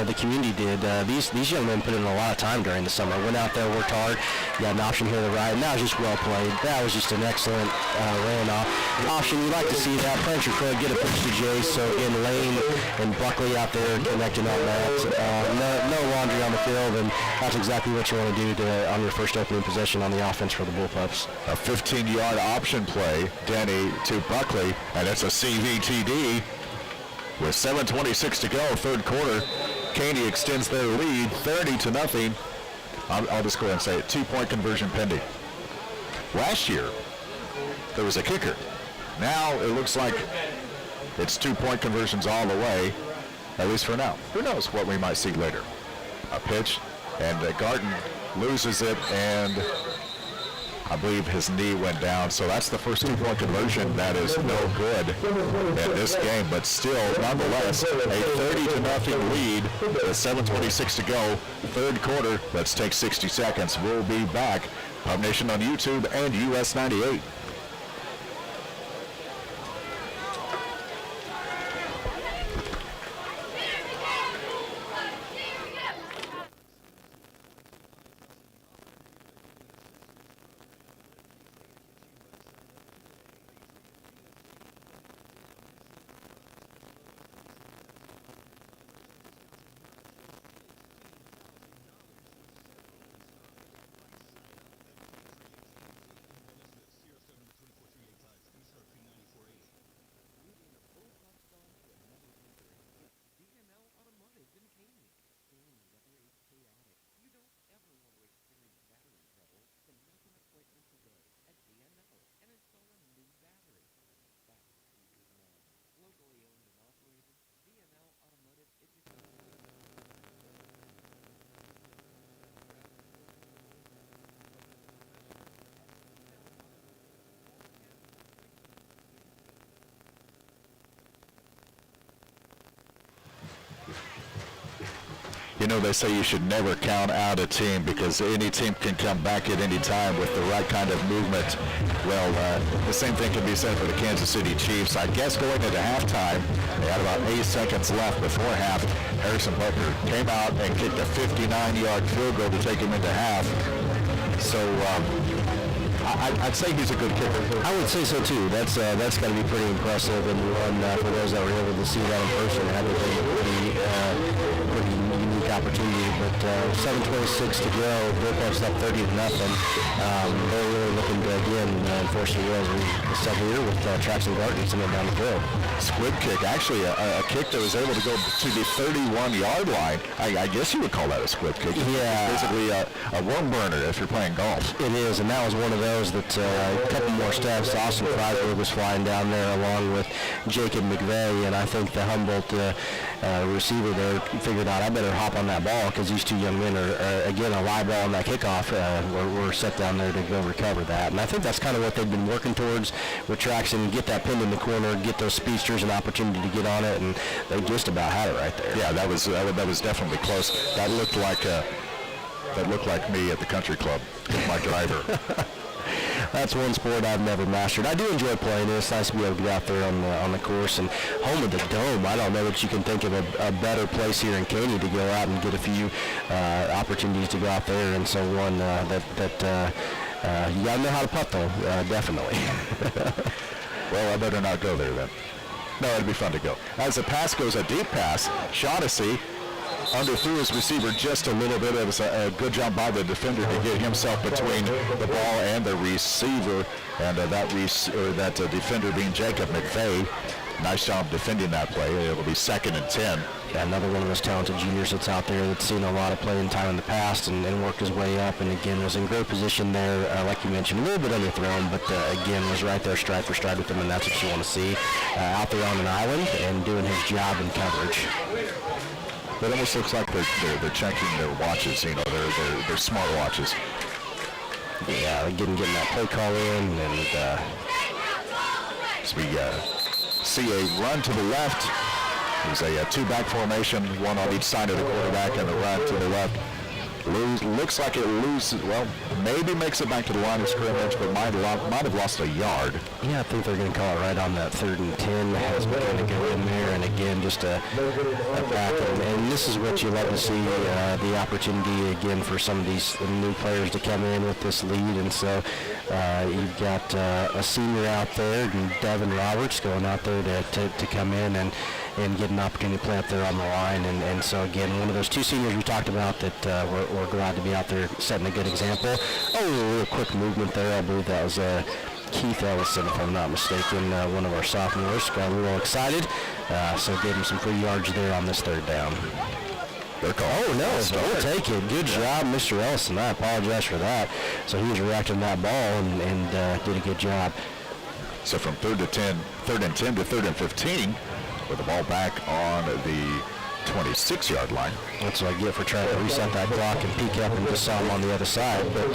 of the community did. These young men put in a lot of time during the summer. Went out there, worked hard, got an option here to the right, and that was just well played. That was just an excellent ran off. Option, you like to see that. Pressure could get a pitch to Jace, so again, Lane and Buckley out there connecting on that. No laundry on the field, and that's exactly what you want to do on your first opening possession on the offense for the Bullpups. A 15-yard option play, Denny to Buckley, and it's a CVTD. With 7:26 to go, third quarter, Caney extends their lead 30-0. I'll just go ahead and say it, 2-point conversion pending. Last year, there was a kicker. Now it looks like it's 2-point conversions all the way, at least for now. Who knows what we might see later. A pitch, and Garden loses it, and I believe his knee went down, so that's the first 2-point conversion. That is no good in this game, but still, nonetheless, a 30-0 lead with 7:26 to go, third quarter. Let's take 60 seconds. We'll be back. Pub Nation on YouTube and US 98. You know, they say you should never count out a team because any team can come back at any time with the right kind of movement. Well, the same thing can be said for the Kansas City Chiefs. I guess going into halftime, they had about 8 seconds left before half. Harrison Butker came out and kicked a 59-yard field goal to take him into half. So I'd say he's a good kicker. I would say so too. That's got to be pretty impressive, and one for those that were able to see that in person, had to be pretty unique opportunity. But 7:26 to go, Bullpups up 30-0. They're really looking good again. Unfortunately, as we said here with Traxton Garden sending down the field. Squib kick, actually a kick that was able to go to the 31-yard line. I guess you would call that a squib kick. Yeah. It's basically a worm burner if you're playing golf. It is, and that was one of those that a couple more steps. Austin Freisberg was flying down there along with Jacob McVeigh, and I think the Humboldt receiver there figured out, I better hop on that ball because these two young men are again, a live ball on that kickoff. We're set down there to go recover that. And I think that's kind of what they've been working towards with Traxton, get that pinned in the corner, get those speedsters an opportunity to get on it, and they just about had it right there. Yeah, that was definitely close. That looked like me at the country club with my driver. That's one sport I've never mastered. I do enjoy playing it. It's nice to be able to get out there on the course. And home of the Dome, I don't know that you can think of a better place here in Caney to go out and get a few opportunities to go out there. And so one you got to know how to putt, though, definitely. Well, I better not go there then. No, it'd be fun to go. As the pass goes, a deep pass, Shaughnessy underthrew his receiver just a little bit. It was a good job by the defender to get himself between the ball and the receiver, and that defender being Jacob McVeigh. Nice job defending that play. It'll be 2nd and 10. Yeah, another one of those talented juniors that's out there that's seen a lot of playing time in the past and worked his way up, and again was in great position there, like you mentioned, a little bit underthrown, but again was right there stride for stride with him, and that's what you want to see out there on an island and doing his job in coverage. It almost looks like they're checking their watches, their smart watches. Yeah, getting that play call in, and as we see a run to the left. There's a two-back formation, one on each side of the quarterback, and a run to the left. Looks like it loses, well, maybe makes it back to the line of scrimmage, but might have lost a yard. Yeah, I think they're going to call it right on that 3rd and 10 as we're going to go in there, and again, just a back. And this is what you love to see, the opportunity again for some of these new players to come in with this lead. And so you've got a senior out there, and Devin Roberts going out there to come in and get an opportunity to play up there on the line. And so, again, one of those two seniors we talked about that we're glad to be out there setting a good example. Oh, a real quick movement there. I believe that was Keith Ellison, if I'm not mistaken, one of our sophomores. Got a little excited, so gave him some free yards there on this 3rd down. Oh, no, we'll take it. Good job, Mr. Ellison. I apologize for that. So he was reacting to that ball and did a good job. So from 3rd and 10 to 3rd and 15, with the ball back on the 26-yard line. That's what I get for trying to reset that clock and peek up and just saw him on the other side. But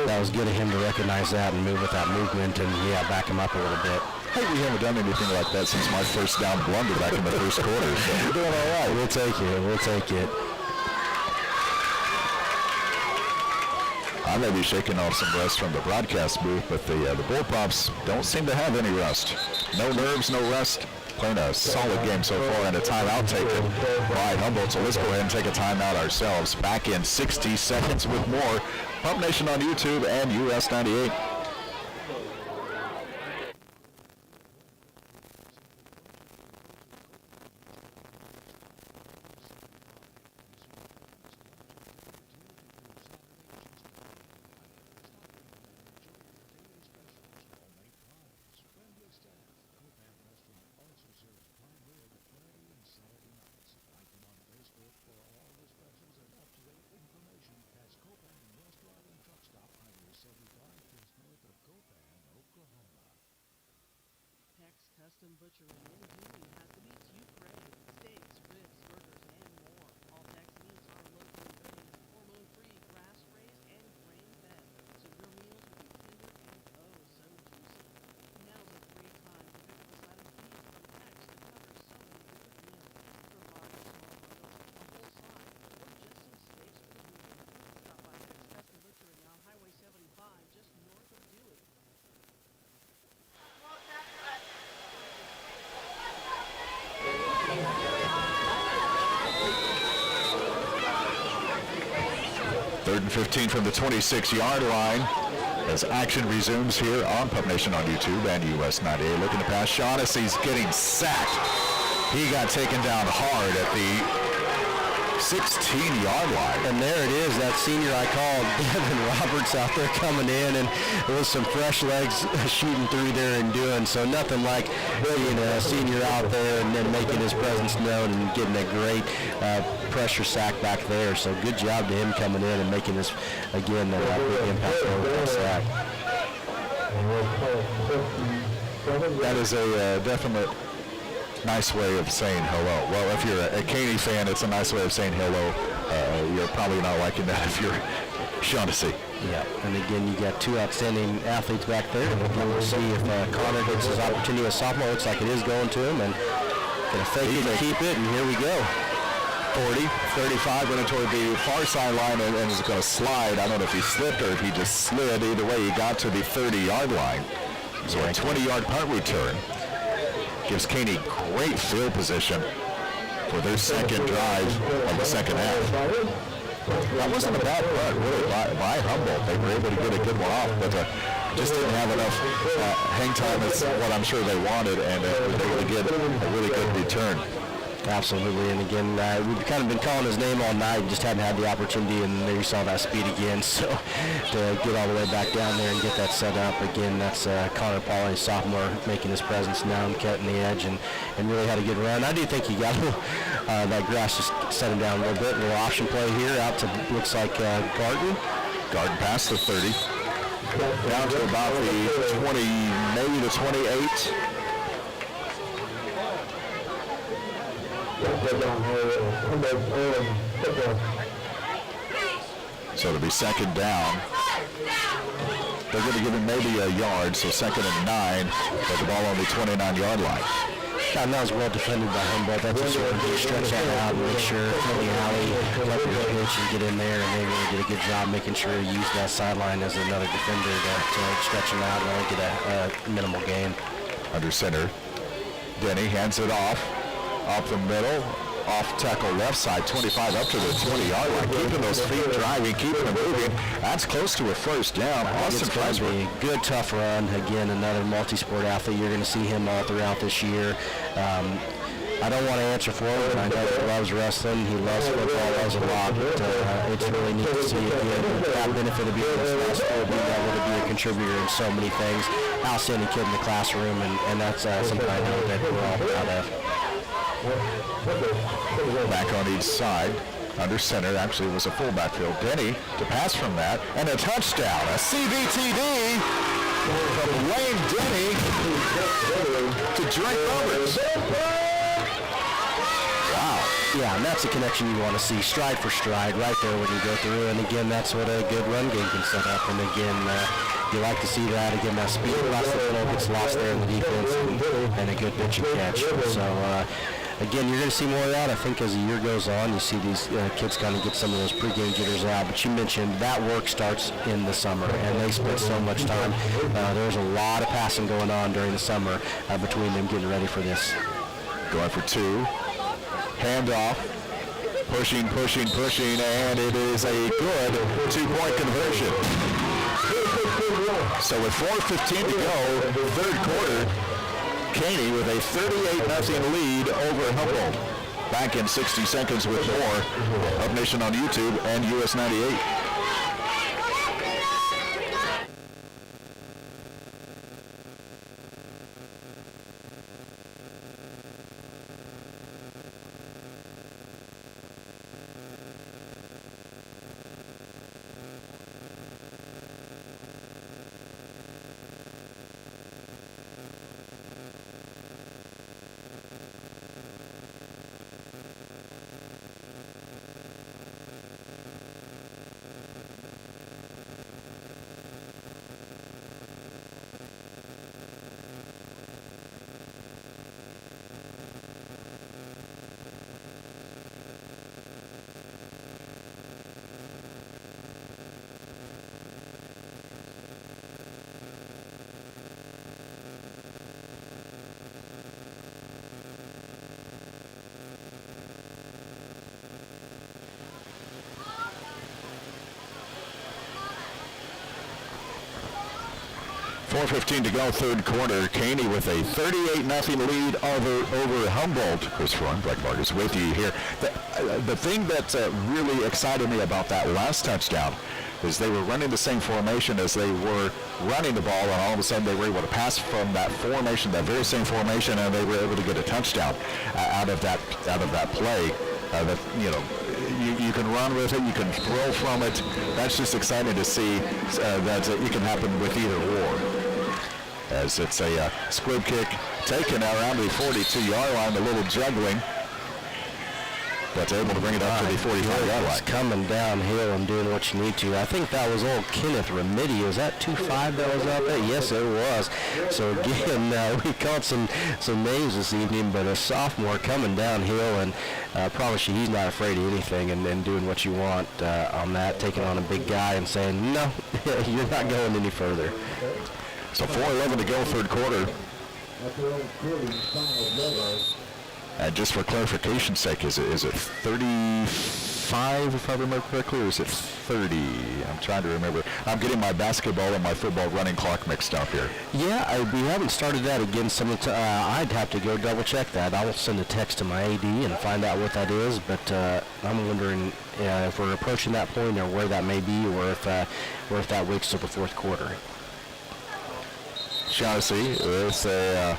that was good of him to recognize that and move with that movement and, yeah, back him up a little bit. Hey, we haven't done anything like that since my first down blunder back in the first quarter. So we're doing all right. We'll take it. We'll take it. I may be shaking off some rust from the broadcast booth, but the Bullpups don't seem to have any rust. No nerves, no rust. Playing a solid game so far, and a timeout taken by Humboldt. So let's go ahead and take a timeout ourselves. Back in 60 seconds with more. Pump Nation on YouTube and US 98. Custom Butchery in Dewey has the meats you crave. Steaks, ribs, burgers, and more. All Tex meats are locally raised, hormone-free, grass-raised, and grain-fed, so your meals will be tender and oh so juicy. Now's a great time to pick up a side of beef from Tex that covers so many different meals. From large or small bundles, a whole side, or just some steaks for the weekend. Stop by Tex Custom Butchery on Highway 75, just north of Dewey. 3rd and 15 from the 26-yard line as action resumes here on Pump Nation on YouTube and US 98. Looking to pass. Shaughnessy's getting sacked. He got taken down hard at the 16-yard line. And there it is, that senior I called, Devin Roberts, out there coming in, and it was some fresh legs shooting through there and doing, so nothing like being a senior out there and then making his presence known and getting a great pressure sack back there. So good job to him coming in and making this, again, a big impact over that sack. That is a definite nice way of saying hello. Well, if you're a Caney fan, it's a nice way of saying hello. You're probably not liking that if you're Shaughnessy. Yeah, and again, you got two outstanding athletes back there. And again, we'll see if Connor gets his opportunity as sophomore. Looks like it is going to him, and gonna fake it and keep it, and here we go. 40, 35, going toward the far sideline and is going to slide. I don't know if he slipped or if he just slid. Either way, he got to the 30-yard line. So a 20-yard punt return gives Caney great field position for their second drive of the second half. That wasn't a bad punt, really, by Humboldt. They were able to get a good one off, but just didn't have enough hang time. It's what I'm sure they wanted, and they were able to get a really good return. Absolutely, and again, we've kind of been calling his name all night, just hadn't had the opportunity, and there you saw that speed again. So to get all the way back down there and get that set up, again, that's Connor Pauley, sophomore, making his presence known, cutting the edge, and really had a good run. I do think he got that grass just set him down a little bit. A little option play here out to, looks like Garden. Garden past the 30, down to about the 20, maybe the 28. So it'll be second down. They're going to give him maybe a yard, so 2nd and 9, but the ball on the 29-yard line. And that was well defended by Humboldt. That's just sort of you stretch that out and make sure fill the alley, help your pitch and get in there, and they really did a good job making sure you use that sideline as another defender to stretch them out and only get a minimal gain. Under center, Denny hands it off, up the middle, off tackle left side, 25 up to the 20-yard line, keeping those feet driving, keeping them moving. That's close to a first down. Austin It's going to be a good, tough run. Again, another multi-sport athlete. You're going to see him all throughout this year. I don't want to answer for him, but I know he loves wrestling. He loves football, loves a lot. But it's really neat to see again that benefit of being in this last school, being able to be a contributor in so many things. Outstanding kid in the classroom, and that's something I know that we're all proud of. Back on each side, under center, actually it was a full backfield. Denny to pass from that, and a touchdown, a CVTD from Wayne Denny to Drake Roberts. Wow. Yeah, and that's the connection you want to see, stride for stride, right there when you go through. And again, that's what a good run game can set up. And again, you like to see that. Again, that speed across the middle gets lost there in the defense, and a good pitch and catch. So, again, you're going to see more of that, I think, as the year goes on. You see these kids kind of get some of those pregame jitters out. But you mentioned that work starts in the summer, and they spend so much time. There's a lot of passing going on during the summer between them getting ready for this. Going for two. Handoff. Pushing, and it is a good two-point conversion. So with 4:15 to go, third quarter, Caney with a 38-0 lead over Humboldt. Back in 60 seconds with more. Up Nation on YouTube and US 98. .4:15 to go, third quarter. Caney with a 38-0 lead over Humboldt. Chris Freund, Blake Vargas with you here. The thing that really excited me about that last touchdown is they were running the same formation as they were running the ball, and all of a sudden they were able to pass from that formation, that very same formation, and they were able to get a touchdown out of that play. You can run with it, you can throw from it. That's just exciting to see that it can happen with either or. As it's a squib kick taken around the 42-yard line, a little juggling, but able to bring it up to the 45-yard line. Coming downhill and doing what you need to. I think that was old Kenneth Remedy. Was that 2.5 that was out there? Yes, it was. So again, we caught some names this evening, but a sophomore coming downhill, and I promise you he's not afraid of anything, and doing what you want on that, taking on a big guy and saying, no, you're not going any further. So 4:11 to go, third quarter. And just for clarification's sake, is it 35, if I remember correctly, or is it 30? I'm trying to remember. I'm getting my basketball and my football running clock mixed up here. Yeah, we haven't started that again. I'd have to go double check that. I will send a text to my AD and find out what that is, but I'm wondering if we're approaching that point or where that may be, or if that waits till the fourth quarter. Shaughnessy with a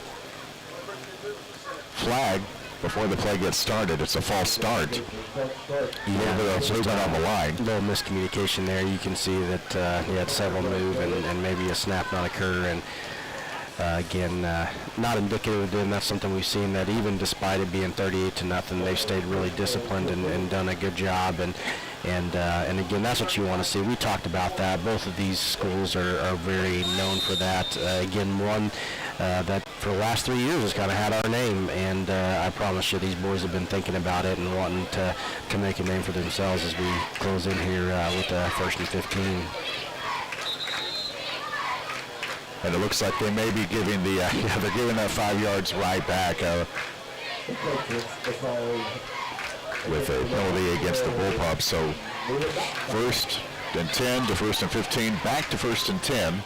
flag before the play gets started. It's a false start. Yeah, it's movement on the line. A little miscommunication there. You can see that he had several move and maybe a snap not occur. And again, not indicative of them. That's something we've seen, that even despite it being 38-0, they've stayed really disciplined and done a good job. And And again, that's what you want to see. We talked about that. Both of these schools are very known for that. Again, one that for the last 3 years has kind of had our name, and I promise you these boys have been thinking about it and wanting to make a name for themselves as we close in here with 1st and 15. And it looks like they may be giving the they're giving that 5 yards right back with a penalty against the Bullpups. So 1st and 10 to 1st and 15, back to 1st and 10.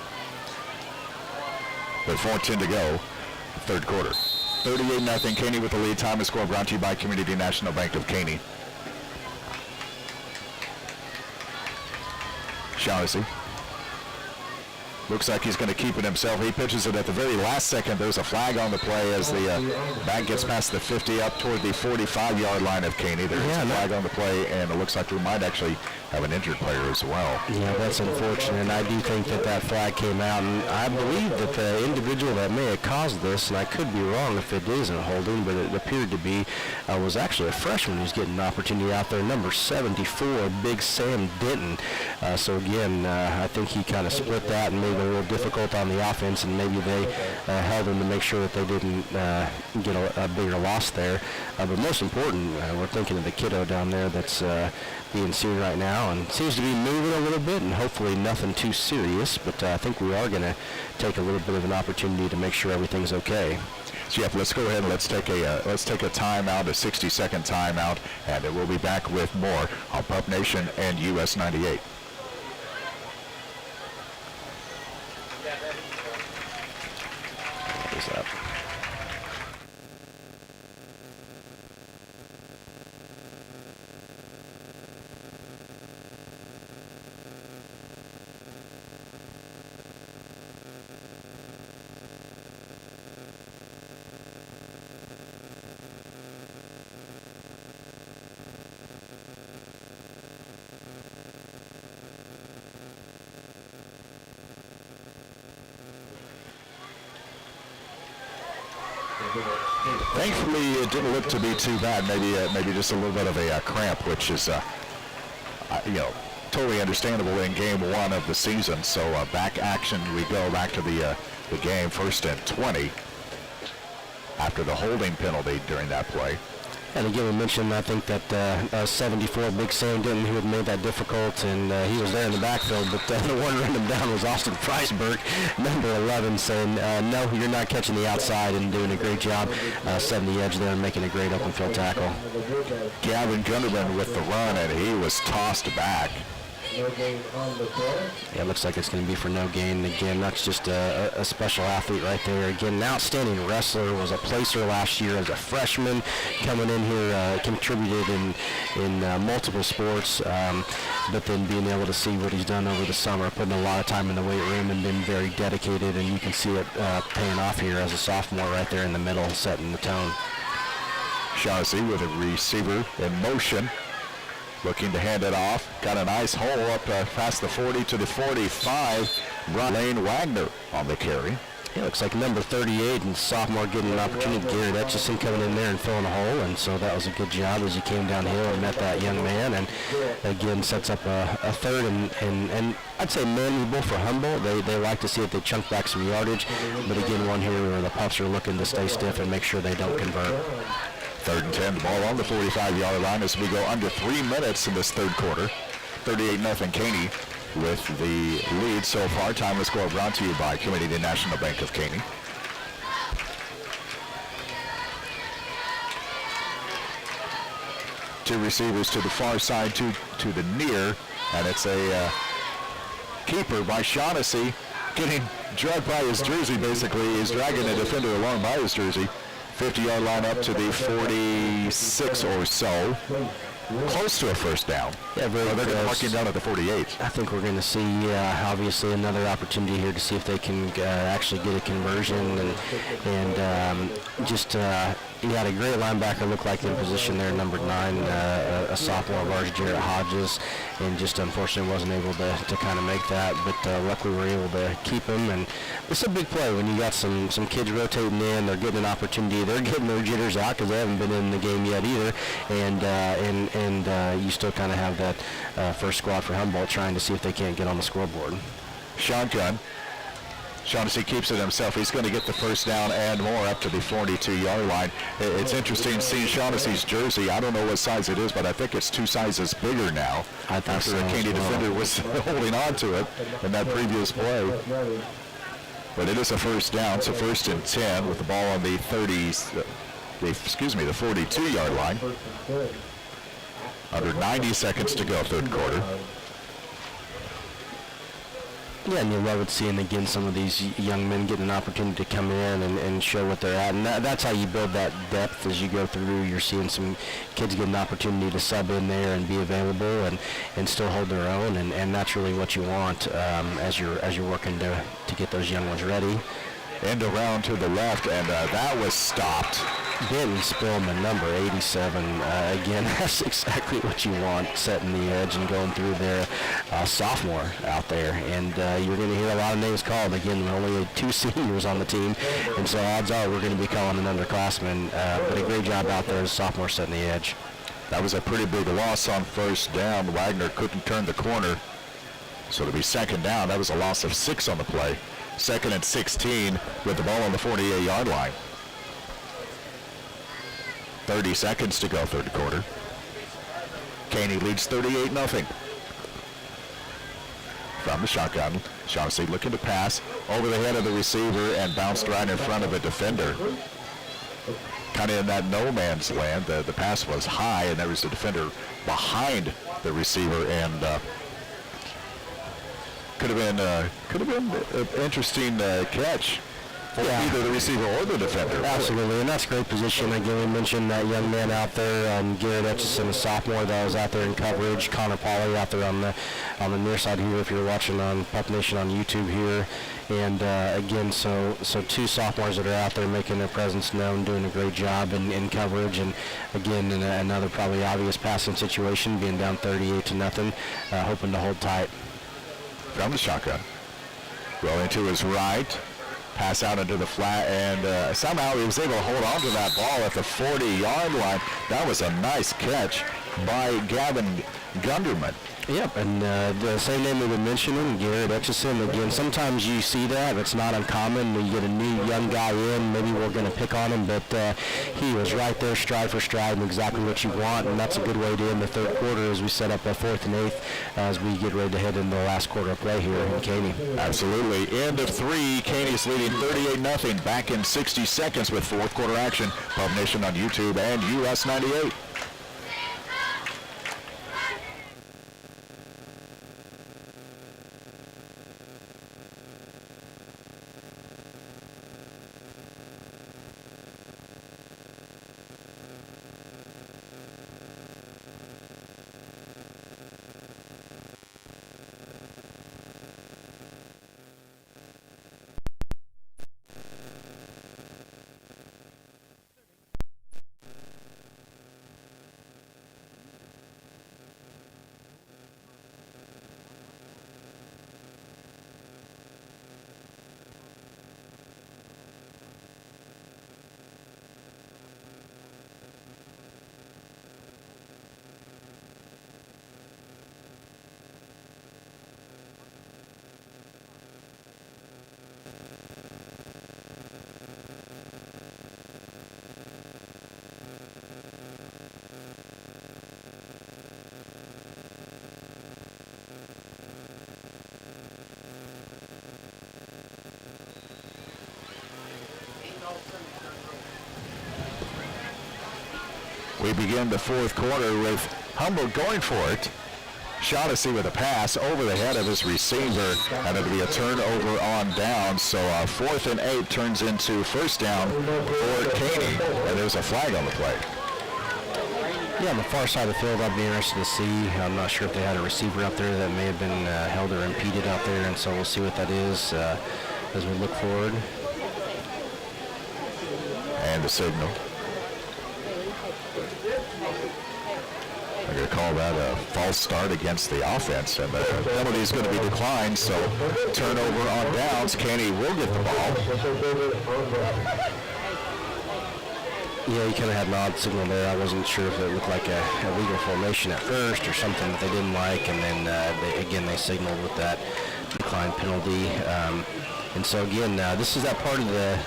With 4:10 to go, 3rd quarter. 38-0 Caney with the lead. Time is score brought to you by Community National Bank of Caney. Shaughnessy. Looks like he's going to keep it himself. He pitches it at the very last second. There's a flag on the play as the back gets past the 50 up toward the 45-yard line of Caney. There's a flag on the play, and it looks like we might actually have an injured player as well. Yeah, that's unfortunate, and I do think that flag came out, and I believe that the individual that may have caused this, and I could be wrong if it isn't holding, but it appeared to be, was actually a freshman who's getting an opportunity out there, number 74, Big Sam Denton. So again, I think he kind of split that and made it a little difficult on the offense, and maybe they held him to make sure that they didn't get a bigger loss there. But most important, we're thinking of the kiddo down there that's being seen right now and seems to be moving a little bit, and hopefully nothing too serious, but I think we are going to take a little bit of an opportunity to make sure everything's okay. So yeah, let's go ahead and let's take a timeout, a 60-second timeout, and we'll be back with more on Pup Nation and US 98. What is that? Thankfully, it didn't look to be too bad. Maybe just a little bit of a cramp, which is, totally understandable in game 1 of the season. So back action, we go back to the game, 1st and 20 after the holding penalty during that play. And again, we mentioned, I think, that 74, Big Sam Denton, who had made that difficult, and he was there in the backfield, but the one running him down was Austin Freisberg, number 11, saying, no, you're not catching the outside, and doing a great job setting the edge there and making a great open field tackle. Gavin Gunderman with the run, and he was tossed back. No gain on the play. Yeah, it looks like it's going to be for no gain. Again, that's just a special athlete right there. Again, an outstanding wrestler, was a placer last year as a freshman, coming in here, contributed in multiple sports, but then being able to see what he's done over the summer, putting a lot of time in the weight room and been very dedicated, and you can see it paying off here as a sophomore right there in the middle, setting the tone. Shaughnessy with a receiver in motion, looking to hand it off. Got a nice hole up past the 40 to the 45. Lane Wagner on the carry. Yeah, looks like number 38 and sophomore getting an opportunity. Garrett Etchison coming in there and filling a hole, and so that was a good job as he came downhill and met that young man, and again sets up a third and I'd say manageable for Humboldt. They like to see if they chunk back some yardage, but again, one here where the Pups are looking to stay stiff and make sure they don't convert. 3rd and 10, ball on the 45-yard line as we go under 3 minutes in this 3rd quarter. 38-0 Caney with the lead so far. Time to score brought to you by Community National Bank of Caney. Two receivers to the far side, two to the near, and it's a keeper by Shaughnessy, getting dragged by his jersey basically. He's dragging the defender along by his jersey. 50-yard line up to the 46 or so. Close to a first down. Yeah, very close. They're going to mark him down at the 48. I think we're going to see, obviously, another opportunity here to see if they can actually get a conversion. And he had a great linebacker look like in position there, number 9, a sophomore of ours, Jarrett Hodges, and just unfortunately wasn't able to kind of make that. But luckily we were able to keep him, and it's a big play when you got some kids rotating in. They're getting an opportunity. They're getting their jitters out because they haven't been in the game yet either, and you still kind of have that first squad for Humboldt trying to see if they can't get on the scoreboard. Shotgun. Shaughnessy keeps it himself. He's going to get the first down and more up to the 42-yard line. It's interesting seeing Shaughnessy's jersey. I don't know what size it is, but I think it's 2 sizes bigger now. I think after so a Caney as well. defender was holding on to it in that previous play. But it is a first down. It's a 1st and 10 with the ball on the 42-yard line. Under 90 seconds to go, third quarter. Yeah, and you love it seeing, again, some of these young men getting an opportunity to come in and show what they're at. And that's how you build that depth as you go through. You're seeing some kids get an opportunity to sub in there and be available and still hold their own. And that's really what you want as you're working to get those young ones ready. End around to the left, and that was stopped. Benton Spillman, number 87. Again, that's exactly what you want, setting the edge and going through their sophomore out there. And you're going to hear a lot of names called. Again, only 2 seniors on the team, and so odds are we're going to be calling an underclassman. But a great job out there as a sophomore setting the edge. That was a pretty big loss on first down. Wagner couldn't turn the corner. So to be second down, that was a loss of 6 on the play. 2nd and 16 with the ball on the 48-yard line. 30 seconds to go, third quarter. Caney leads 38-0. From the shotgun, Shaughnessy looking to pass over the head of the receiver and bounced right in front of a defender. Kind of in that no man's land. The pass was high, and there was a defender behind the receiver, and could have been an interesting catch for either the receiver or the defender. Absolutely, and that's a great position. Again, we mentioned that young man out there, Garrett Etchison, a sophomore that was out there in coverage. Connor Polley out there on the near side here if you're watching on Pup Nation on YouTube here. And again, so 2 sophomores that are out there making their presence known, doing a great job in coverage. And again, in another probably obvious passing situation, being down 38-0, hoping to hold tight. From the shotgun. Rolling to his right. Pass out into the flat, and somehow he was able to hold on to that ball at the 40-yard line. That was a nice catch by Gavin Gunderman. Yep, and the same name we were mentioning, Garrett Etchison. Again, sometimes you see that. It's not uncommon. You get a new young guy in, maybe we're going to pick on him, but he was right there, stride for stride, and exactly what you want, and that's a good way to end the third quarter as we set up a 4th and 8th as we get ready to head into the last quarter of play here in Caney. Absolutely. End of 3. Caney's leading 38-0. Back in 60 seconds with fourth quarter action. Pub Nation on YouTube and US 98. We begin the fourth quarter with Humboldt going for it. Shaughnessy with a pass over the head of his receiver, and it'll be a turnover on down. So 4th and 8 turns into first down for Caney, and there's a flag on the play. Yeah, on the far side of the field, I'd be interested to see. I'm not sure if they had a receiver up there that may have been held or impeded out there, and so we'll see what that is as we look forward. And the signal. They're going to call that a false start against the offense, and the penalty is going to be declined, so turnover on downs. Caney will get the ball. Yeah, you kind of had an odd signal there. I wasn't sure if it looked like a legal formation at first or something that they didn't like, and then they signaled with that decline penalty. And so again, this is that part of the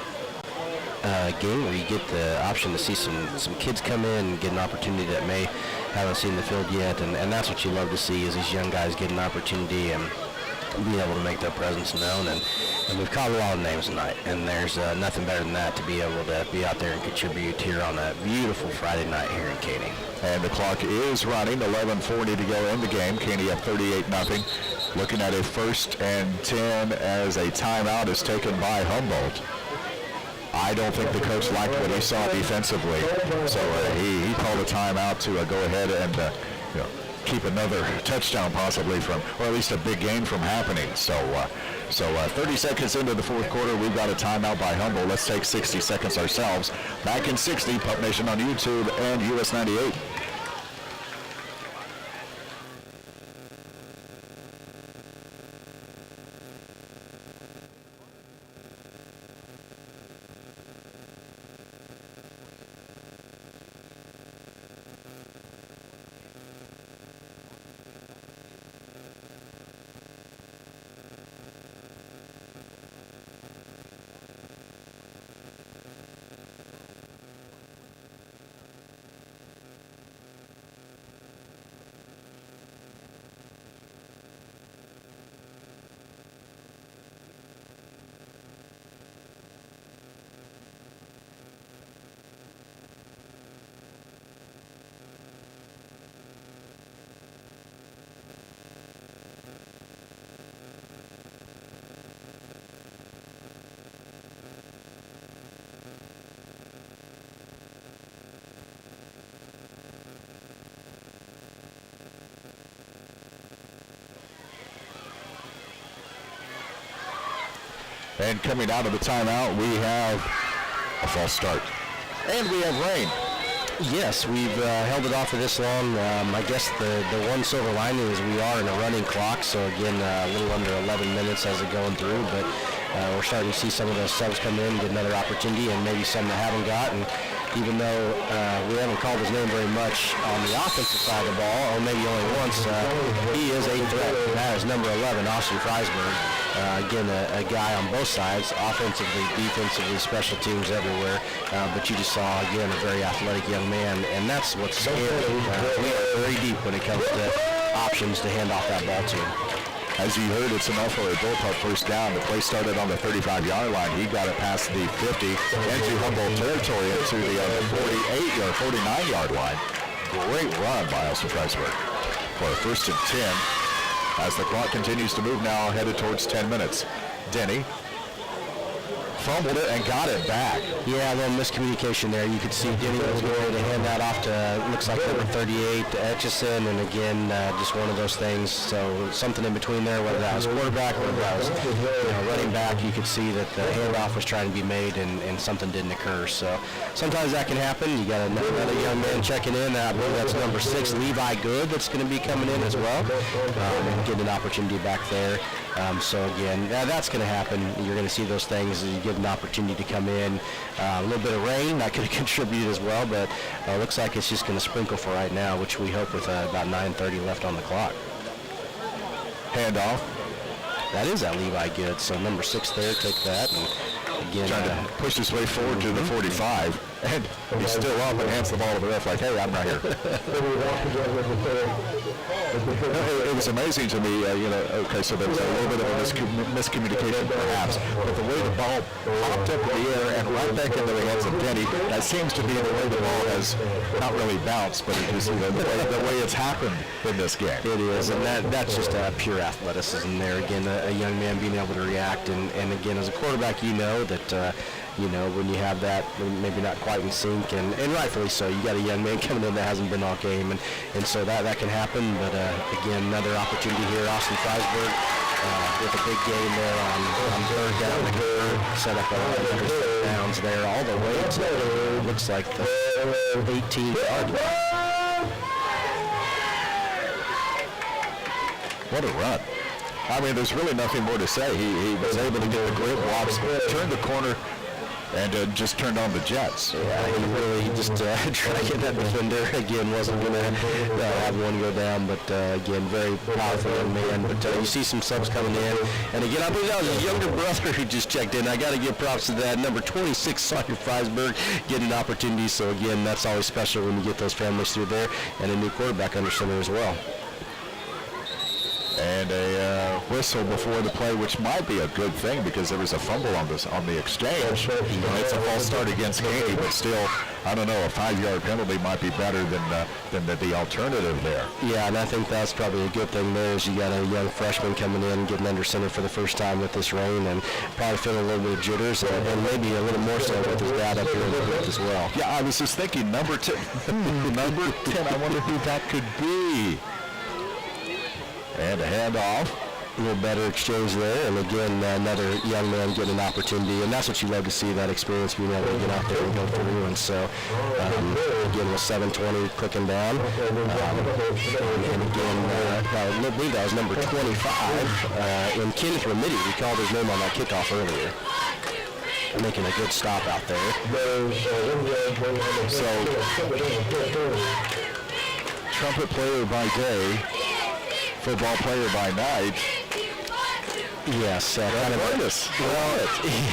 game where you get the option to see some kids come in and get an opportunity that may haven't seen the field yet, and that's what you love to see is these young guys get an opportunity and be able to make their presence known. And we've caught a lot of names tonight, and there's nothing better than that to be able to be out there and contribute here on a beautiful Friday night here in Caney. And the clock is running, 11:40 to go in the game. Caney up 38-0. Looking at a 1st and 10 as a timeout is taken by Humboldt. I don't think the coach liked what he saw defensively, so he called a timeout to go ahead and keep another touchdown possibly from, or at least a big game from happening. So 30 seconds into the 4th quarter, we've got a timeout by Humboldt. Let's take 60 seconds ourselves. Back in 60, Pup Nation on YouTube and US 98. And coming out of the timeout, we have a false start. And we have rain. Yes, we've held it off for this long. I guess the one silver lining is we are in a running clock, so again, a little under 11 minutes as it going through, but we're starting to see some of those subs come in, get another opportunity, and maybe some that haven't gotten. Even though we haven't called his name very much on the offensive side of the ball, or maybe only once, he is a threat. That is number 11, Austin Freisberg. Again, a guy on both sides, offensively, defensively, special teams everywhere. But you just saw, again, a very athletic young man, and that's what's scary. We are very deep when it comes to options to hand off that ball to him. As you heard, it's enough for a bullpup first down. The play started on the 35-yard line. He got it past the 50 into Humboldt territory into the 49-yard line. Great run by Austin Freisberg for a 1st and 10 as the clock continues to move now, headed towards 10 minutes. Denny fumbled it and got it back. Yeah, a little miscommunication there. You could see Denny was going to hand that off to, looks like number 38, Etchison, and again, just one of those things. So something in between there, whether that was quarterback or whether that was running back, you could see that the handoff was trying to be made and something didn't occur. So sometimes that can happen. You got another young man checking in. I believe that's number 6, Levi Good, that's going to be coming in as well, and getting an opportunity back there. So again, that's going to happen. You're going to see those things as you get an opportunity to come in. A little bit of rain that could have contributed as well, but looks like it's just going to sprinkle for right now, which we hope with about 9:30 left on the clock. Handoff. That is that Levi Good. So number 6 there, take that. And again, trying to push his way forward to the 45. And he's still up and hands the ball to the ref like, hey, I'm not here. It was amazing to me, okay, so there was a little bit of a miscommunication perhaps, but the way the ball popped up in the air and right back into the hands of Denny, that seems to be the way the ball has not really bounced, but it is the way it's happened in this game. It is, and that's just pure athleticism there. Again, a young man being able to react, and again, as a quarterback, you know that when you have that, maybe not quite in sync, and rightfully so. You got a young man coming in that hasn't been all game, and so that can happen. But again, another opportunity here. Austin Freisberg with a big game there on 3rd down. Set up 100 downs there all the way to, looks like the 18-yard line. What a run. I mean, there's really nothing more to say. He was able to get the great blocks, turned the corner, and just turned on the jets. Yeah, he really just tried to get that defender. Again, wasn't going to have one go down, but again, very powerful young man. But you see some subs coming in. And again, I believe that was his younger brother who just checked in. I got to give props to that. Number 26, Sawyer Freisberg, getting an opportunity. So again, that's always special when you get those families through there. And a new quarterback under center as well. And a whistle before the play, which might be a good thing because there was a fumble on the exchange. And it's a false start against Caney, but still, I don't know, a 5-yard penalty might be better than the alternative there. Yeah, and I think that's probably a good thing there is you got a young freshman coming in, getting under center for the first time with this rain, and probably feeling a little bit of jitters, and maybe a little more so with his dad up here in the booth as well. Yeah, I was just thinking, number 10, number 10, I wonder who that could be. And a handoff. A little better exchange there, and again, another young man getting an opportunity, and that's what you love to see, that experience, being able to get out there and go through. And so, again, with 7:20 clicking down, and again, I believe that was number 25, in Kenneth Remedy. We called his name on that kickoff earlier. Making a good stop out there. So, trumpet player by day, football player by night. Yes, kind of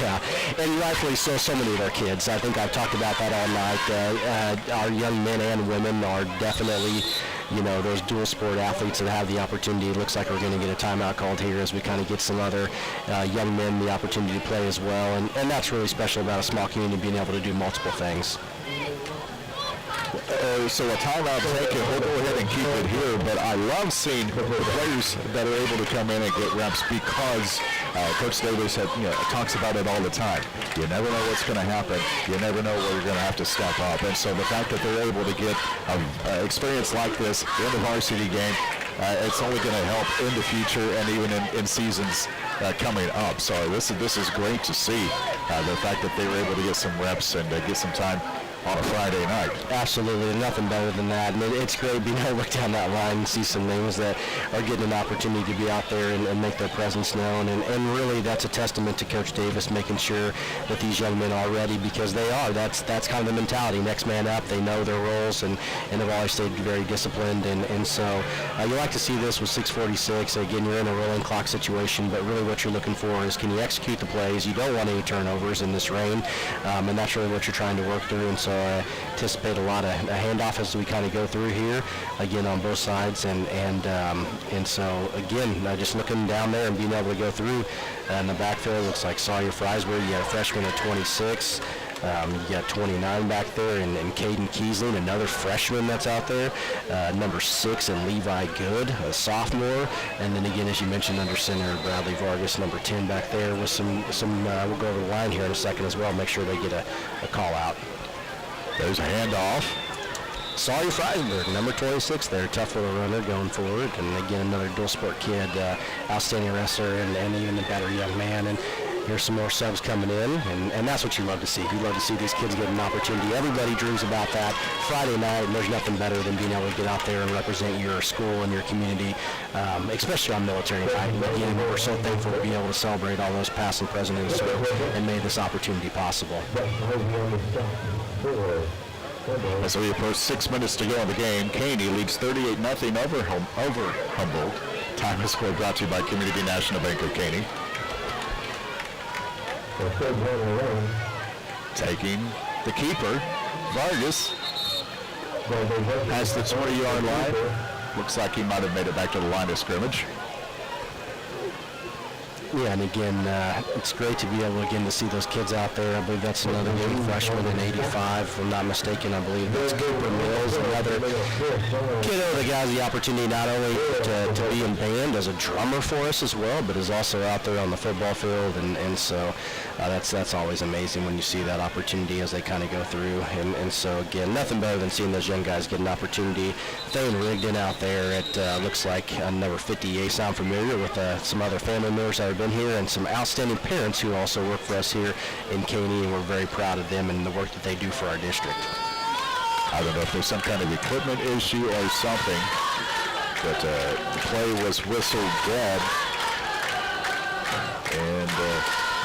yeah, and rightfully so. So many of our kids. I think I've talked about that all night. Our young men and women are definitely, those dual sport athletes that have the opportunity. It looks like we're going to get a timeout called here as we kind of get some other young men the opportunity to play as well, and that's really special about a small community, being able to do multiple things. So a timeout taken. We'll go ahead and keep it here, but I love seeing the players that are able to come in and get reps because Coach Davis talks about it all the time. You never know what's going to happen. You never know where you're going to have to step up. And so the fact that they're able to get an experience like this in the varsity game, it's only going to help in the future and even in seasons coming up. So this is great to see, the fact that they were able to get some reps and get some time on a Friday night. Absolutely, nothing better than that. And it's great being able to look down that line and see some names that are getting an opportunity to be out there and make their presence known. And really, that's a testament to Coach Davis making sure that these young men are ready, because they are. That's kind of the mentality. Next man up. They know their roles, and they've always stayed very disciplined. And so you like to see this with 6:46. Again, you're in a rolling clock situation, but really what you're looking for is, can you execute the plays? You don't want any turnovers in this rain, and that's really what you're trying to work through. And so I anticipate a lot of handoff as we kind of go through here, again, on both sides. And so, again, just looking down there and being able to go through in the backfield, looks like Sawyer Freisberg. You got a freshman at 26. You got 29 back there, and Caden Kiesling, another freshman that's out there. Number 6, and Levi Good, a sophomore. And then again, as you mentioned, under center, Bradley Vargas, number 10 back there with some we'll go over the line here in a second as well, make sure they get a call out. There's a handoff. Sawyer Freisberg, number 26 there, tough little runner going forward. And again, another dual sport kid, outstanding wrestler, and even a better young man. And here's some more subs coming in, and that's what you love to see. You love to see these kids get an opportunity. Everybody dreams about that Friday night, and there's nothing better than being able to get out there and represent your school and your community, especially on military night. And again, we're so thankful to be able to celebrate all those past and present and made this opportunity possible. As we approach 6 minutes to go in the game, Caney leads 38-0 over Humboldt. Time is scored brought to you by Community National Bank of Caney. Taking the keeper, Vargas, past the 20-yard line. Looks like he might have made it back to the line of scrimmage. Yeah, and again, it's great to be able, again, to see those kids out there. I believe that's another young freshman in 85, if I'm not mistaken. I believe that's Cooper Mills, another kiddo that has the opportunity not only to be in band as a drummer for us as well, but is also out there on the football field. And so that's always amazing when you see that opportunity as they kind of go through. And so, again, nothing better than seeing those young guys get an opportunity. Thane Rigdon out there at, looks like, number 58. Sound familiar with some other family members that have been here, and some outstanding parents who also work for us here in Caney, and we're very proud of them and the work that they do for our district. I don't know if there's some kind of equipment issue or something, but the play was whistled dead. And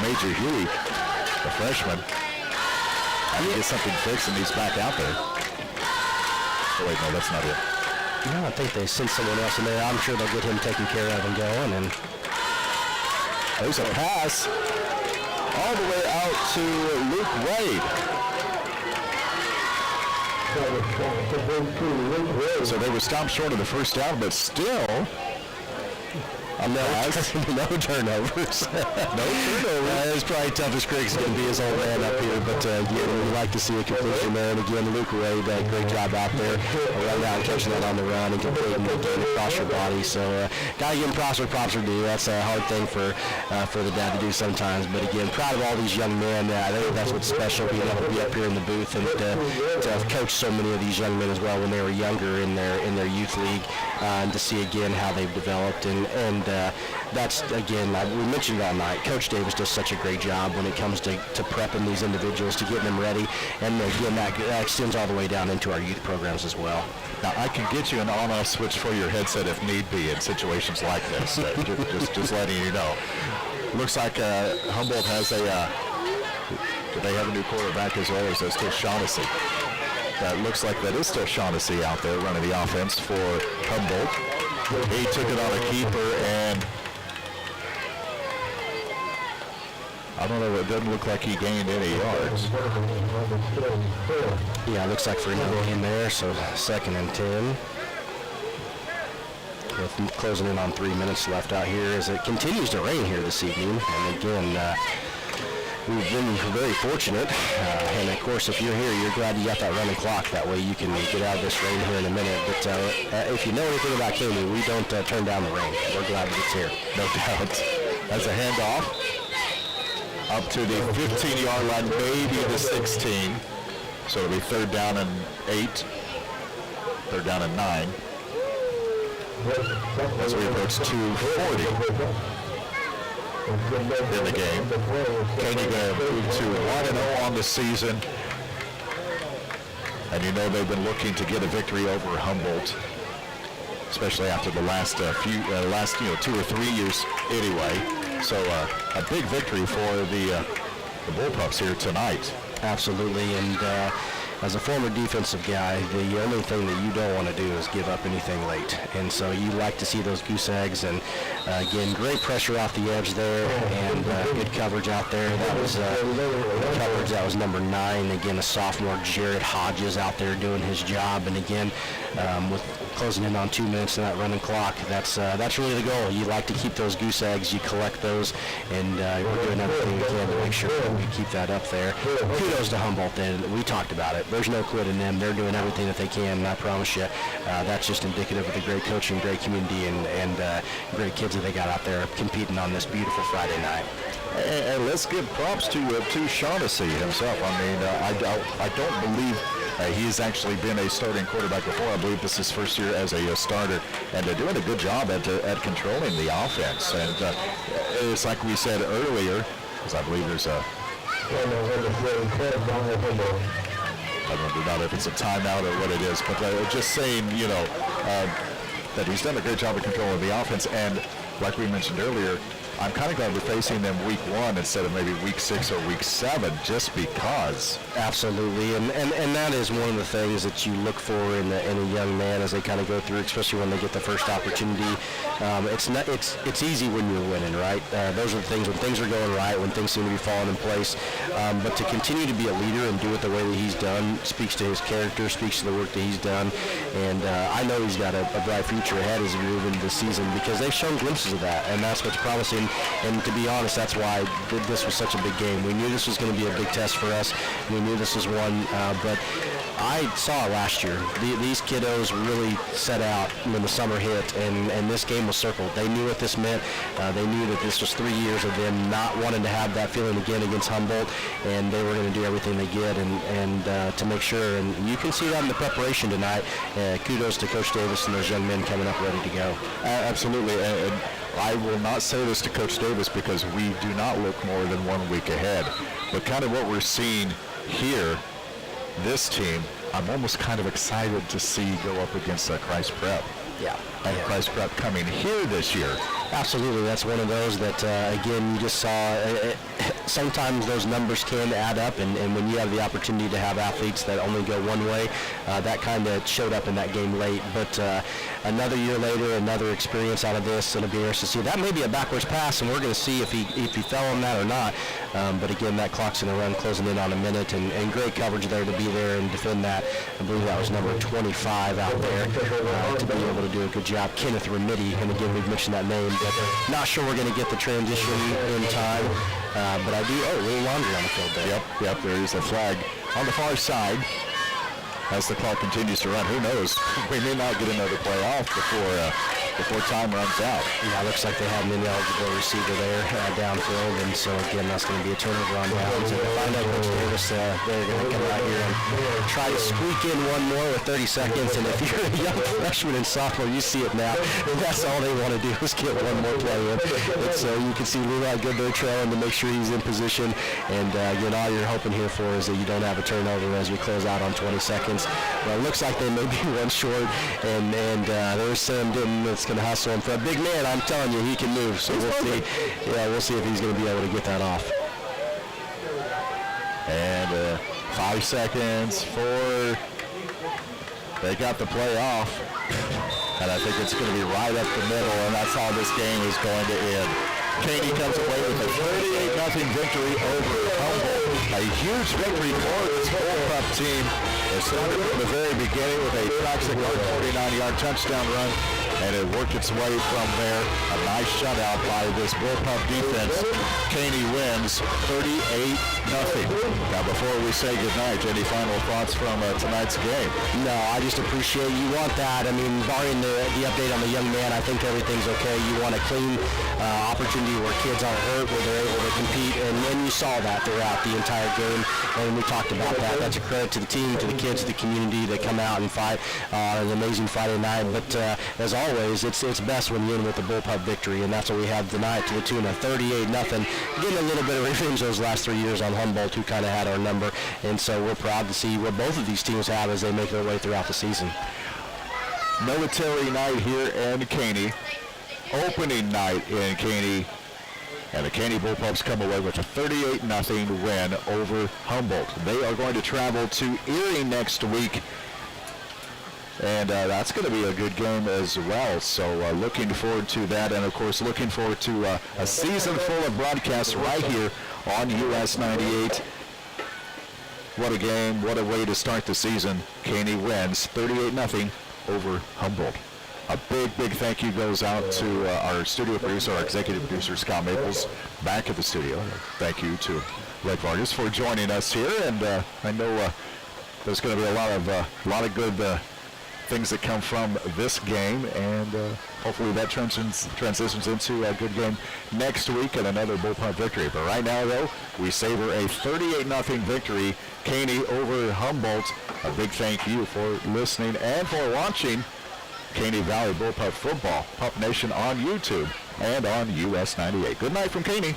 Major Huey, the freshman, had to get something fixed, and he's back out there. Oh, wait, no, that's not it. No, I think they sent someone else in there. I'm sure they'll get him taken care of and going. And there's a pass all the way out to Luke Wade. So they were stopped short of the first down, but still, no turnovers. No turnovers. It's probably tough as Craig's going to be his old man up here, but again, we like to see a completion there. And again, Luke Wade, great job out there, running out and catching that on the run and completing the game across your body. So, got to give him props are due. That's a hard thing for the dad to do sometimes. But again, proud of all these young men. I think that's what's special, being able to be up here in the booth and to have coached so many of these young men as well when they were younger in their youth league, and to see again how they've developed and that's, again, we mentioned it all night. Coach Davis does such a great job when it comes to prepping these individuals, to getting them ready. And, again, that extends all the way down into our youth programs as well. Now, I can get you an on-off switch for your headset if need be in situations like this. Just letting you know. Looks like Humboldt has do they have a new quarterback as well, or is that still Shaughnessy? That looks like that is still Shaughnessy out there running the offense for Humboldt. He took it on a keeper, and I don't know, it doesn't look like he gained any yards. Yeah, it looks like for another game there, so 2nd and 10. With closing in on 3 minutes left out here as it continues to rain here this evening. And again, we've been very fortunate, and of course, if you're here, you're glad you got that running clock. That way you can get out of this rain here in a minute. But if you know anything about Caney, we don't turn down the rain. We're glad that it's here. No doubt. As a handoff up to the 15-yard line, maybe the 16. So it'll be 3rd down and 8, 3rd down and 9. As we approach 2:40. In the game. Caney going to move to 1-0 on the season. And you know they've been looking to get a victory over Humboldt, especially after the last 2 or 3 years anyway. So a big victory for the Bullpups here tonight. Absolutely, and as a former defensive guy, the only thing that you don't want to do is give up anything late. And so you like to see those goose eggs. And again, great pressure off the edge there, and good coverage out there. That was coverage. That was number 9. Again, a sophomore, Jared Hodges, out there doing his job. And again, with closing in on 2 minutes in that running clock, that's really the goal. You like to keep those goose eggs. You collect those, and we're doing everything we can to make sure that we keep that up there. Kudos to Humboldt. We talked about it. There's no quit in them. They're doing everything that they can, and I promise you, that's just indicative of the great coaching, great community, and great kids that they got out there competing on this beautiful Friday night. And let's give props to Shaughnessy himself. I mean, I don't believe he's actually been a starting quarterback before. I believe this is his first year as a starter, and they're doing a good job at controlling the offense. And it's like we said earlier, because I believe there's a I don't know if it's a timeout or what it is, but just saying, that he's done a great job of controlling the offense. And like we mentioned earlier, I'm kind of glad we're facing them week 1 instead of maybe week 6 or week 7, just because. Absolutely, and that is one of the things that you look for in a young man as they kind of go through, especially when they get the first opportunity. It's easy when you're winning, right? Those are the things when things are going right, when things seem to be falling in place. But to continue to be a leader and do it the way that he's done speaks to his character, speaks to the work that he's done, and I know he's got a bright future ahead as we move into the season because they've shown glimpses of that, and that's what's promising. And to be honest, that's why this was such a big game. We knew this was going to be a big test for us. We knew this was one, but I saw it last year. These kiddos really set out when the summer hit, and this game was circled. They knew what this meant. They knew that this was 3 years of them not wanting to have that feeling again against Humboldt, and they were going to do everything they could and to make sure. And you can see that in the preparation tonight. Kudos to Coach Davis and those young men coming up ready to go. Absolutely. And I will not say this to Coach Davis because we do not look more than 1 week ahead. But kind of what we're seeing here, this team, I'm almost kind of excited to see go up against Christ Prep. Yeah. And Christ Prep coming here this year. Absolutely. That's one of those that, again, you just saw. Sometimes those numbers can add up, and when you have the opportunity to have athletes that only go one way, that kind of showed up in that game late. But another year later, another experience out of this, it'll be interesting to see. That may be a backwards pass, and we're going to see if he fell on that or not. But again, that clock's going to run closing in on a minute, and great coverage there to be there and defend that. I believe that was number 25 out there to be able to do a good job. Kenneth Remedy, and again, we've mentioned that name, but not sure we're going to get the transition in time. But I do, little laundry on the field there. Yep, there is a flag on the far side as the clock continues to run. Who knows? We may not get another play off before time runs out. Yeah, looks like they have an ineligible receiver there downfield, and so again, that's going to be a turnover on downs. And if I know Coach Davis, they're going to come out here and try to squeak in one more with 30 seconds, and if you're a young freshman and sophomore, you see it now. That's all they want to do is get one more play in. And so you can see Levi Goodberry trailing to make sure he's in position, and again, all you're hoping here for is that you don't have a turnover as we close out on 20 seconds. Well, it looks like they may be one short, and there's Sam Denton that's going to hustle him. For a big man, I'm telling you, he can move. So we'll see. Yeah, we'll see if he's going to be able to get that off. And 5 seconds for they got the play off. And I think it's going to be right up the middle, and that's how this game is going to end. Caney comes away with a 38-0 victory over Humboldt. A huge victory for this Bullpup team. It started from the very beginning with a toxic 49-yard touchdown run, and it worked its way from there. A nice shutout by this Bullpup defense. Caney wins 38-0. Now, before we say goodnight, any final thoughts from tonight's game? No, I just appreciate you want that. I mean, barring the update on the young man, I think everything's okay. You want a clean opportunity where kids aren't hurt, where they're able to compete, and you saw that throughout the entire game, and we talked about that. That's a credit to the team, to the kids, to the community that come out and fight an amazing Friday night. But as always, it's best when you end with a Bullpup victory, and that's what we have tonight to the tune of 38-0. Getting a little bit of revenge those last 3 years on Humboldt, who kind of had our number, and so we're proud to see what both of these teams have as they make their way throughout the season. Military night here in Caney. Opening night in Caney. And the Caney Bullpups come away with a 38-0 win over Humboldt. They are going to travel to Erie next week. And that's going to be a good game as well. So looking forward to that. And, of course, looking forward to a season full of broadcasts right here on US 98. What a game. What a way to start the season. Caney wins 38-0 over Humboldt. A big, big thank you goes out to our studio producer, our executive producer, Scott Maples, back at the studio. Thank you to Blake Vargas for joining us here. And I know there's going to be a lot of good things that come from this game, and hopefully that transitions into a good game next week and another Bullpup victory. But right now, though, we savor a 38-0 victory, Caney over Humboldt. A big thank you for listening and for watching Caney Valley Bullpup Football, Pup Nation on YouTube and on US 98. Good night from Caney.